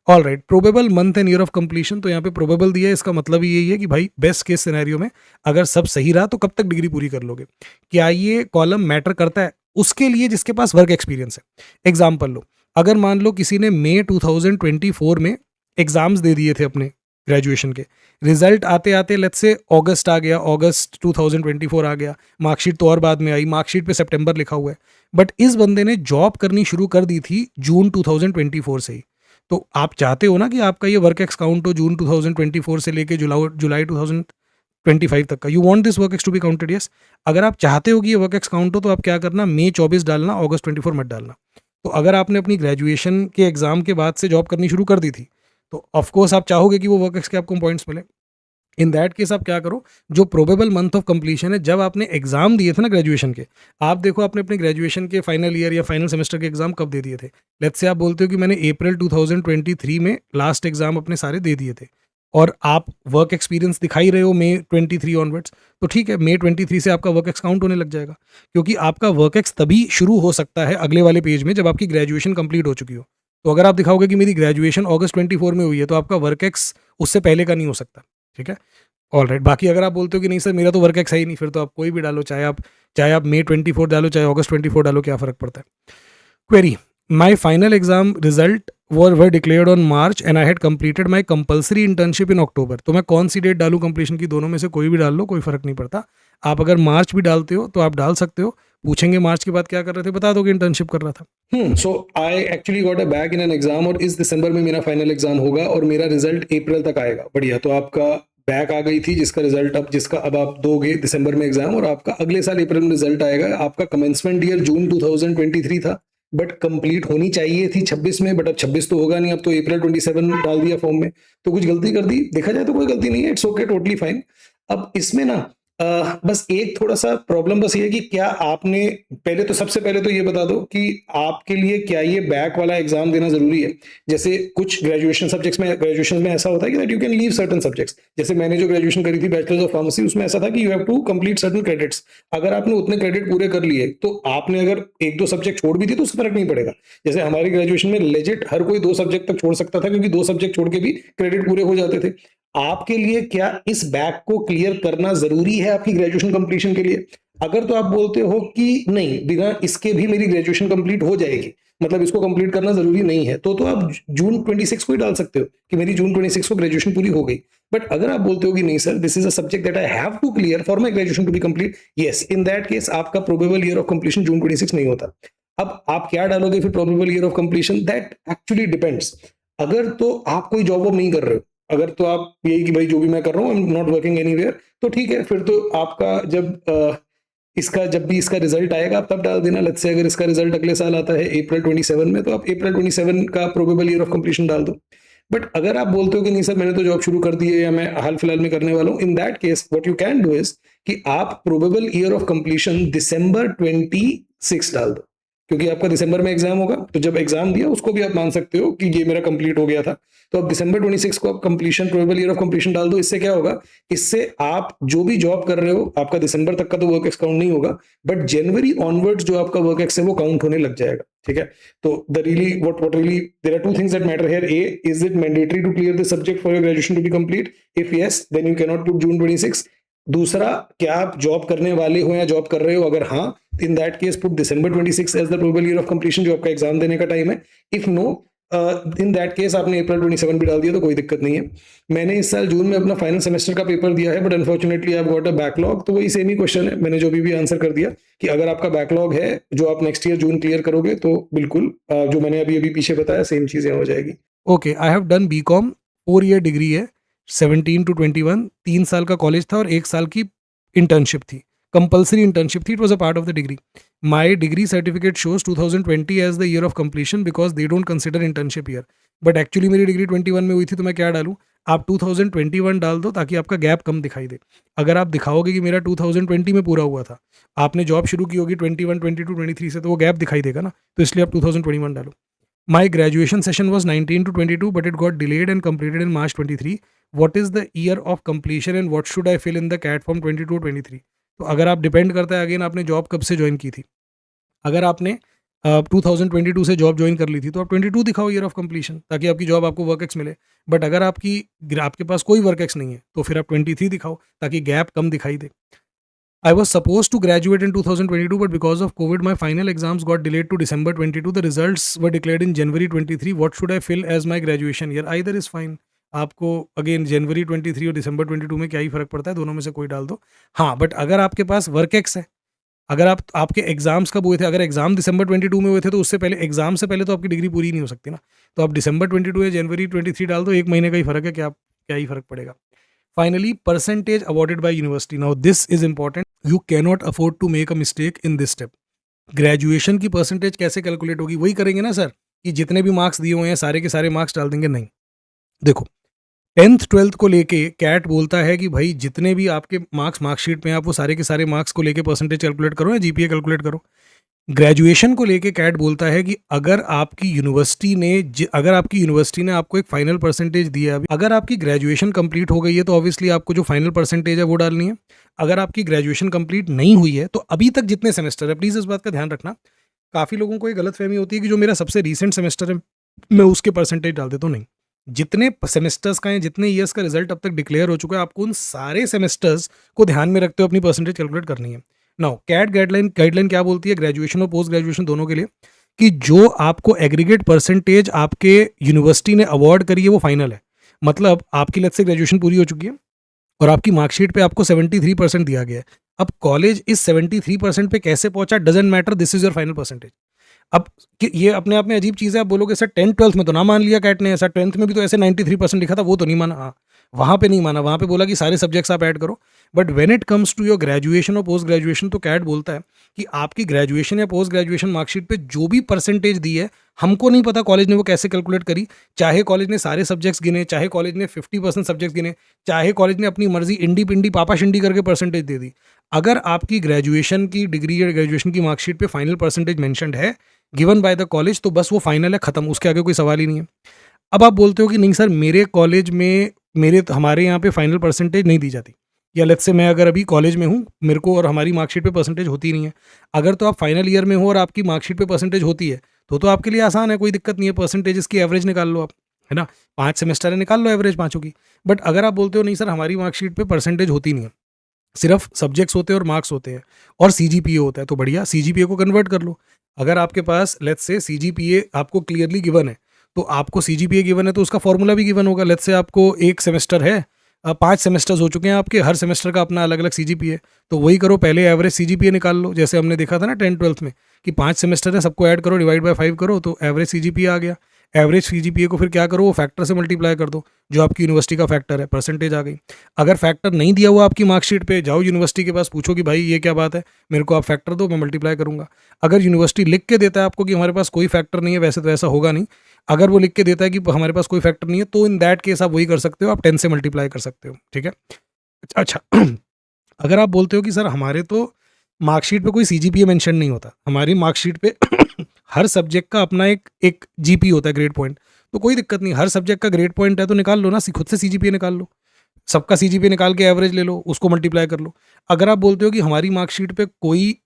All right, probable month and year of completion, तो यहाँ पे प्रोबेबल दिया है, इसका मतलब ही यही है कि भाई बेस्ट केस सिनेरियो में अगर सब सही रहा तो कब तक डिग्री पूरी कर लोगे। क्या ये कॉलम मैटर करता है? उसके लिए जिसके पास वर्क एक्सपीरियंस है। एग्जाम्पल लो, अगर मान लो किसी ने मई 2024 में एग्जाम्स दे दिए थे अपने ग्रेजुएशन के, रिजल्ट आते आते लेट्स से अगस्त आ गया, अगस्त 2024 आ गया, मार्कशीट तो और बाद में आई, मार्कशीट पे सितंबर लिखा हुआ है, बट इस बंदे ने जॉब करनी शुरू कर दी थी जून 2024 से ही। तो आप चाहते हो ना कि आपका ये वर्क एक्स काउंट हो जून 2024 से लेके जुलाई 2025 तक का, you want this work ex to be counted? Yes. अगर आप चाहते हो कि ये वर्क एक्स काउंट हो तो आप क्या करना, मई 24 डालना, अगस्त 24 मत डालना। तो अगर आपने अपनी ग्रेजुएशन के एग्जाम के बाद से जॉब करनी शुरू कर दी थी तो ऑफकोर्स आप चाहोगे कि वो वर्क एक्स के आपको पॉइंट्स मिले। इन दैट केस आप क्या करो, जो प्रोबेबल मंथ ऑफ कंप्लीशन है, जब आपने एग्जाम दिए थे ना ग्रेजुएशन के, आप देखो आपने अपने ग्रेजुएशन के फाइनल ईयर या फाइनल सेमेस्टर के एग्जाम कब दे दिए थे। लेट्स से आप बोलते हो कि मैंने अप्रैल 2023 में लास्ट एग्जाम अपने सारे दे दिए थे, और आप वर्क एक्सपीरियंस दिखा ही रहे हो मे 23 ऑनवर्ड्स, तो ठीक है, मे 23 से आपका वर्क एक्स काउंट होने लग जाएगा, क्योंकि आपका वर्क एक्स तभी शुरू हो सकता है अगले वाले पेज में जब आपकी ग्रेजुएशन कंप्लीट हो चुकी हो। तो अगर आप दिखाओगे कि मेरी ग्रेजुएशन अगस्त 24 में हुई है, तो आपका वर्क एक्स उससे पहले का नहीं हो सकता, ठीक है। ऑल राइट, बाकी अगर आप बोलते हो कि नहीं सर मेरा तो वर्क एक्स है ही नहीं, फिर तो आप कोई भी डालो, चाहे आप मे 24 डालो, चाहे अगस्त 24 डालो, क्या फ़र्क पड़ता है। Query, my final exam result were declared on March and I had completed my compulsory internship in October. तो मैं कौन सी डेट डालूं कंप्लीशन की? दोनों में से कोई भी डाल लो, कोई फ़र्क नहीं पड़ता। आप अगर मार्च भी डालते हो तो आप डाल सकते हो, पूछेंगे मार्च के बाद क्या कर रहे थे, बता दो कि इंटर्नशिप कर रहा था। So I actually got a back in an exam, और इस दिसंबर में मेरा फाइनल एग्जाम होगा और मेरा रिजल्ट अप्रैल तक आएगा। बढ़िया, तो आपका बैक आ गई थी जिसका रिजल्ट अब आप दोगे दिसंबर में एग्जाम, और आपका अगले साल अप्रैल में रिजल्ट आएगा। आपका कमेंसमेंट ईयर जून 2023 था, बट कंप्लीट होनी चाहिए थी 26 में, बट अब 26 तो होगा नहीं, अब तो अप्रैल 27 डाल दिया फॉर्म में, तो कुछ गलती कर दी। देखा जाए तो कोई गलती नहीं है, इट्स ओके, टोटली फाइन। अब इसमें ना बस एक थोड़ा सा प्रॉब्लम बस ये है कि क्या आपने सबसे पहले तो ये बता दो कि आपके लिए क्या ये बैक वाला एग्जाम देना जरूरी है। जैसे कुछ ग्रेजुएशन में ऐसा होता है कि that you can leave certain subjects. जैसे मैंने जो ग्रेजुएशन करी थी बैचलर्स ऑफ फार्मेसी, उसमें ऐसा था कि you have to complete certain credits. अगर आपने उतने क्रेडिट पूरे कर लिए तो आपने अगर एक दो सब्जेक्ट छोड़ भी दी तो उससे फर्क नहीं पड़ेगा। जैसे हमारी ग्रेजुएशन में लेजिट हर कोई 2 सब्जेक्ट तक छोड़ सकता था, क्योंकि 2 सब्जेक्ट छोड़ के भी क्रेडिट पूरे हो जाते थे। आपके लिए क्या इस बैक को क्लियर करना जरूरी है आपकी ग्रेजुएशन कंप्लीशन के लिए? अगर तो आप बोलते हो कि नहीं, बिना इसके भी मेरी ग्रेजुएशन कंप्लीट हो जाएगी, मतलब इसको कंप्लीट करना जरूरी नहीं है, तो आप जून 26 को ही डाल सकते हो कि मेरी जून 26 को ग्रेजुएशन पूरी हो गई। बट अगर आप बोलते हो कि नहीं sir, this is a subject that I have to clear for my graduation to be complete, yes, in that case आपका probable year of completion June 26 नहीं होता। अब आप क्या डालोगे फिर probable year of completion? That actually depends. अगर तो आप कोई जॉब वॉब नहीं कर रहे हो, अगर तो आप यही कि भाई जो भी मैं कर रहा हूँ, आई एम नॉट वर्किंग एनीवेयर, तो ठीक है, फिर तो आपका जब भी इसका रिजल्ट आएगा आप तब डाल देना। लेट्स से अगर इसका रिजल्ट अगले साल आता है अप्रैल 27 में, तो आप अप्रैल 27 का प्रोबेबल ईयर ऑफ कंप्लीशन डाल दो। बट अगर आप बोलते हो कि नहीं सर मैंने तो जॉब शुरू कर दी है या मैं हाल फिलहाल में करने वाला हूँ, इन that case what you can do is कि आप प्रोबेबल ईयर ऑफ कंप्लीशन दिसंबर 26 डाल दो, क्योंकि आपका दिसंबर में एग्जाम होगा, तो जब एग्जाम दिया उसको भी आप मान सकते हो कि ये मेरा कंप्लीट हो गया था। तो अब दिसंबर 26 को आप completion, probable year of completion डाल दो। इससे क्या होगा, इससे आप जो भी जॉब कर रहे हो, आपका दिसंबर तक का तो वर्क एक्स काउंट नहीं होगा, बट जनवरी ऑनवर्ड्स जो आपका वर्क एक्स है वो काउंट होने लग जाएगा, ठीक है। तो the really what really there are two things that matter here. A, is it mandatory to clear this subject for your graduation to be complete? If yes, then you can not put June 26। दूसरा, क्या आप job करने वाले हो या job कर रहे हो? अगर हाँ, in that case put December 26 as the probable year of completion, जो आपका एग्जाम देने का टाइम है। If no, in that case आपने अप्रैल 27 भी डाल दिया तो कोई दिक्कत नहीं है। मैंने इस साल जून में अपना फाइनल सेमेस्टर का पेपर दिया है, but unfortunately I have got a backlog. तो वही सेम ही क्वेश्चन है, मैंने जो भी आंसर कर दिया कि अगर आपका बैकलॉग है जो आप नेक्स्ट ईयर जून क्लियर करोगे, तो बिल्कुल जो मैंने अभी अभी पीछे बताया सेम चीजें हो जाएगी। Okay, I have done BCom, 4 year degree है, 17 to 21, 3 साल का कॉलेज था और 1 साल की इंटर्नशिप थी, कंपलसरी इंटर्नशिप थी, it was a part of the degree. My degree certificate shows 2020 as the year of completion because they don't consider internship year, but actually मेरी डिग्री 21 में हुई थी, तो मैं क्या डालूँ? आप 2021 डाल दो ताकि आपका गैप कम दिखाई दे। अगर आप दिखाओगे कि मेरा 2020 में पूरा हुआ था, आपने जॉब शुरू की होगी 21, 22, 23 से, तो वो गैप दिखाई देगा ना, तो इसलिए आप 2021 डालो। My graduation session was 19 to 22, but it got delayed and completed in March 23. What is the year of completion and what should I fill in the CAT form 22-23? तो अगर आप डिपेंड करता है अगेन आपने जॉब कब से join की थी। अगर आपने 2022 से जॉब ज्वाइन कर ली थी तो आप 22 दिखाओ ईयर ऑफ कंप्लीशन, ताकि आपकी जॉब आपको वर्क एक्स मिले। बट अगर आपके पास कोई वर्क एक्स नहीं है तो फिर आप 23 दिखाओ ताकि गैप कम दिखाई दे। I was supposed to graduate in 2022, but because of COVID, my final exams got delayed to December 22. The results were declared in January 23. What should I fill as my graduation year? Either is fine. आपको again जनवरी 23 और दिसंबर 22 में क्या ही फर्क पड़ता है, दोनों में से कोई डाल दो। हाँ, बट अगर आपके पास वर्क एक्स है, अगर आपके एग्जाम्स कब हुए थे, अगर एग्जाम दिसंबर 22 में हुए थे तो उससे पहले, एग्जाम से पहले तो आपकी डिग्री पूरी नहीं हो सकती ना, तो आप दिसंबर 22 या जनवरी 23 डाल दो, 1 महीने का ही फर्क है, क्या ही फर्क पड़ेगा। Finally, percentage awarded by university. Now, this is important. You cannot afford to make a mistake in this step. Graduation की परसेंटेज कैसे कैलकुलेट होगी? वही करेंगे ना सर कि जितने भी मार्क्स दिए हुए हैं सारे के सारे मार्क्स डाल देंगे? नहीं, देखो 10th 12th को लेके कैट बोलता है कि भाई जितने भी आपके मार्क्स मार्कशीट में आप वो सारे के सारे मार्क्स को लेके परसेंटेज कैलकुलेट करो या जीपीए कैलकुलेट करो। ग्रेजुएशन को लेके कैट बोलता है कि अगर आपकी यूनिवर्सिटी ने आपको एक फाइनल परसेंटेज दिया है, अगर आपकी ग्रेजुएशन कंप्लीट हो गई है तो ऑब्वियसली आपको जो फाइनल परसेंटेज है वो डालनी है। अगर आपकी ग्रेजुएशन कंप्लीट नहीं हुई है तो अभी तक जितने सेमेस्टर है, प्लीज़ इस बात का ध्यान रखना, काफ़ी लोगों को ये गलतफहमी होती है कि जो मेरा सबसे रीसेंट सेमेस्टर है मैं उसके परसेंटेज डाल देता हूँ। नहीं, जितने सेमेस्टर्स का या जितने ईयर्स का रिजल्ट अब तक डिक्लेयर हो चुका है, आपको उन सारे सेमेस्टर्स को ध्यान में रखते हुए अपनी परसेंटेज कैलकुलेट करनी है। नाउ कैट गाइडलाइन क्या बोलती है ग्रेजुएशन और पोस्ट ग्रेजुएशन दोनों के लिए, कि जो आपको एग्रीगेट परसेंटेज आपके यूनिवर्सिटी ने अवार्ड करी है वो फाइनल है। मतलब आपकी लेट्स से ग्रेजुएशन पूरी हो चुकी है और आपकी मार्कशीट पे आपको 73% दिया गया है। अब कॉलेज इस 73% पे कैसे पहुंचा doesn't matter, this is your final percentage. अब ये अपने आप में अजीब चीज़ है, आप बोलोगे सर 10th-12th में तो ना मान लिया कैट ने, सर 10th में भी तो ऐसे 93% लिखा था वो तो नहीं माना। हाँ, वहाँ पे नहीं माना, वहाँ पे बोला कि सारे सब्जेक्ट्स आप ऐड करो। But when it comes to your graduation और पोस्ट ग्रेजुएशन तो कैट बोलता है कि आपकी ग्रेजुएशन या पोस्ट ग्रेजुएशन मार्कशीट पे जो भी परसेंटेज दी है, हमको नहीं पता कॉलेज ने वो कैसे कैलकुलेट करी। चाहे कॉलेज ने सारे सब्जेक्ट्स गिने, चाहे कॉलेज ने 50% सब्जेक्ट्स गिने, चाहे कॉलेज ने अपनी मर्जी इंडी पिंडी पापा शिंडी करके परसेंटेज दे दी। अगर आपकी ग्रेजुएशन की डिग्री या ग्रेजुएशन की मार्कशीट पे फाइनल परसेंटेज मैंशनड है गिवन बाय द कॉलेज, तो बस वो फाइनल है, खत्म, उसके आगे कोई सवाल ही नहीं है। अब आप बोलते हो कि नहीं सर मेरे कॉलेज में हमारे यहाँ पे फाइनल परसेंटेज नहीं दी जाती, या लेट्स से मैं अगर अभी कॉलेज में हूँ, मेरे को और हमारी मार्कशीट पे परसेंटेज होती नहीं है। अगर तो आप फाइनल ईयर में हो और आपकी मार्कशीट पे परसेंटेज होती है तो आपके लिए आसान है, कोई दिक्कत नहीं है, परसेंटेज की एवरेज निकाल लो आप, है ना, 5 सेमेस्टर है, निकाल लो एवरेज पाँचों की। बट अगर आप बोलते हो नहीं सर हमारी मार्कशीट पे परसेंटेज होती नहीं है, सिर्फ सब्जेक्ट्स होते हैं और मार्क्स होते हैं और सीजीपीए होता है, तो बढ़िया, सीजीपीए को कन्वर्ट कर लो। अगर आपके पास लेट्स से सीजीपीए आपको क्लियरली गिवन है, तो आपको सीजीपीए गिवन है तो उसका फॉर्मूला भी गिवन होगा। लेट्स से आपको एक सेमेस्टर है, 5 सेमेस्टर्स हो चुके हैं आपके, हर सेमेस्टर का अपना अलग अलग सीजीपीए, तो वही करो, पहले एवरेज सीजीपीए निकाल लो, जैसे हमने देखा था ना 10th-12th में कि 5 सेमेस्टर है, सबको ऐड करो, डिवाइड बाय 5 करो, तो एवरेज सीजीपीए आ गया। एवरेज सीजीपीए को फिर क्या करो, वो फैक्टर से मल्टीप्लाई कर दो, जो आपकी यूनिवर्सिटी का फैक्टर है, परसेंटेज आ गई। अगर फैक्टर नहीं दिया हुआ आपकी मार्कशीट पे, जाओ यूनिवर्सिटी के पास, पूछो कि भाई ये क्या बात है, मेरे को आप फैक्टर दो, मैं मल्टीप्लाई करूंगा। अगर यूनिवर्सिटी लिख के देता है आपको कि हमारे पास कोई फैक्टर नहीं है, वैसे तो ऐसा होगा नहीं, अगर वो लिख के देता है कि हमारे पास कोई फैक्टर नहीं है, तो इन दैट केस आप वही कर सकते हो, आप 10 से मल्टीप्लाई कर सकते हो, ठीक है। अच्छा अगर आप बोलते हो कि सर हमारे तो मार्कशीट पे कोई सीजीपीए मेंशन नहीं होता, हमारी मार्कशीट पे हर सब्जेक्ट का अपना एक एक जीपी होता है, ग्रेड पॉइंट, तो कोई दिक्कत नहीं, हर सब्जेक्ट का ग्रेड पॉइंट है तो निकाल लो ना, खुद से सीजीपीए निकाल लो, सबका सीजीपीए निकाल के एवरेज ले लो, उसको मल्टीप्लाई कर लो। अगर आप बोलते हो कि हमारी मार्कशीट पे कोई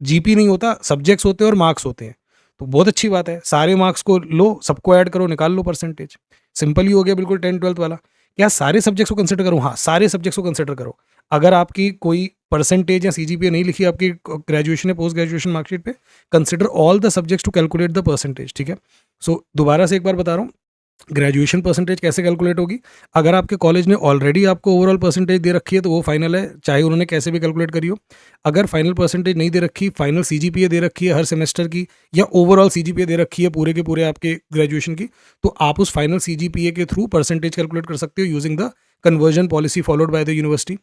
जीपी नहीं होता, सब्जेक्ट्स होते हैं और मार्क्स होते हैं, तो बहुत अच्छी बात है, सारे मार्क्स को लो, सबको ऐड करो, निकाल लो परसेंटेज, सिंपल ही हो गया, बिल्कुल 10th-12th वाला। क्या सारे सब्जेक्ट्स को कंसिडर करूँ? हाँ, सारे सब्जेक्ट्स को कंसिडर करो। अगर आपकी कोई परसेंटेज या सीजीपीए नहीं लिखी आपकी ग्रेजुएशन या पोस्ट ग्रेजुएशन मार्कशीट पे, consider all the subjects to calculate the percentage, ठीक है। सो दोबारा से एक बार बता रहा हूँ, ग्रेजुएशन परसेंटेज कैसे कैलकुलेट होगी। अगर आपके कॉलेज ने ऑलरेडी आपको ओवरऑल परसेंटेज दे रखी है तो वो फाइनल है, चाहे उन्होंने कैसे भी कैलकुलेट करी हो। अगर फाइनल परसेंटेज नहीं दे रखी, फाइनल सीजीपीए दे रखी है हर सेमेस्टर की, या ओवरऑल सीजीपीए दे रखी है पूरे के पूरे आपके ग्रेजुएशन की, तो आप उस फाइनल सीजीपीए के थ्रू परसेंटेज कैलकुलेट कर सकते हो using the conversion policy followed by the university.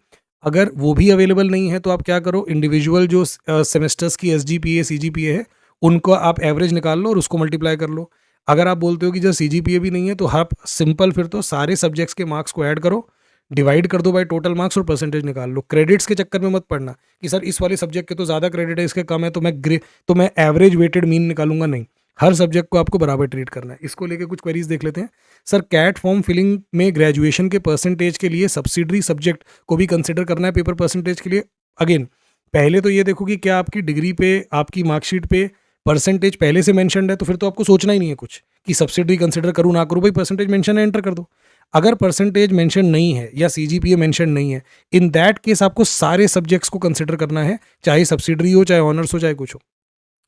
अगर वो भी अवेलेबल नहीं है तो आप क्या करो, इंडिविजुअल जो सेमेस्टर्स की एसजीपीए सीजीपीए है उनको आप एवरेज निकाल लो और उसको मल्टीप्लाई कर लो। अगर आप बोलते हो कि जब सीजीपीए भी नहीं है तो आप सिंपल फिर तो सारे सब्जेक्ट्स के मार्क्स को ऐड करो, डिवाइड कर दो बाय टोटल मार्क्स और परसेंटेज निकाल लो। क्रेडिट्स के चक्कर में मत पड़ना कि सर इस वाले सब्जेक्ट के तो ज़्यादा क्रेडिट है, इसके कम है, तो मैं एवरेज वेटेड मीन निकालूंगा, नहीं, हर सब्जेक्ट को आपको बराबर ट्रीट करना है। इसको लेके कुछ क्वेरीज देख लेते हैं। सर कैट फॉर्म फिलिंग में ग्रेजुएशन के परसेंटेज के लिए सब्सिडरी सब्जेक्ट को भी कंसिडर करना है पेपर परसेंटेज के लिए। अगेन पहले तो ये देखो कि क्या आपकी डिग्री पे, आपकी मार्कशीट पे परसेंटेज पहले से मेंशन्ड है, तो फिर तो आपको सोचना ही नहीं है कुछ कि सब्सिडरी कंसिडर करूँ ना करूँ, भाई परसेंटेज मेंशन है, एंटर कर दो। अगर परसेंटेज मेंशन नहीं है या सीजीपीए मेंशन नहीं है, इन दैट केस आपको सारे सब्जेक्ट्स को कंसिडर करना है, चाहे सब्सिडरी हो, चाहे ऑनर्स हो, चाहे कुछ हो।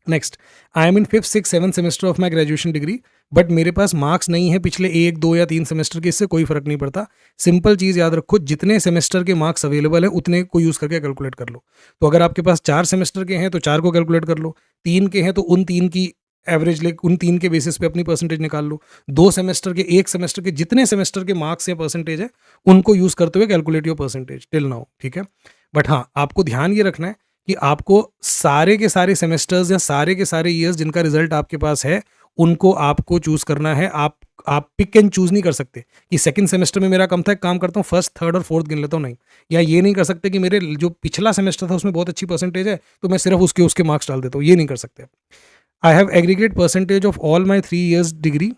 Next, I am in 5th 6th 7th semester of my graduation degree, but मेरे पास मार्क्स नहीं है पिछले 1 2 या 3 सेमेस्टर के, इससे कोई फर्क नहीं पड़ता। सिंपल चीज़ याद रखो, जितने सेमेस्टर के मार्क्स अवेलेबल है उतने को यूज़ करके कैलकुलेट कर लो। तो अगर आपके पास 4 सेमेस्टर के हैं तो 4 को कैलकुलेट कर लो, 3 के हैं तो उन 3 की एवरेज ले, उन 3 के बेसिस पे अपनी परसेंटेज निकाल लो। 2 सेमेस्टर के, 1 सेमेस्टर के, जितने सेमेस्टर के मार्क्स या परसेंटेज है उनको यूज़ करते हुए calculate your percentage till now, ठीक है। बट हाँ, आपको ध्यान ये रखना है कि आपको सारे के सारे सेमेस्टर्स या सारे के सारे ईयर्स जिनका रिजल्ट आपके पास है उनको आपको चूज करना है। आप पिक एंड चूज नहीं कर सकते कि सेकंड सेमेस्टर में मेरा कम था, एक काम करता हूँ फर्स्ट थर्ड और फोर्थ गिन लेता हूँ, नहीं। या ये नहीं कर सकते कि मेरे जो पिछला सेमेस्टर था उसमें बहुत अच्छी परसेंटेज है तो मैं सिर्फ उसके उसके मार्क्स डाल देता हूँ, ये नहीं कर सकते। I have aggregate percentage of all my 3 years degree.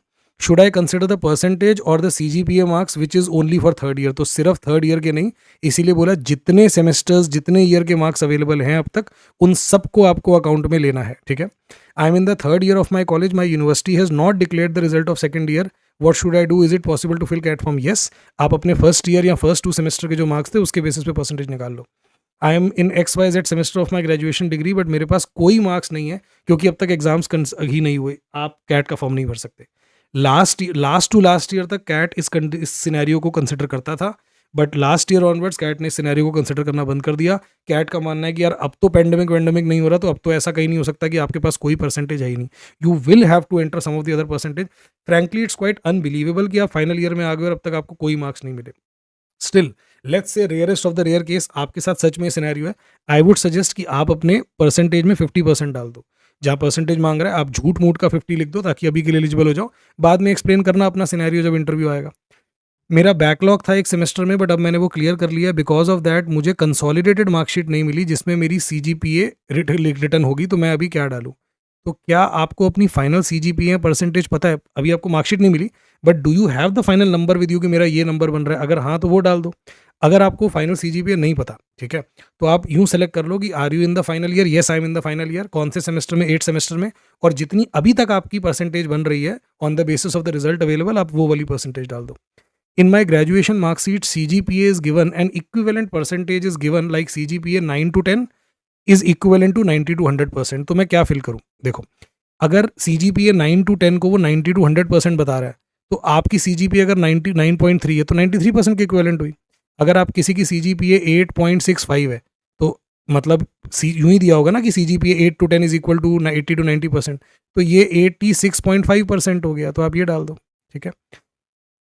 Should I consider the percentage or the CGPA marks which is only for third year? तो सिर्फ थर्ड ईयर के नहीं, इसीलिए बोला जितने सेमेस्टर्स जितने ईयर के मार्क्स अवेलेबल हैं अब तक उन सबको आपको अकाउंट में लेना है, ठीक है। I am in the third year of my college, my university has not declared the result of second year, what should I do, is it possible to fill CAT form? Yes, आप अपने first year या first 2 semester के जो marks थे उसके basis पे percentage निकाल लो। I am in XYZ semester of my graduation degree, but मेरे पास कोई मार्क्स नहीं है क्योंकि अब तक एग्जाम्स ही नहीं हुए, आप कैट का फॉर्म नहीं भर सकते। लास्ट ईयर तक कैट इस सिनेरियो को कंसिडर करता था, but last year onwards CAT ने इस सिनेरियो को कंसिडर करना बंद कर दिया। कैट का मानना है कि यार अब तो पेंडेमिक नहीं हो रहा, तो अब तो ऐसा कहीं नहीं हो सकता कि आपके पास कोई परसेंटेज है ही नहीं, you will have to enter some of the other percentage. Frankly it's quite unbelievable कि आप फाइनल ईयर में आ गए और अब तक आपको कोई मार्क्स नहीं मिले। Still let's say rarest of the rare case आपके साथ सच में सिनेरियो है, आई वुड सजेस्ट कि आप अपने परसेंटेज में 50% डाल दो। जहाँ परसेंटेज मांग रहा है आप झूठ मूठ का 50 लिख दो ताकि अभी के लिए एलिजिबल हो जाओ, बाद में एक्सप्लेन करना अपना सिनेरियो जब इंटरव्यू आएगा। मेरा बैकलॉग था एक सेमेस्टर में, बट अब मैंने वो क्लियर कर लिया। बिकॉज ऑफ दैट मुझे कंसोलिडेटेड मार्कशीट नहीं मिली जिसमें मेरी CGPA रिटर्न होगी, तो मैं अभी क्या डालूँ? तो क्या आपको अपनी फाइनल CGPA परसेंटेज पता है? अभी आपको मार्कशीट नहीं मिली, but do you have the final number with you कि मेरा ये नंबर बन रहा है? अगर हाँ तो वो डाल दो। अगर आपको फाइनल CGPA नहीं पता, ठीक है, तो आप यूं सेलेक्ट कर लो कि are you in the final year? Yes, I am in the final year. कौन से सेमेस्टर में? 8 सेमेस्टर में। और जितनी अभी तक आपकी परसेंटेज बन रही है on the basis of the result available, आप वो वाली परसेंटेज डाल दो। In my graduation mark sheet, CGPA is given and equivalent percentage is given like CGPA 9 to 10 is equivalent to 90 to 100%। तो मैं क्या फिल करूं? देखो, अगर CGPA 9 to 10 को वो 90 to 100% बता रहा है, तो आपकी CGPA अगर 99.3 है तो 93% की इक्विवेलेंट हुई। अगर आप किसी की CGPA 8.65 है तो मतलब यूं ही दिया होगा ना कि CGPA 8 to 10 is equal to 80 to 90%, तो ये 86.5% हो गया, तो आप ये डाल दो, ठीक है।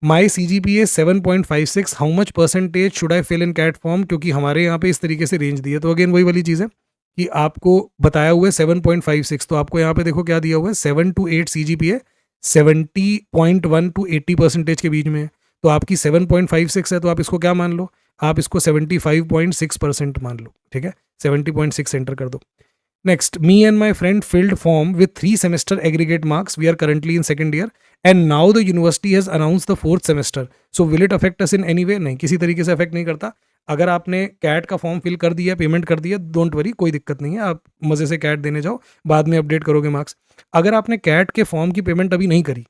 My CGPA 7.56, how much percentage should I fill in CAT form? क्योंकि हमारे यहाँ पे इस तरीके से रेंज दी है, तो अगेन वही वाली चीज़ है कि आपको बताया हुआ है 7.56, तो आपको यहाँ पे देखो क्या दिया हुआ है, 7 to 8 CGPA 70.1 to 80% के बीच में है। तो आपकी 7.56 है, तो आप इसको क्या मान लो? आप इसको 75.6% मान लो, ठीक है। 70.6 एंटर कर दो। Next, me and my friend filled form with 3 semester aggregate marks. We are currently in second year and now the university has announced the 4th semester. So will it affect us in any way? नहीं, किसी तरीके से affect नहीं करता। अगर आपने cat का form fill कर दिया, पेमेंट कर दिया, डोंट वरी, कोई दिक्कत नहीं है, आप मज़े से कैट देने जाओ, बाद में अपडेट करोगे मार्क्स। अगर आपने कैट के फॉर्म की पेमेंट अभी नहीं करी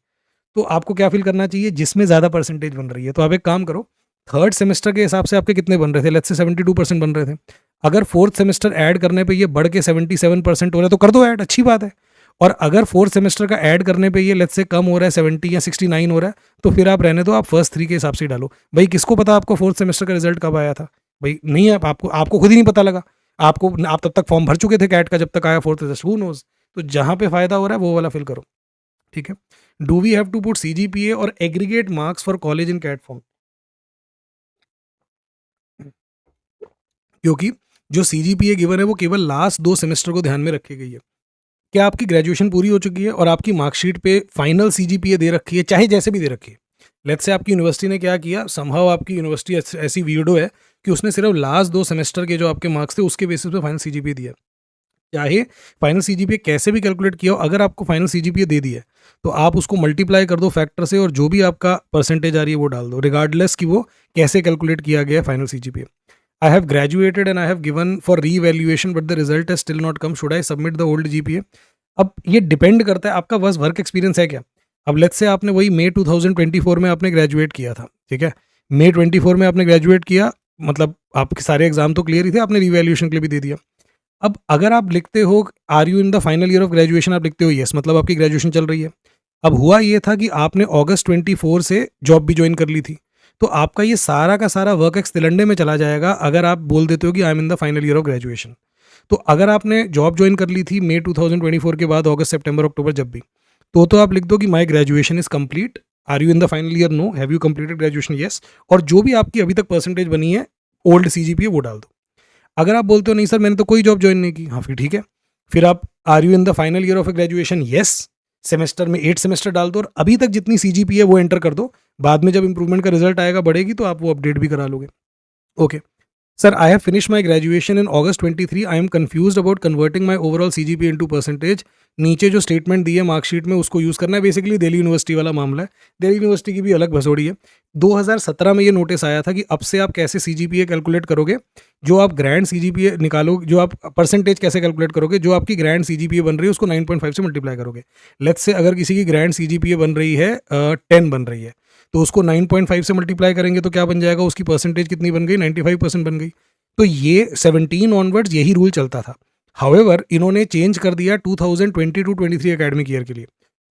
तो आपको क्या फिल करना चाहिए? जिसमें ज़्यादा परसेंटेज बन रही है। तो आप एक काम करो, थर्ड सेमेस्टर के हिसाब से आपके कितने बन रहे थे? लेट्स से 72% बन रहे थे। अगर फोर्थ सेमेस्टर ऐड करने पे ये बढ़ के 77% हो रहा है तो कर दो ऐड, अच्छी बात है। और अगर फोर्थ सेमेस्टर का ऐड करने पे ये लेट्स से कम हो रहा है, 70 या 69 हो रहा है, तो फिर आप रहने दो, आप फर्स्ट 3 के हिसाब से ही डालो। भाई किसको पता आपको फोर्थ सेमेस्टर का रिजल्ट कब आया था? भाई नहीं, आपको खुद ही नहीं पता लगा। आप तब तक फॉर्म भर चुके थे कैट का जब तक आया फोर्थ रिजल्ट, हू नोज। तो जहाँ पे फायदा हो रहा है वो वाला फिल करो, ठीक है। Do we have to put CGPA और aggregate marks for college in CAT form? क्योंकि जो CGPA गिवन है वो केवल लास्ट 2 सेमेस्टर को ध्यान में रखी गई है। क्या आपकी ग्रेजुएशन पूरी हो चुकी है और आपकी मार्कशीट पे फाइनल CGPA दे रखी है, चाहे जैसे भी दे रखी है। लेट्स से आपकी यूनिवर्सिटी ने क्या किया, समहाउ आपकी यूनिवर्सिटी ऐसी वीडियो है कि उसने सिर्फ लास्ट 2 सेमेस्टर के जो आपके मार्क्स थे उसके बेसिस पे फाइनल CGPA दिया। चाहे फाइनल CGPA कैसे भी कैलकुलेट किया हो, अगर आपको फाइनल CGPA दे दी है तो आप उसको मल्टीप्लाई कर दो फैक्टर से और जो भी आपका परसेंटेज आ रही है वो डाल दो, रिगार्डलेस कि वो कैसे कैलकुलेट किया गया है final CGPA। I have graduated and I have given for re-evaluation but the result has still not come. Should I submit the old GPA? अब ये डिपेंड करता है आपका बस वर्क एक्सपीरियंस है क्या। अब लेट्स से आपने वही मई 2024 में आपने ग्रेजुएट किया था, ठीक है। मई 24 में आपने ग्रेजुएट किया, मतलब आपके सारे एग्जाम तो क्लियर ही थे, आपने रीवैल्यूएशन के लिए भी दे दिया। अब अगर आप लिखते हो are you in the final year of graduation, आप लिखते हो यस, मतलब आपकी ग्रेजुएशन चल रही है। अब हुआ ये था कि आपने अगस्त 24 से जॉब भी ज्वाइन कर ली थी, तो आपका ये सारा का सारा वर्क एक्स तिलंडे में चला जाएगा अगर आप बोल देते हो कि आई am in the final year of graduation. तो अगर आपने जॉब ज्वाइन कर ली थी मई 2024 के बाद, अगस्त सितंबर अक्टूबर जब भी, तो आप लिख दो कि my graduation is complete. Are you in the final year? No. Have you completed graduation? Yes. और जो भी आपकी अभी तक परसेंटेज बनी है ओल्ड CGPA वो डाल दो। अगर आप बोलते हो नहीं सर मैंने तो कोई जॉब ज्वाइन नहीं की, हाँ फिर ठीक है, फिर आप are you in the final year of graduation? Yes. Semester में 8 सेमेस्टर डाल दो और अभी तक जितनी CGPA है वो एंटर कर दो। बाद में जब इंप्रूवमेंट का रिजल्ट आएगा बढ़ेगी तो आप वो अपडेट भी करा लोगे। Okay sir, I have finish my graduation in August 23। I am confuse about converting my overall CGPA into percentage. नीचे जो स्टेटमेंट दी है मार्कशीट में उसको यूज़ करना है। बेसिकली दिल्ली यूनिवर्सिटी वाला मामला है। दिल्ली यूनिवर्सिटी की भी अलग भसोड़ी है। 2017 में ये नोटिस आया था कि अब से आप कैसे CGPA कैलकुलेट करोगे, जो आप ग्रैंड CGPA निकालो, जो आप परसेंटेज कैसे कैलकुलेट करोगे, जो आपकी ग्रैंड CGPA बन रही है उसको 9.5 से मल्टीप्लाई करोगे। लेट्स से अगर किसी की ग्रैंड CGPA बन रही है 10 बन रही है, तो उसको 9.5 से मल्टीप्लाई करेंगे तो क्या बन जाएगा, उसकी परसेंटेज कितनी बन गई, 95% बन गई। तो ये 17 ऑनवर्ड्स यही रूल चलता था। हाउएवर इन्होंने चेंज कर दिया 2022-23 एकेडमिक ईयर के लिए।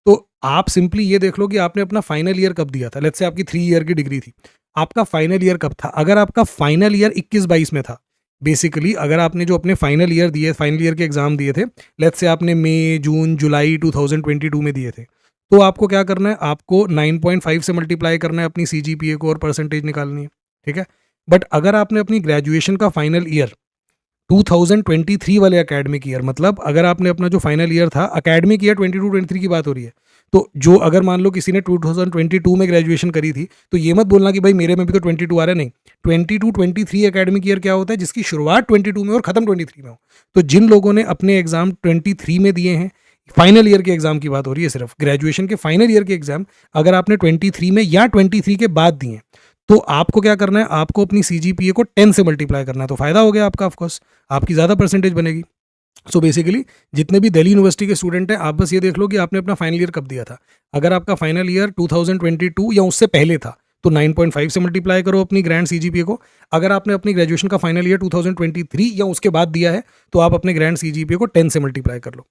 तो आप सिंपली ये देख लो कि आपने अपना फाइनल ईयर कब दिया था। लेट्स से आपकी 3 ईयर की डिग्री थी, आपका फाइनल ईयर कब था। अगर आपका फाइनल ईयर 21-22 में था, बेसिकली अगर आपने जो अपने फाइनल ईयर दिए, फाइनल ईयर के एग्जाम दिए थे, लेट्स से आपने मई, जून, जुलाई 2022 में दिए थे, तो आपको क्या करना है, आपको 9.5 से मल्टीप्लाई करना है अपनी CGPA को और परसेंटेज निकालनी है। ठीक है। बट अगर आपने अपनी ग्रेजुएशन का फाइनल ईयर 2023 वाले एकेडमिक ईयर, मतलब अगर आपने अपना जो फाइनल ईयर था, एकेडमिक ईयर 22-23 की बात हो रही है, तो जो अगर मान लो किसी ने 2022 में ग्रेजुएशन करी थी, तो ये मत बोलना कि भाई मेरे में भी तो 22 आ रहा है। नहीं, 22-23 एकेडमिक ईयर क्या होता है, जिसकी शुरुआत 22 में और खत्म 23 में हो। तो जिन लोगों ने अपने एग्जाम 23 में दिए हैं, फाइनल ईयर के एग्जाम की बात हो रही है, सिर्फ ग्रेजुएशन के फाइनल ईयर के एग्जाम अगर आपने 23 में या 23 के बाद दिए हैं, तो आपको क्या करना है, आपको अपनी CGPA को 10 से मल्टीप्लाई करना है। तो फायदा हो गया आपका, ऑफकोर्स आपकी ज़्यादा परसेंटेज बनेगी। सो बेसिकली जितने भी दिल्ली यूनिवर्सिटी के स्टूडेंट हैं, आप बस ये देख लो कि आपने अपना फाइनल ईयर कब दिया था। अगर आपका फाइनल ईयर 2022 या उससे पहले था, तो 9.5 से मल्टीप्लाई करो अपनी ग्रैंड CGPA को। अगर आपने अपनी ग्रेजुएशन का फाइनल ईयर 2023 या उसके बाद दिया है, तो आप अपने ग्रैंड CGPA को 10 से मल्टीप्लाई कर लो।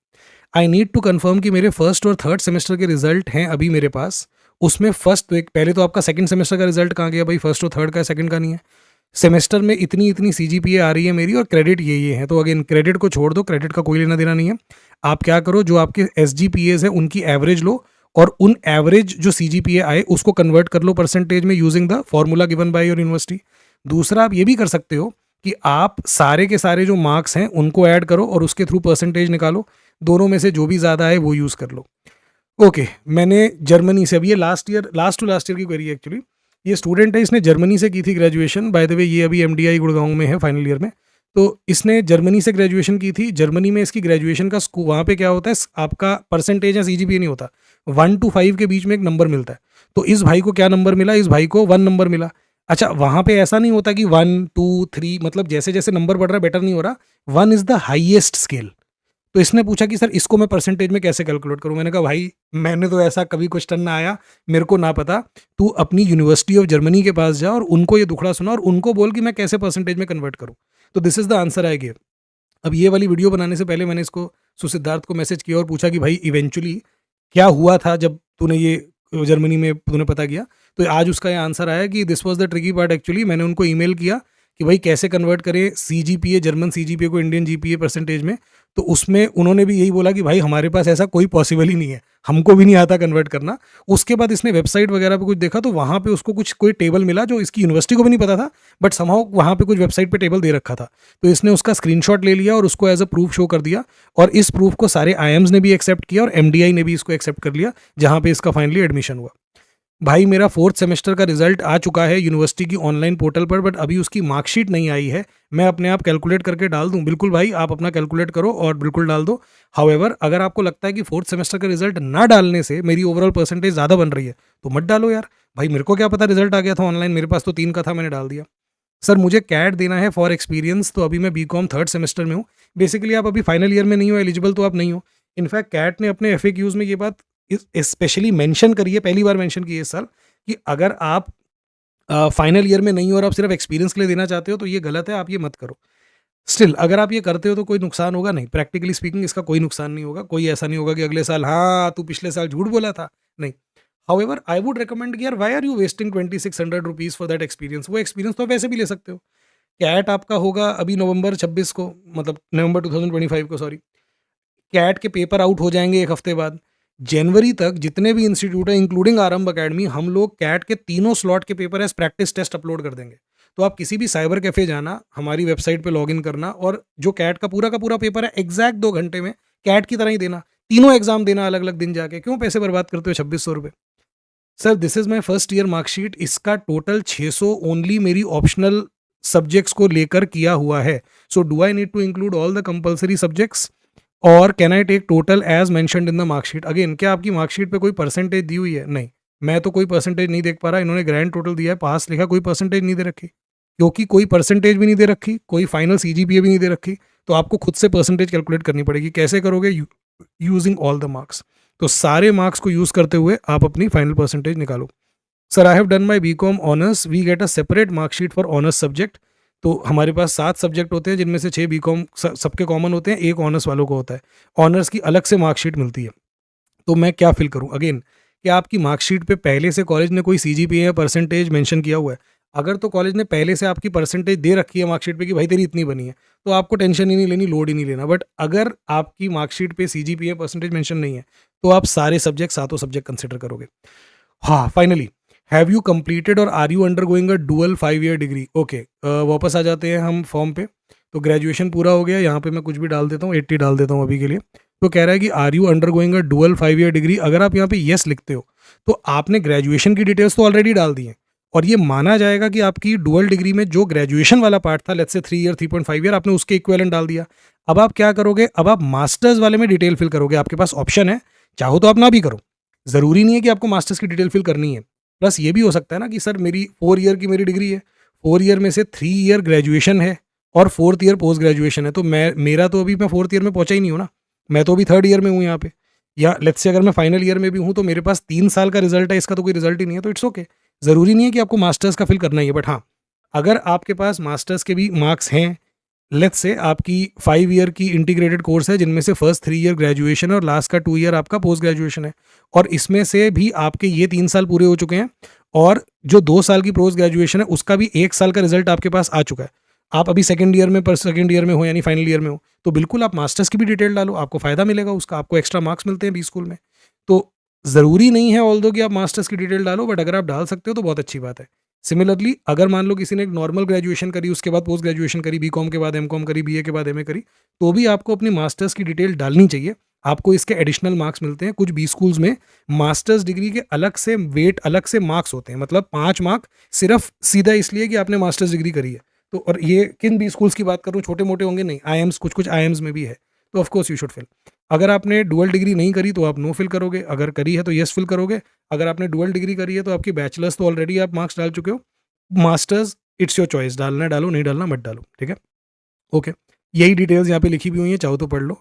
आई नीड टू कन्फर्म कि मेरे फर्स्ट और थर्ड सेमेस्टर के रिजल्ट हैं अभी मेरे पास। उसमें फर्स्ट तो एक पहले तो आपका सेकंड सेमेस्टर का रिजल्ट कहाँ गया भाई, फर्स्ट और थर्ड का, सेकंड का नहीं है। सेमेस्टर में इतनी इतनी CGPA आ रही है मेरी और क्रेडिट ये है। तो अगेन क्रेडिट को छोड़ दो, क्रेडिट का कोई लेना देना नहीं है। आप क्या करो, जो आपके SGPAs हैं उनकी एवरेज लो और उन एवरेज जो CGPA आए उसको कन्वर्ट कर लो परसेंटेज में using the formula given by your university. दूसरा आप ये भी कर सकते हो कि आप सारे के सारे जो मार्क्स हैं उनको ऐड करो और उसके थ्रू परसेंटेज निकालो। दोनों में से जो भी ज़्यादा है वो यूज़ कर लो। ओके, मैंने जर्मनी से, अब ये लास्ट टू लास्ट ईयर की क्वेरी है एक्चुअली। ये स्टूडेंट है, इसने जर्मनी से की थी ग्रेजुएशन। बाय द वे ये अभी MDI गुड़गांव में है फाइनल ईयर में। तो इसने जर्मनी से ग्रेजुएशन की थी। जर्मनी में इसकी ग्रेजुएशन का स्कूल, वहाँ पे क्या होता है, आपका परसेंटेज या CGPA नहीं होता, 1 to 5 के बीच में एक नंबर मिलता है। तो इस भाई को क्या नंबर मिला, इस भाई को 1 नंबर मिला। अच्छा, वहाँ पे ऐसा नहीं होता कि 1 2 3, मतलब जैसे जैसे नंबर बढ़ रहा है बेटर नहीं हो रहा, 1 इज़ द हाईएस्ट स्केल। तो इसने पूछा कि सर इसको मैं परसेंटेज में कैसे कैलकुलेट करूं। मैंने कहा भाई मैंने तो ऐसा कभी क्वेश्चन ना आया, मेरे को ना पता। तू अपनी यूनिवर्सिटी ऑफ जर्मनी के पास जा और उनको ये दुखड़ा सुना और उनको बोल कि मैं कैसे परसेंटेज में कन्वर्ट करूं। तो this is the answer I give. अब ये वाली वीडियो बनाने से पहले मैंने इसको सुसिद्धार्थ को मैसेज किया और पूछा कि भाई इवेंचुअली क्या हुआ था जब तूने ये जर्मनी में तूने पता किया। तो आज उसका ये आंसर आया कि this was the tricky part. Actually मैंने उनको ईमेल किया कि भाई कैसे कन्वर्ट करें CGPA, जर्मन CGPA को इंडियन GPA परसेंटेज में। तो उसमें उन्होंने भी यही बोला कि भाई हमारे पास ऐसा कोई पॉसिबल ही नहीं है, हमको भी नहीं आता कन्वर्ट करना। उसके बाद इसने वेबसाइट वगैरह पे कुछ देखा तो वहाँ पे उसको कुछ कोई टेबल मिला जो इसकी यूनिवर्सिटी को भी नहीं पता था, बट समहाउ वहाँ पे कुछ वेबसाइट पे टेबल दे रखा था। तो इसने उसका स्क्रीनशॉट ले लिया और उसको एज अ प्रूफ शो कर दिया। और इस प्रूफ को सारे IIMs ने भी एक्सेप्ट किया और MDI ने भी इसको एक्सेप्ट कर लिया, जहाँ पे इसका फाइनली एडमिशन हुआ। भाई मेरा 4th सेमेस्टर का रिजल्ट आ चुका है यूनिवर्सिटी की ऑनलाइन पोर्टल पर, बट अभी उसकी मार्कशीट नहीं आई है। मैं अपने आप कैलकुलेट करके डाल दूं? बिल्कुल भाई, आप अपना कैलकुलेट करो और बिल्कुल डाल दो। हाउएवर अगर आपको लगता है कि 4th सेमेस्टर का रिजल्ट ना डालने से मेरी ओवरऑल परसेंटेज ज़्यादा बन रही है, तो मत डालो यार। भाई मेरे को क्या पता रिजल्ट आ गया था ऑनलाइन, मेरे पास तो 3 का था, मैंने डाल दिया। सर मुझे कैट देना है फॉर एक्सपीरियंस, तो अभी मैं BCom 3rd सेमेस्टर में हूँ। बेसिकली आप अभी फाइनल ईयर में नहीं हो, एलिजिबल तो आप नहीं हो। इनफैक्ट कैट ने अपने FAQs में ये बात स्पेशली मेंशन करी है, पहली बार मेंशन की है इस साल, कि अगर आप फाइनल ईयर में नहीं हो और आप सिर्फ एक्सपीरियंस के लिए देना चाहते हो तो ये गलत है, आप ये मत करो। स्टिल अगर आप ये करते हो तो कोई नुकसान होगा नहीं, प्रैक्टिकली स्पीकिंग इसका कोई नुकसान नहीं होगा। कोई ऐसा नहीं होगा कि अगले साल हाँ तू पिछले साल झूठ बोला था, नहीं। हाउएवर आई वुड रिकमेंड कि यार why are you wasting 2600 rupees for that experience. वो एक्सपीरियंस तो आप वैसे भी ले सकते हो। कैट आपका होगा अभी नवंबर 26 को, मतलब नवंबर 2025 को, सॉरी। कैट के पेपर आउट हो जाएंगे एक हफ्ते बाद। जनवरी तक जितने भी इंस्टीट्यूट है इंक्लूडिंग आरंभ अकेडमी, हम लोग कैट के तीनों स्लॉट के paper as practice test upload कर देंगे। तो आप किसी भी साइबर कैफे जाना, हमारी वेबसाइट पे लॉगिन करना और जो कैट का पूरा पेपर है एग्जैक्ट 2 घंटे में कैट की तरह ही देना। तीनों एग्जाम देना अलग अलग दिन जाके, क्यों पैसे बर्बाद करते हो 2600 रुपये? Sir this is my first year marksheet, इसका टोटल 600 ओनली मेरी ऑप्शनल सब्जेक्ट्स को लेकर किया हुआ है. So do I need to include all the compulsory subjects और can I take total as mentioned in the marksheet? Again, क्या आपकी मार्कशीट पे कोई परसेंटेज दी हुई है? नहीं, मैं तो कोई परसेंटेज नहीं देख पा रहा. इन्होंने ग्रैंड टोटल दिया है, पास लिखा, कोई परसेंटेज नहीं दे रखी. क्योंकि कोई परसेंटेज भी नहीं दे रखी, कोई फाइनल सीजीपीए भी नहीं दे रखी, तो आपको खुद से परसेंटेज कैलकुलेट करनी पड़ेगी. कैसे करोगे? Using all the marks. तो सारे मार्क्स को यूज करते हुए आप अपनी फाइनल परसेंटेज निकालो. Sir I have done my BCom honours, we get a separate marksheet for honours subject. तो हमारे पास 7 सब्जेक्ट होते हैं जिनमें से 6 बीकॉम सबके कॉमन होते हैं, एक ऑनर्स वालों को होता है. ऑनर्स की अलग से मार्कशीट मिलती है. तो मैं क्या फिल करूं? अगेन, क्या आपकी मार्कशीट पे पहले से कॉलेज ने कोई सीजीपीए या परसेंटेज मेंशन किया हुआ है? अगर तो कॉलेज ने पहले से आपकी परसेंटेज दे रखी है मार्कशीट पे कि भाई तेरी इतनी बनी है, तो आपको टेंशन ही नहीं लेनी, लोड ही नहीं लेना. बट अगर आपकी मार्कशीट पे सीजीपीए परसेंटेज मेंशन नहीं है, तो आप सारे सब्जेक्ट, सातों सब्जेक्ट कंसिडर करोगे. हाँ, फाइनली, हैव यू कंप्लीटेड और are you undergoing a dual 5 year degree? Okay, वापस आ जाते हैं हम फॉर्म पे. तो ग्रेजुएशन पूरा हो गया, यहाँ पे मैं कुछ भी डाल देता हूँ, 80 डाल देता हूँ अभी के लिए. तो कह रहा है कि are you undergoing a dual 5 year degree. अगर आप यहाँ पे येस लिखते हो तो आपने ग्रेजुएशन की डिटेल्स तो ऑलरेडी डाल दी हैं, और ये माना जाएगा कि आपकी डुअल डिग्री में जो ग्रेजुएशन वाला पार्ट था, लेट्स से 3 ईयर 3.5 ईयर, आपने उसके इक्विवेलेंट डाल दिया. अब आप क्या करोगे? अब आप मास्टर्स वाले में डिटेल फिल करोगे. आपके पास ऑप्शन है, चाहो तो आप ना भी करो, जरूरी नहीं है कि आपको मास्टर्स की डिटेल फिल करनी है. प्लस ये भी हो सकता है ना कि सर मेरी 4 ईयर की मेरी डिग्री है, 4 ईयर में से 3 ईयर ग्रेजुएशन है और 4th ईयर पोस्ट ग्रेजुएशन है, तो मेरा तो अभी मैं 4th ईयर में पहुंचा ही नहीं हूँ ना, मैं तो अभी 3rd ईयर में हूँ यहाँ पे. या लेट्स से अगर मैं फाइनल ईयर में भी हूँ तो मेरे पास 3 साल का रिजल्ट है, इसका तो कोई रिजल्ट ही नहीं है, तो इट्स ओके. ज़रूरी नहीं है कि आपको मास्टर्स का फिल करना ही है. बट हाँ, अगर आपके पास मास्टर्स के भी मार्क्स हैं, लेट्स से आपकी 5 ईयर की इंटीग्रेटेड कोर्स है जिनमें से फर्स्ट 3 ईयर ग्रेजुएशन है और लास्ट का 2 ईयर आपका पोस्ट ग्रेजुएशन है, और इसमें से भी आपके ये 3 साल पूरे हो चुके हैं, और जो 2 साल की पोस्ट ग्रेजुएशन है उसका भी 1 साल का रिजल्ट आपके पास आ चुका है. आप अभी सेकंड ईयर में हो, यानी फाइनल ईयर में हो, तो बिल्कुल आप मास्टर्स की भी डिटेल डालो, आपको फ़ायदा मिलेगा उसका, आपको एक्स्ट्रा मार्क्स मिलते हैं बी स्कूल में. तो ज़रूरी नहीं है ऑल्दो कि आप मास्टर्स की डिटेल डालो, बट अगर आप डाल सकते हो तो बहुत अच्छी बात है. सिमिलरली, अगर मान लो किसी ने एक नॉर्मल ग्रेजुएशन करी, उसके बाद पोस्ट ग्रेजुएशन करी, बीकॉम के बाद एमकॉम करी, बीए के बाद एमए करी, तो भी आपको अपनी मास्टर्स की डिटेल डालनी चाहिए. आपको इसके एडिशनल मार्क्स मिलते हैं. कुछ बी स्कूल्स में मास्टर्स डिग्री के अलग से वेट, अलग से मार्क्स होते हैं, मतलब 5 मार्क सिर्फ सीधा इसलिए कि आपने मास्टर्स डिग्री करी है. तो और ये किन बी स्कूल्स की बात करूँ, छोटे मोटे होंगे नहीं, आईएम्स, कुछ कुछ आईएम्स में भी है, तो ऑफकोर्स यू शुड फिल. अगर आपने डुअल डिग्री नहीं करी तो आप नो फिल करोगे, अगर करी है तो येस फिल करोगे. अगर आपने डुअल डिग्री करी है तो आपकी बैचलर्स तो ऑलरेडी आप मार्क्स डाल चुके हो. मास्टर्स इट्स योर चॉइस, डालना है डालो, नहीं डालना मत डालो, ठीक है. ओके, यही डिटेल्स यहाँ पे लिखी हुई हुई हैं, चाहो तो पढ़ लो.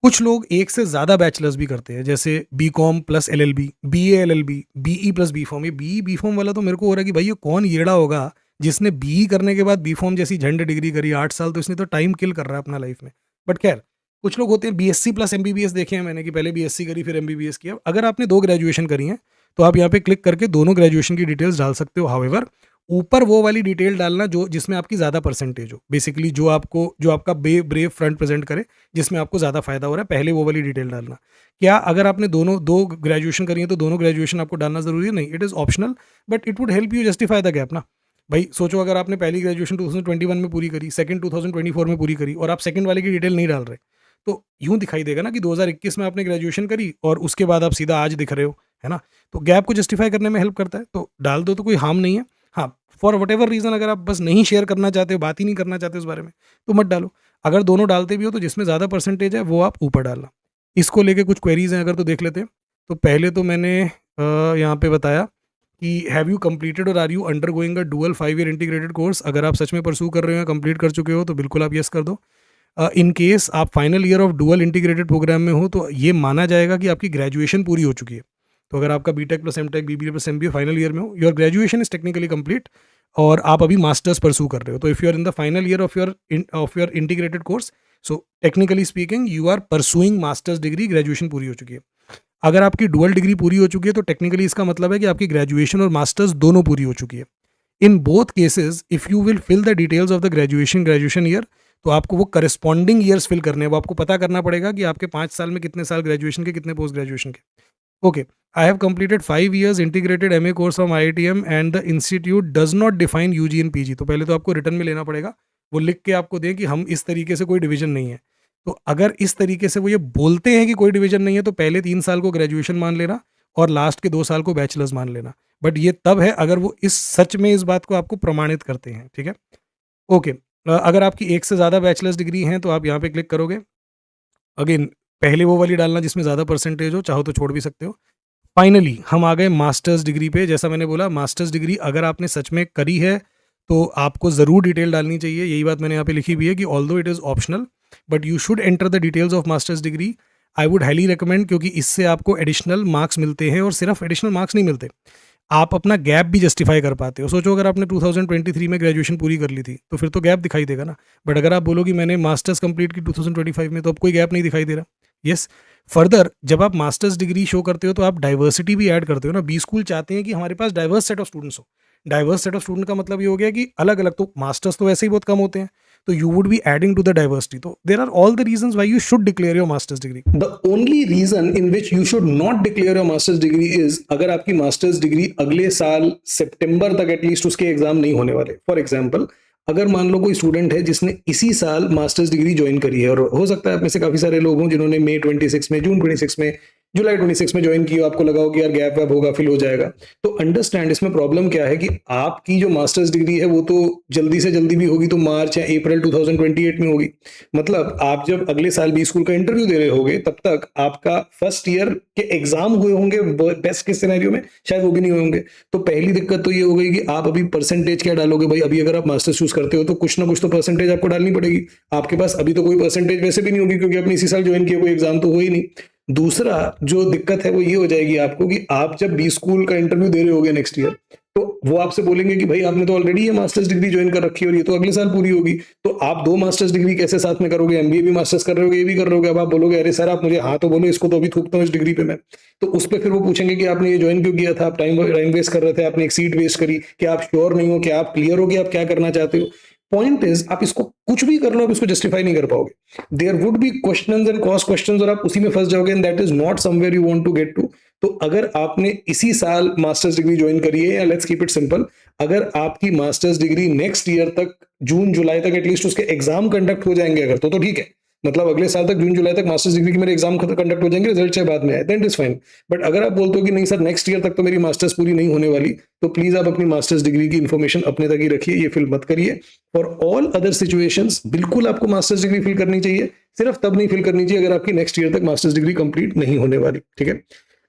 कुछ लोग एक से ज़्यादा बैचलर्स भी करते हैं, जैसे BCom plus LLB, BA LLB, BE plus B pharm. ये BE बी फॉर्म वाला तो मेरे को हो रहा है कि भाई ये कौन येड़ा होगा जिसने BE करने के बाद बी फॉर्म जैसी झंड डिग्री करी, 8 साल, तो इसने तो टाइम किल कर रहा है अपना लाइफ में. बट खैर, कुछ लोग होते हैं BSc प्लस MBBS, देखे हैं मैंने कि पहले BSc करी फिर MBBS किया. अगर आपने 2 ग्रेजुएशन करी हैं तो आप यहाँ पे क्लिक करके दोनों ग्रेजुएशन की डिटेल्स डाल सकते हो. हाउएवर, ऊपर वो वाली डिटेल डालना जो जिसमें आपकी ज़्यादा परसेंटेज हो, बेसिकली जो आपका ब्रेव फ्रंट प्रेजेंट करे, जिसमें आपको ज़्यादा फायदा हो रहा है, पहले वो वाली डिटेल डालना. क्या अगर आपने दोनों 2 ग्रेजुएशन करी है तो दोनों ग्रेजुएशन आपको डालना ज़रूरी है? नहीं, it is optional, but it would help you justify the gap ना. भाई सोचो, अगर आपने पहली ग्रेजुएशन 2021 में पूरी करी, सेकंड 2024 में पूरी करी, और आप सेकंड वाले की डिटेल नहीं डाल रहे, तो यूँ दिखाई देगा ना कि 2021 में आपने ग्रेजुएशन करी और उसके बाद आप सीधा आज दिख रहे हो, है ना. तो गैप को जस्टिफाई करने में हेल्प करता है, तो डाल दो, तो कोई हार्म नहीं है. हाँ, फॉर वट एवर रीज़न, अगर आप बस नहीं शेयर करना चाहते हो, बात ही नहीं करना चाहते उस बारे में, तो मत डालो. अगर दोनों डालते भी हो तो जिसमें ज़्यादा परसेंटेज है वो आप ऊपर डालना. इसको लेके कुछ क्वेरीज हैं, अगर तो देख लेते हैं. तो पहले तो मैंने यहाँ पे बताया कि हैव यू कंप्लीटेड और are you undergoing a dual 5 year integrated course. अगर आप सच में परसू कर रहे हो या कंप्लीट कर चुके हो तो बिल्कुल आप येस कर दो. इन केस आप final year of dual integrated programme में हो तो ये माना जाएगा कि आपकी ग्रेजुएशन पूरी हो चुकी है. तो अगर आपका BTech plus MTech, BBA plus MBA final year में हो, your graduation is technically complete, और आप अभी मास्टर्स परसू कर रहे हो. तो if you are in the final year of your integrated course, so technically speaking you are pursuing master's degree, graduation पूरी हो चुकी है. अगर आपकी डुअल डिग्री पूरी हो चुकी है तो टेक्निकली इसका मतलब है कि आपकी ग्रेजुएशन और मास्टर्स दोनों पूरी हो चुकी है. In both cases if you will fill the details of the graduation year, तो आपको वो करस्पॉन्डिंग ईयर्स फिल करने हैं. वो आपको पता करना पड़ेगा कि आपके 5 साल में कितने साल ग्रेजुएशन के, कितने पोस्ट ग्रेजुएशन के. Okay, I have completed 5 years integrated MA course from IITM and the institute does not define UG and PG. तो पहले तो आपको रिटर्न में लेना पड़ेगा, वो लिख के आपको दें कि हम इस तरीके से कोई डिवीजन नहीं है. तो अगर इस तरीके से वो ये बोलते हैं कि कोई डिवीजन नहीं है, तो पहले 3 साल को ग्रेजुएशन मान लेना और लास्ट के 2 साल को बैचलर्स मान लेना। बट ये तब है अगर वो इस सच में इस बात को आपको प्रमाणित करते हैं, ठीक है? ओके। अगर आपकी एक से ज़्यादा बैचलर्स डिग्री हैं तो आप यहाँ पे क्लिक करोगे। अगेन पहले वो वाली डालना जिसमें ज़्यादा परसेंटेज हो, चाहो तो छोड़ भी सकते हो। फाइनली हम आ गए मास्टर्स डिग्री पे। जैसा मैंने बोला, मास्टर्स डिग्री अगर आपने सच में करी है तो आपको ज़रूर डिटेल डालनी चाहिए। यही बात मैंने यहाँ पे लिखी हुई है कि although it is optional but you should enter the details of masters degree. I would highly recommend, क्योंकि इससे आपको एडिशनल मार्क्स मिलते हैं और सिर्फ एडिशनल मार्क्स नहीं मिलते, आप अपना गैप भी जस्टिफाई कर पाते हो। सोचो अगर आपने 2023 में ग्रेजुएशन पूरी कर ली थी तो फिर तो गैप दिखाई देगा ना। बट अगर आप बोलो कि मैंने मास्टर्स कंप्लीट की 2025 में, तो अब कोई गैप नहीं दिखाई दे रहा। यस। फर्दर जब आप मास्टर्स डिग्री शो करते हो तो आप डाइवर्सिटी भी ऐड करते हो ना। बी स्कूल चाहते हैं कि हमारे पास डाइवर्स सेट ऑफ स्टूडेंट्स हो। डाइवर्स सेट ऑफ स्टूडेंट का मतलब ये हो गया कि अलग अलग, तो मास्टर्स तो वैसे ही बहुत कम होते हैं, तो you would be adding to the diversity. तो there are all the reasons why you should declare your masters degree. The only reason in which you should not declare your master's degree is अगर आपकी masters degree अगले साल सितंबर तक at least उसके exam नहीं होने वाले। फॉर एग्जांपल, अगर मान लो कोई स्टूडेंट है जिसने इसी साल मास्टर्स डिग्री ज्वाइन करी है, और हो सकता है आप में से काफी सारे लोग हों जिन्होंने मई 26 में, जून 26 में, जुलाई 26 में ज्वाइन किया, आपको लगा हो कि यार गैप वैप होगा, फिल हो जाएगा। तो अंडरस्टैंड इसमें प्रॉब्लम क्या है कि आपकी जो मास्टर्स डिग्री है वो तो जल्दी से जल्दी भी होगी तो मार्च या अप्रैल 2028 में होगी। मतलब आप जब अगले साल बी स्कूल का इंटरव्यू दे रहे होगे तब तक आपका फर्स्ट ईयर के एग्जाम हुए होंगे, बेस्ट के सिनेरियो में शायद वो भी नहीं हुए होंगे। तो पहली दिक्कत तो ये हो गई कि आप अभी परसेंटेज क्या डालोगे भाई। अभी अगर आप मास्टर्स चूज करते हो तो कुछ ना कुछ तो परसेंटेज आपको डालनी पड़ेगी। आपके पास अभी तो कोई परसेंटेज वैसे भी नहीं होगी क्योंकि आपने इसी साल ज्वाइन किया, कोई एग्जाम तो हो ही नहीं। दूसरा जो दिक्कत है वो ये हो जाएगी आपको कि आप जब बी स्कूल का इंटरव्यू दे रहे होगे नेक्स्ट ईयर, तो वो आपसे बोलेंगे कि भाई आपने तो ऑलरेडी ये मास्टर्स डिग्री ज्वाइन कर रखी है और ये तो अगले साल पूरी होगी, तो आप 2 मास्टर्स डिग्री कैसे साथ में करोगे? एमबीए भी मास्टर्स कर रहे होगे, ये भी कर रहे होगे। अब आप बोलोगे अरे सर आप मुझे हाँ तो बोलो, इसको तो अभी थूकता हूँ इस डिग्री पे मैं। तो उस पर फिर वो पूछेंगे कि आपने ये ज्वाइन क्यों किया था, आप टाइम वेस्ट कर रहे थे, आपने एक सीट वेस्ट करी, कि आप श्योर नहीं हो, कि आप क्लियर हो कि आप क्या करना चाहते हो। पॉइंट इज आप इसको कुछ भी कर लो, आप इसको जस्टिफाई नहीं कर पाओगे। There would be questions and cross questions और आप उसी में फंस जाओगे, and that is not somewhere you want to get to. तो अगर आपने इसी साल मास्टर्स डिग्री ज्वाइन करी है, या लेट्स कीप इट सिंपल, अगर आपकी मास्टर्स डिग्री नेक्स्ट ईयर तक जून जुलाई तक एटलीस्ट उसके एग्जाम कंडक्ट हो जाएंगे अगर, तो ठीक है। मतलब अगले साल तक जून जुलाई तक मास्टर्स डिग्री के मेरे एग्जाम कंडक्ट हो जाएंगे, रिजल्ट चाहे बाद में आए, दैट इज फाइन। बट अगर आप बोलते हो कि नहीं सर नेक्स्ट ईयर तक तो मेरी मास्टर्स पूरी नहीं होने वाली, तो प्लीज आप अपनी मास्टर्स डिग्री की इन्फॉर्मेशन अपने तक ही रखिए, ये फिल मत करिए। फॉर ऑल अदर सिचुएशंस बिल्कुल आपको मास्टर्स डिग्री फिल करनी चाहिए, सिर्फ तब नहीं फिल करनी चाहिए अगर आपकी नेक्स्ट ईयर तक मास्टर्स डिग्री कंप्लीट नहीं होने वाली, ठीक है।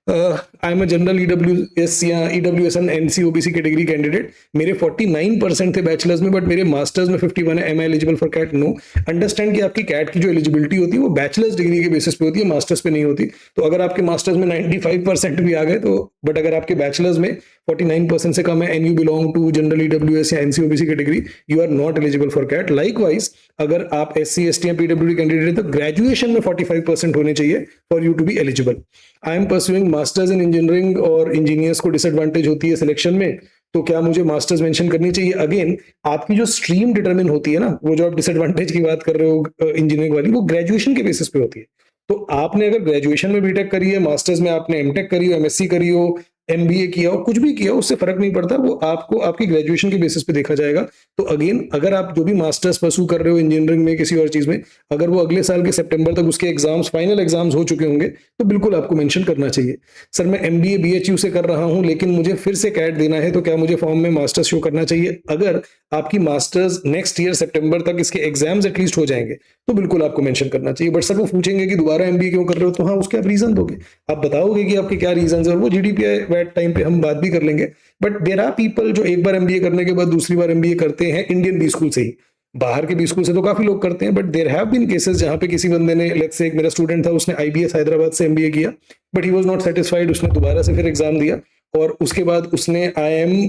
I am a general EWS या EWS and NC OBC category candidate. मेरे 49% थे बैचलर्स में, बट मेरे मास्टर्स में 51 है। Am I eligible for CAT? No. Understand कि आपकी कैट की जो एलिजिबिलिटी होती है वो बैचलर्स डिग्री के बेसिस पे होती है, मास्टर्स पे नहीं होती। तो अगर आपके मास्टर्स में 95% भी आ गए तो, बट अगर आपके बैचलर्स में 49% से कम है and you belong to general EWS या NC OBC category, you are not eligible for CAT. Likewise अगर आप एससी एसटी या पीडब्ल्यूडी कैंडिडेट है तो ग्रेजुएशन में 45% होने चाहिए for you to be eligible. I am pursuing masters in engineering और इंजीनियर्स को डिसएडवांटेज होती है सिलेक्शन में, तो क्या मुझे मास्टर्स मेंशन करनी चाहिए? अगेन आपकी जो स्ट्रीम डिटरमिन होती है ना, वो जो आप डिसएडवांटेज की बात कर रहे हो इंजीनियरिंग वाली, वो ग्रेजुएशन के बेसिस पे होती है। तो आपने अगर ग्रेजुएशन में बीटेक करी है, मास्टर्स में आपने एमटेक करी हो, एमएससी करी हो, एमबीए किया हो, कुछ भी किया हो, उससे फर्क नहीं पड़ता, वो आपको आपकी ग्रेजुएशन के बेसिस पे देखा जाएगा। तो अगेन अगर आप जो भी मास्टर्स परस्यू कर रहे हो इंजीनियरिंग में, किसी और चीज में, अगर वो अगले साल के सितंबर तक उसके एग्जाम्स, फाइनल एग्जाम्स हो चुके होंगे, तो बिल्कुल आपको मेंशन करना चाहिए। सर मैं एमबीए बीएचयू से कर रहा हूं लेकिन मुझे फिर से कैट देना है, तो क्या मुझे फॉर्म में मास्टर्स शो करना चाहिए? अगर आपकी मास्टर्स नेक्स्ट ईयर सितंबर तक इसके एग्जाम्स एटलीस्ट हो जाएंगे तो बिल्कुल आपको मेंशन करना चाहिए। बट सर वो पूछेंगे कि दोबारा एमबीए क्यों कर रहे हो, तो हाँ उसके आप रीजन दोगे, आप बताओगे कि आपके क्या रीजन है, और वो जीडीपीआई वैट टाइम पे हम बात भी कर लेंगे। बट देयर आर पीपल जो एक बार एमबीए करने के बाद दूसरी बार एमबीए करते हैं इंडियन बी स्कूल से ही। बाहर के बी स्कूल से तो काफी लोग करते हैं, but there have been cases जहां पे किसी बंदे ने, लेट्स से एक मेरा स्टूडेंट था, उसने आईबीएस हैदराबाद से एमबीए किया, but he was not satisfied, उसने दोबारा से फिर एग्जाम दिया और उसके बाद उसने आईएम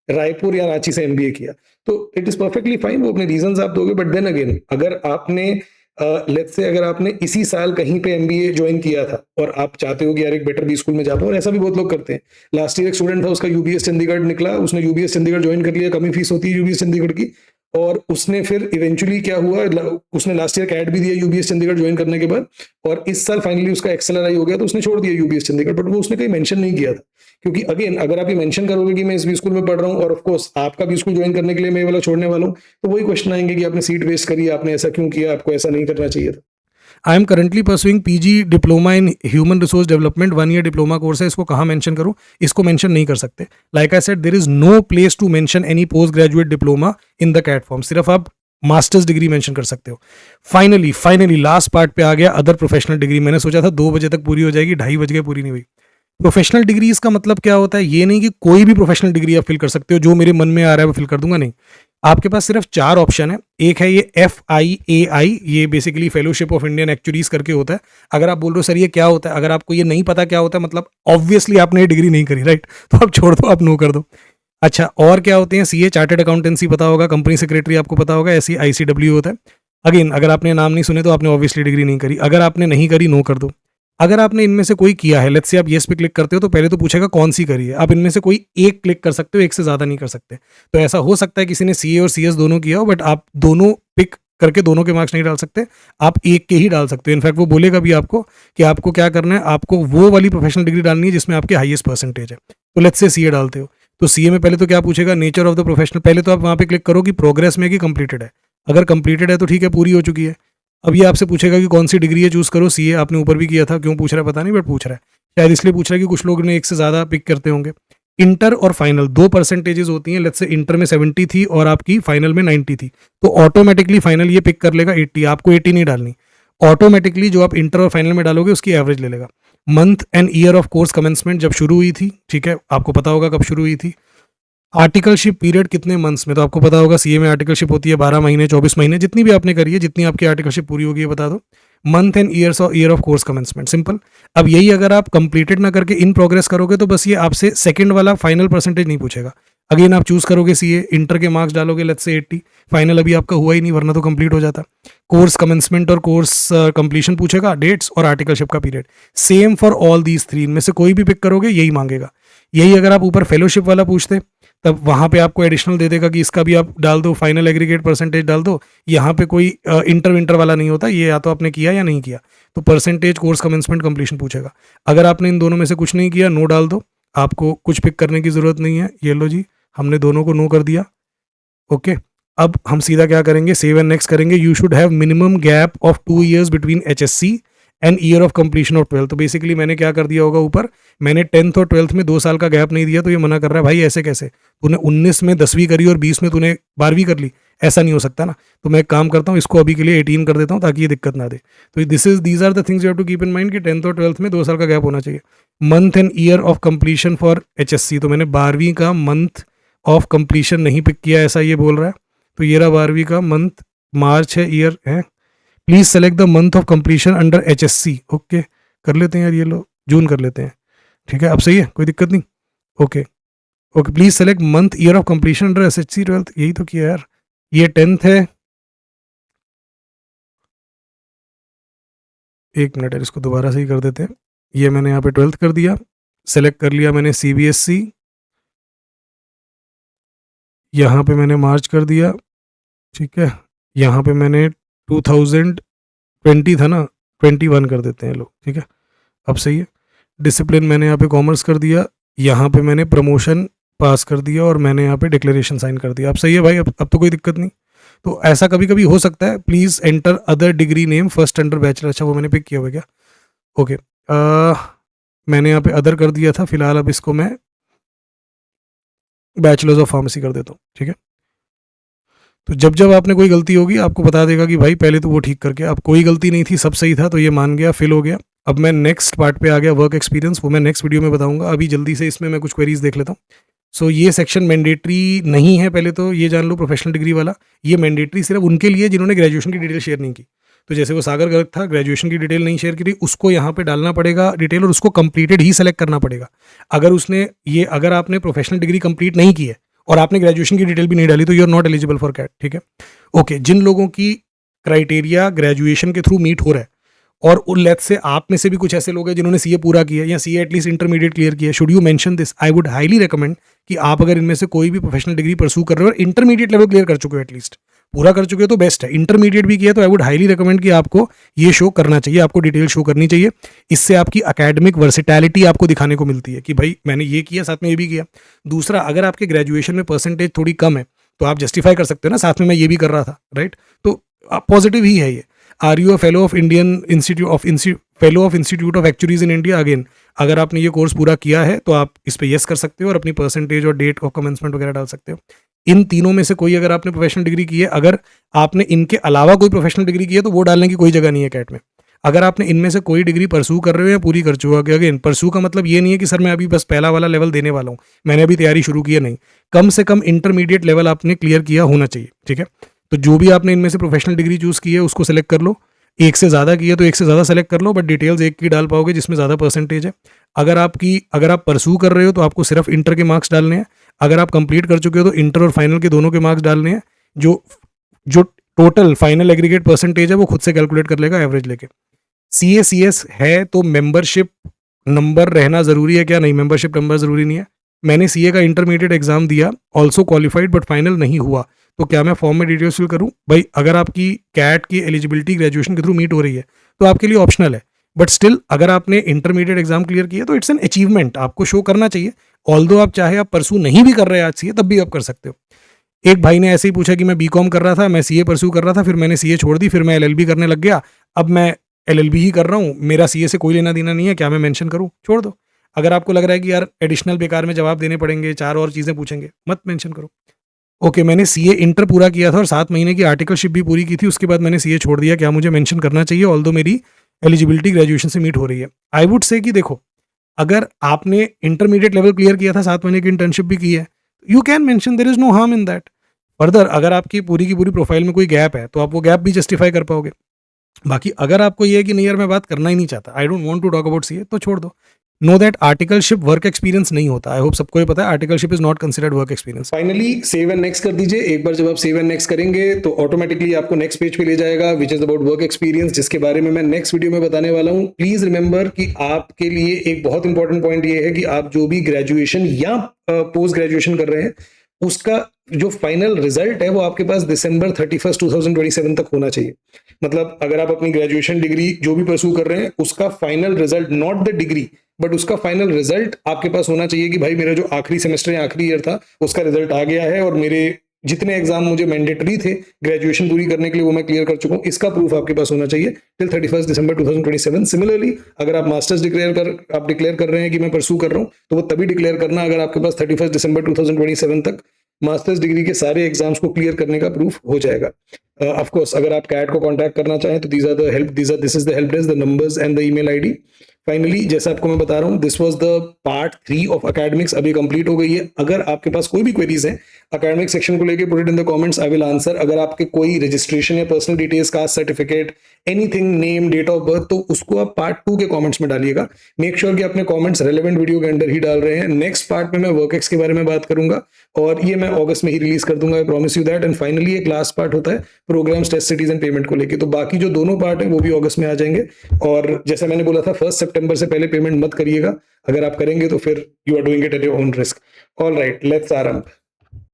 रायपुर या रांची से एमबीए किया। तो इट इज परफेक्टली फाइन, वो अपने रीजंस आप दोगे। बट देन अगेन अगर आपने लेट्स से अगर आपने इसी साल कहीं पे एमबीए ज्वाइन किया था और आप चाहते हो कि यार एक बेटर बी स्कूल में जा पाओ, और ऐसा भी बहुत लोग करते हैं। लास्ट ईयर एक स्टूडेंट था, उसका यूबीएस चंडीगढ़ निकला, उसने यूबीएस चंडीगढ़ ज्वाइन कर लिया, कम ही फीस होती है यूबीएस चंडीगढ़ की, और उसने फिर इवेंचुअली क्या हुआ, उसने लास्ट ईयर कैट भी दिया यूबीएस चंडीगढ़ ज्वाइन करने के बाद, और इस साल फाइनली उसका एक्सएलआरआई हो गया तो उसने छोड़ दिया यूबीएस चंडीगढ़। बट वो उसने कहीं मेंशन नहीं किया था, क्योंकि अगेन अगर आप ये मेंशन करोगे कि मैं इस बी स्कूल में पढ़ रहा हूँ और ऑफ कोर्स आपका बी स्कूल ज्वाइन करने के लिए मैं ये वाला छोड़ने वाला हूँ, तो वही क्वेश्चन आएंगे कि आपने सीट वेस्ट करी, आपने ऐसा क्यों किया, आपको ऐसा नहीं करना चाहिए था। I am currently pursuing PG diploma in human resource development, 1 year diploma course है, इसको कहाँ मेंशन करूँ? इसको मेंशन नहीं कर सकते। Like I said, there is no place to mention any post graduate diploma in the CAT form, सिर्फ आप मास्टर्स डिग्री मेंशन कर सकते हो। फाइनली लास्ट पार्ट पे आ गया, अदर प्रोफेशनल डिग्री। मैंने सोचा था 2 बजे तक पूरी हो जाएगी, 2:30 बज गए, पूरी नहीं हुई। प्रोफेशनल डिग्रीज का मतलब क्या होता है? ये नहीं कि कोई भी प्रोफेशनल डिग्री आप फिल कर सकते हो, जो मेरे मन में आ रहा है वो फिल कर दूंगा, नहीं। आपके पास सिर्फ 4 ऑप्शन है। एक है ये FIAI, ये basically fellowship of Indian actuaries करके होता है। अगर आप बोल रहे हो सर ये क्या होता है, अगर आपको ये नहीं पता क्या होता है, मतलब ऑब्वियसली आपने ये डिग्री नहीं करी, राइट? तो आप छोड़ दो, आप नो कर दो। अच्छा, और क्या होते हैं? CA चार्टर्ड अकाउंटेंसी पता होगा, कंपनी सेक्रेटरी आपको पता होगा, ऐसी ICW होता है। अगेन, अगर आपने नाम नहीं सुने तो आपने ऑब्वियसली डिग्री नहीं करी। अगर आपने नहीं करी, नो कर दो। अगर आपने इनमें से कोई किया है, लेट्स से आप येस पे क्लिक करते हो तो पहले तो पूछेगा कौन सी करी है। आप इनमें से कोई एक क्लिक कर सकते हो, एक से ज़्यादा नहीं कर सकते। तो ऐसा हो सकता है किसी ने CA और CS दोनों किया हो, बट आप दोनों पिक करके दोनों के मार्क्स नहीं डाल सकते, आप एक के ही डाल सकते हो। इनफैक्ट वो बोलेगा भी आपको कि आपको क्या करना है, आपको वो वाली प्रोफेशनल डिग्री डालनी है जिसमें आपके हाईएस्ट परसेंटेज है। तो लेट्स से CA डालते हो, तो CA में पहले तो क्या पूछेगा? Nature of the professional. पहले तो आप वहाँ पे क्लिक करो कि प्रोग्रेस में कि कंप्लीटेड है। अगर कंप्लीटेड है तो ठीक है, पूरी हो चुकी है। अब ये आपसे पूछेगा कि कौन सी डिग्री है, चूज करो। CA आपने ऊपर भी किया था, क्यों पूछ रहा है पता नहीं, बट पूछ रहा है। शायद इसलिए पूछ रहा है कि कुछ लोग ने एक से ज़्यादा पिक करते होंगे। इंटर और फाइनल 2 परसेंटेजेस होती हैं। लेट्स से इंटर में 70 थी और आपकी फाइनल में 90 थी, तो ऑटोमेटिकली फाइनल ये पिक कर लेगा 80। आपको 80 नहीं डालनी, ऑटोमेटिकली जो आप इंटर और फाइनल में डालोगे उसकी एवरेज ले लेगा। Month and year of course commencement जब शुरू हुई थी, ठीक है, आपको पता होगा कब शुरू हुई थी। आर्टिकलशिप पीरियड कितने मंथ्स में, तो आपको पता होगा CA में आर्टिकलशिप होती है 12 महीने, 24 महीने, जितनी भी आपने करी है, जितनी आपकी आर्टिकलशिप पूरी होगी ये बता दो। Month and year of course commencement, simple. अब यही अगर आप कंप्लीटेड ना करके इन प्रोग्रेस करोगे तो बस ये आपसे सेकंड वाला फाइनल परसेंटेज नहीं पूछेगा। अगेन आप चूज करोगे CA, इंटर के मार्क्स डालोगे, लेट्स से 80, फाइनल अभी आपका हुआ ही नहीं, वरना तो कंप्लीट हो जाता। कोर्स कमेंसमेंट और कोर्स कंप्लीशन पूछेगा, डेट्स और आर्टिकलशिप का period. Same for all these 3, इनमें से कोई भी पिक करोगे यही मांगेगा। यही अगर आप ऊपर फेलोशिप वाला पूछते तब वहाँ पे आपको एडिशनल दे देगा कि इसका भी आप डाल दो, फाइनल एग्रीगेट परसेंटेज डाल दो। यहाँ पे कोई इंटर विंटर वाला नहीं होता, ये या तो आपने किया या नहीं किया। तो परसेंटेज, कोर्स कमेंसमेंट, कंप्लीशन पूछेगा। अगर आपने इन दोनों में से कुछ नहीं किया, नो डाल दो, आपको कुछ पिक करने की ज़रूरत नहीं है। ये लो जी, हमने दोनों को नो कर दिया। ओके, अब हम सीधा क्या करेंगे? सेव एंड नेक्स्ट करेंगे। You should have minimum gap of 2 years between HSC and year of completion of 12th। तो बेसिकली मैंने क्या कर दिया होगा ऊपर, मैंने 10th और 12th में 2 साल का गैप नहीं दिया, तो ये मना कर रहा है भाई ऐसे कैसे, तूने 19 में 10वीं करी और 20 में तूने 12वीं कर ली, ऐसा नहीं हो सकता ना। तो मैं एक काम करता हूँ, इसको अभी के लिए 18 कर देता हूँ ताकि ये दिक्कत ना दे। तो these are the things you have to keep in mind कि 10th और 12th में 2 साल का गैप होना चाहिए। Month and year of completion for HSC, तो मैंने 12वीं का मंथ ऑफ कंप्लीशन नहीं पिक किया, ऐसा ये बोल रहा है। तो ये रहा 12वीं का मंथ, मार्च है, ईयर है। Please select the month of completion under HSC। Okay, कर लेते हैं यार, ये लो जून कर लेते हैं, ठीक है, अब सही है, कोई दिक्कत नहीं। Okay okay, please select month year of completion under SHC 12th, यही तो किया यार। ये 10th है, एक मिनट यार, इसको दोबारा से ही कर देते हैं। ये मैंने यहाँ पे 12th कर दिया, सेलेक्ट कर लिया मैंने CBSC, यहाँ पे मैंने मार्च कर दिया, ठीक है। यहाँ पे मैंने 2020 था ना, 21 कर देते हैं लोग, ठीक है, अब सही है। डिसिप्लिन मैंने यहाँ पे कॉमर्स कर दिया, यहाँ पे मैंने प्रमोशन पास कर दिया और मैंने यहाँ पे डिक्लेरेशन साइन कर दिया। अब सही है भाई, अब तो कोई दिक्कत नहीं। तो ऐसा कभी कभी हो सकता है। Please enter other degree name first under bachelor, अच्छा वो मैंने पिक किया हुआ क्या? ओके, मैंने यहाँ पे अदर कर दिया था, फिलहाल अब इसको मैं बैचलर्स ऑफ फार्मेसी कर देता हूँ, ठीक है। तो जब जब आपने कोई गलती होगी आपको बता देगा कि भाई पहले तो वो ठीक करके, अब कोई गलती नहीं थी, सब सही था, तो ये मान गया, फिल हो गया। अब मैं नेक्स्ट पार्ट पे आ गया, वर्क एक्सपीरियंस, वो मैं नेक्स्ट वीडियो में बताऊंगा। अभी जल्दी से इसमें मैं कुछ क्वेरीज देख लेता हूँ। सो ये सेक्शन मैंडेटरी नहीं है, पहले तो ये जान लो, प्रोफेशनल डिग्री वाला। ये मैंडेटरी सिर्फ उनके लिए जिन्होंने ग्रेजुएशन की डिटेल शेयर नहीं की। तो जैसे वो सागर गर्ग था, ग्रेजुएशन की डिटेल नहीं शेयर करी, उसको यहाँ पे डालना पड़ेगा डिटेल, और उसको कंप्लीटेड ही सेलेक्ट करना पड़ेगा। अगर आपने प्रोफेशनल डिग्री कंप्लीट नहीं की है और आपने ग्रेजुएशन की डिटेल भी नहीं डाली, तो you are not eligible for CAT, ठीक है। ओके, जिन लोगों की क्राइटेरिया ग्रेजुएशन के थ्रू मीट हो रहा है, और लेट्स से आप में से भी कुछ ऐसे लोग हैं जिन्होंने CA पूरा किया या CA एटलीस्ट इंटरमीडिएट क्लियर किया, should you mention this? I would highly recommend कि आप अगर इनमें से कोई भी प्रोफेशनल डिग्री परसू कर रहे हो और इंटरमीडिएट लेवल क्लियर कर चुके हो, एटलीस्ट पूरा कर चुके हो तो बेस्ट है। इंटरमीडिएट भी किया तो आई वुड हाईली रिकमेंड कि आपको ये शो करना चाहिए, आपको डिटेल शो करनी चाहिए। इससे आपकी अकेडमिक वर्सिटैलिटी आपको दिखाने को मिलती है कि भाई मैंने ये किया, साथ में ये भी किया। दूसरा, अगर आपके ग्रेजुएशन में परसेंटेज थोड़ी कम है तो आप जस्टिफाई कर सकते हो ना, साथ में मैं ये भी कर रहा था, राइट? तो पॉजिटिव ही है ये। Are you a fellow of Indian Institute of Actuaries in India? Again, अगर आपने ये कोर्स पूरा किया है तो आप इस पे यस कर सकते हो और अपनी परसेंटेज और डेट ऑफ कमेंसमेंट वगैरह डाल सकते हो। इन तीनों में से कोई अगर आपने प्रोफेशनल डिग्री की है, अगर आपने इनके अलावा कोई प्रोफेशनल डिग्री की है तो वो डालने की कोई जगह नहीं है कैट में। अगर आपने इनमें से कोई डिग्री परसू कर रहे हो या पूरी कर चुके हो, अगेन परसू का मतलब ये नहीं है कि सर मैं अभी बस पहला वाला लेवल देने वाला हूँ, मैंने अभी तैयारी शुरू की है, नहीं। कम से कम इंटरमीडिएट लेवल आपने क्लियर किया होना चाहिए, ठीक है। तो जो भी आपने इनमें से प्रोफेशनल डिग्री चूज की है उसको सेलेक्ट कर लो। एक से ज़्यादा की है तो एक से ज़्यादा सेलेक्ट कर लो, बट डिटेल्स एक की डाल पाओगे जिसमें ज़्यादा परसेंटेज है। अगर आप परसू कर रहे हो तो आपको सिर्फ इंटर के मार्क्स डालने हैं। अगर आप कंप्लीट कर चुके हो तो इंटर और फाइनल के दोनों के मार्क्स डालने हैं। जो जो टोटल फाइनल एग्रीगेट परसेंटेज है वो खुद से कैलकुलेट कर लेगा एवरेज लेके। CACS है तो मेंबरशिप नंबर रहना ज़रूरी है क्या? नहीं, मेंबरशिप नंबर ज़रूरी नहीं है। मैंने CA का इंटरमीडिएट एग्जाम दिया, ऑल्सो क्वालिफाइड, बट फाइनल नहीं हुआ, तो क्या मैं फॉर्म में डिटेल्स फिल करूं? भाई अगर आपकी कैट की एलिजिबिलिटी ग्रेजुएशन के थ्रू मीट हो रही है तो आपके लिए ऑप्शनल है, बट स्टिल अगर आपने इंटरमीडिएट एग्जाम क्लियर किया तो इट्स एन अचीवमेंट, आपको शो करना चाहिए। ऑल्दो आप चाहे आप परसू नहीं भी कर रहे आज CA, तब भी आप कर सकते हो। एक भाई ने ऐसे ही पूछा कि मैं BCom कर रहा था, मैं CA परसू कर रहा था, फिर मैंने CA छोड़ दी, फिर मैं LLB करने लग गया, अब मैं LLB ही कर रहा हूँ, मेरा CA से कोई लेना देना नहीं है, क्या मैं मेंशन करूँ? छोड़ दो। अगर आपको लग रहा है कि यार एडिशनल बेकार में जवाब देने पड़ेंगे, 4 और चीज़ें पूछेंगे, मत मेंशन करो। ओके, मैंने CA इंटर पूरा किया था और 7 महीने की आर्टिकलशिप भी पूरी की थी, उसके बाद मैंने CA छोड़ दिया, क्या मुझे मेंशन करना चाहिए ऑल्दो मेरी एलिजिबिलिटी ग्रेजुएशन से मीट हो रही है? आई वुड से कि देखो, अगर आपने इंटरमीडिएट लेवल क्लियर किया था, 7 महीने की इंटर्नशिप भी की है, you can mention, there is no harm in that. Further अगर आपकी पूरी की पूरी प्रोफाइल में कोई गैप है तो आप वो गैप भी जस्टिफाई कर पाओगे। बाकी अगर आपको ये है कि नहीं यार मैं बात करना ही नहीं चाहता, I don't want to talk about CA, तो छोड़ दो। No that articleship work experience नहीं होता। आई होप सबको ये पता है, articleship is not considered work experience. Finally save and next कर दीजिए। एक बार जब आप सेव एंड नेक्स्ट करेंगे तो ऑटोमेटिकली आपको नेक्स्ट पेज पे ले जाएगा, which is about work experience, जिसके बारे में मैं नेक्स्ट वीडियो में बताने वाला हूं। प्लीज रिमेंबर कि आपके लिए एक बहुत इंपॉर्टेंट पॉइंट ये है कि आप जो भी ग्रेजुएशन या पोस्ट ग्रेजुएशन कर रहे हैं उसका जो फाइनल रिजल्ट है वो आपके पास December 31st 2027 तक होना चाहिए। मतलब अगर आप अपनी ग्रेजुएशन डिग्री जो भी परसू कर रहे हैं उसका final result, not the degree but उसका फाइनल रिजल्ट आपके पास होना चाहिए कि भाई मेरा जो आखिरी सेमेस्टर या आखिरी ईयर था उसका रिजल्ट आ गया है और मेरे जितने एग्जाम मुझे मैंडेटरी थे ग्रेजुएशन पूरी करने के लिए वो मैं क्लियर कर चुका हूँ, इसका प्रूफ आपके पास होना चाहिए टिल 31 दिसंबर 2027। सिमिलरली अगर आप मास्टर्स डिक्लेयर कर रहे हैं कि मैं परसू कर रहा हूँ तो वो तभी डिक्लेयर करना अगर आपके पास 31 दिसंबर 2027 तक मास्टर्स डिग्री के सारे एग्जाम्स को क्लियर करने का प्रूफ हो जाएगा। ऑफ कोर्स अगर आप कैट को कांटेक्ट करना चाहें तो this is the help desk, the numbers and the email ID. Finally जैसे आपको मैं बता रहा हूँ, this was the part 3 of academics, अभी कंप्लीट हो गई है। अगर आपके पास कोई भी क्वेरीज है एकेडमिक सेक्शन को लेके, put it in the comments, I will answer. अगर आपके कोई रजिस्ट्रेशन या personal details, caste certificate, anything, name, date of birth, तो उसको आप पार्ट 2 के कमेंट्स में डालिएगा। मेक श्योर कि अपने कमेंट्स रेलेवेंट वीडियो के अंदर ही डाल रहे हैं। नेक्स्ट पार्ट में मैं वर्कएक्स के बारे में बात करूंगा और ये मैं अगस्त में ही रिलीज कर दूंगा, I promise you that. And finally एक लास्ट पार्ट होता है programmes, test cities and payment को लेके। तो बाकी जो दोनों पार्ट है वो भी अगस्त में आ जाएंगे। और जैसे मैंने बोला था 1 सितंबर से पहले पेमेंट मत करिएगा, अगर आप करेंगे तो फिर you are doing it at your own risk. All right, let's आरंभ।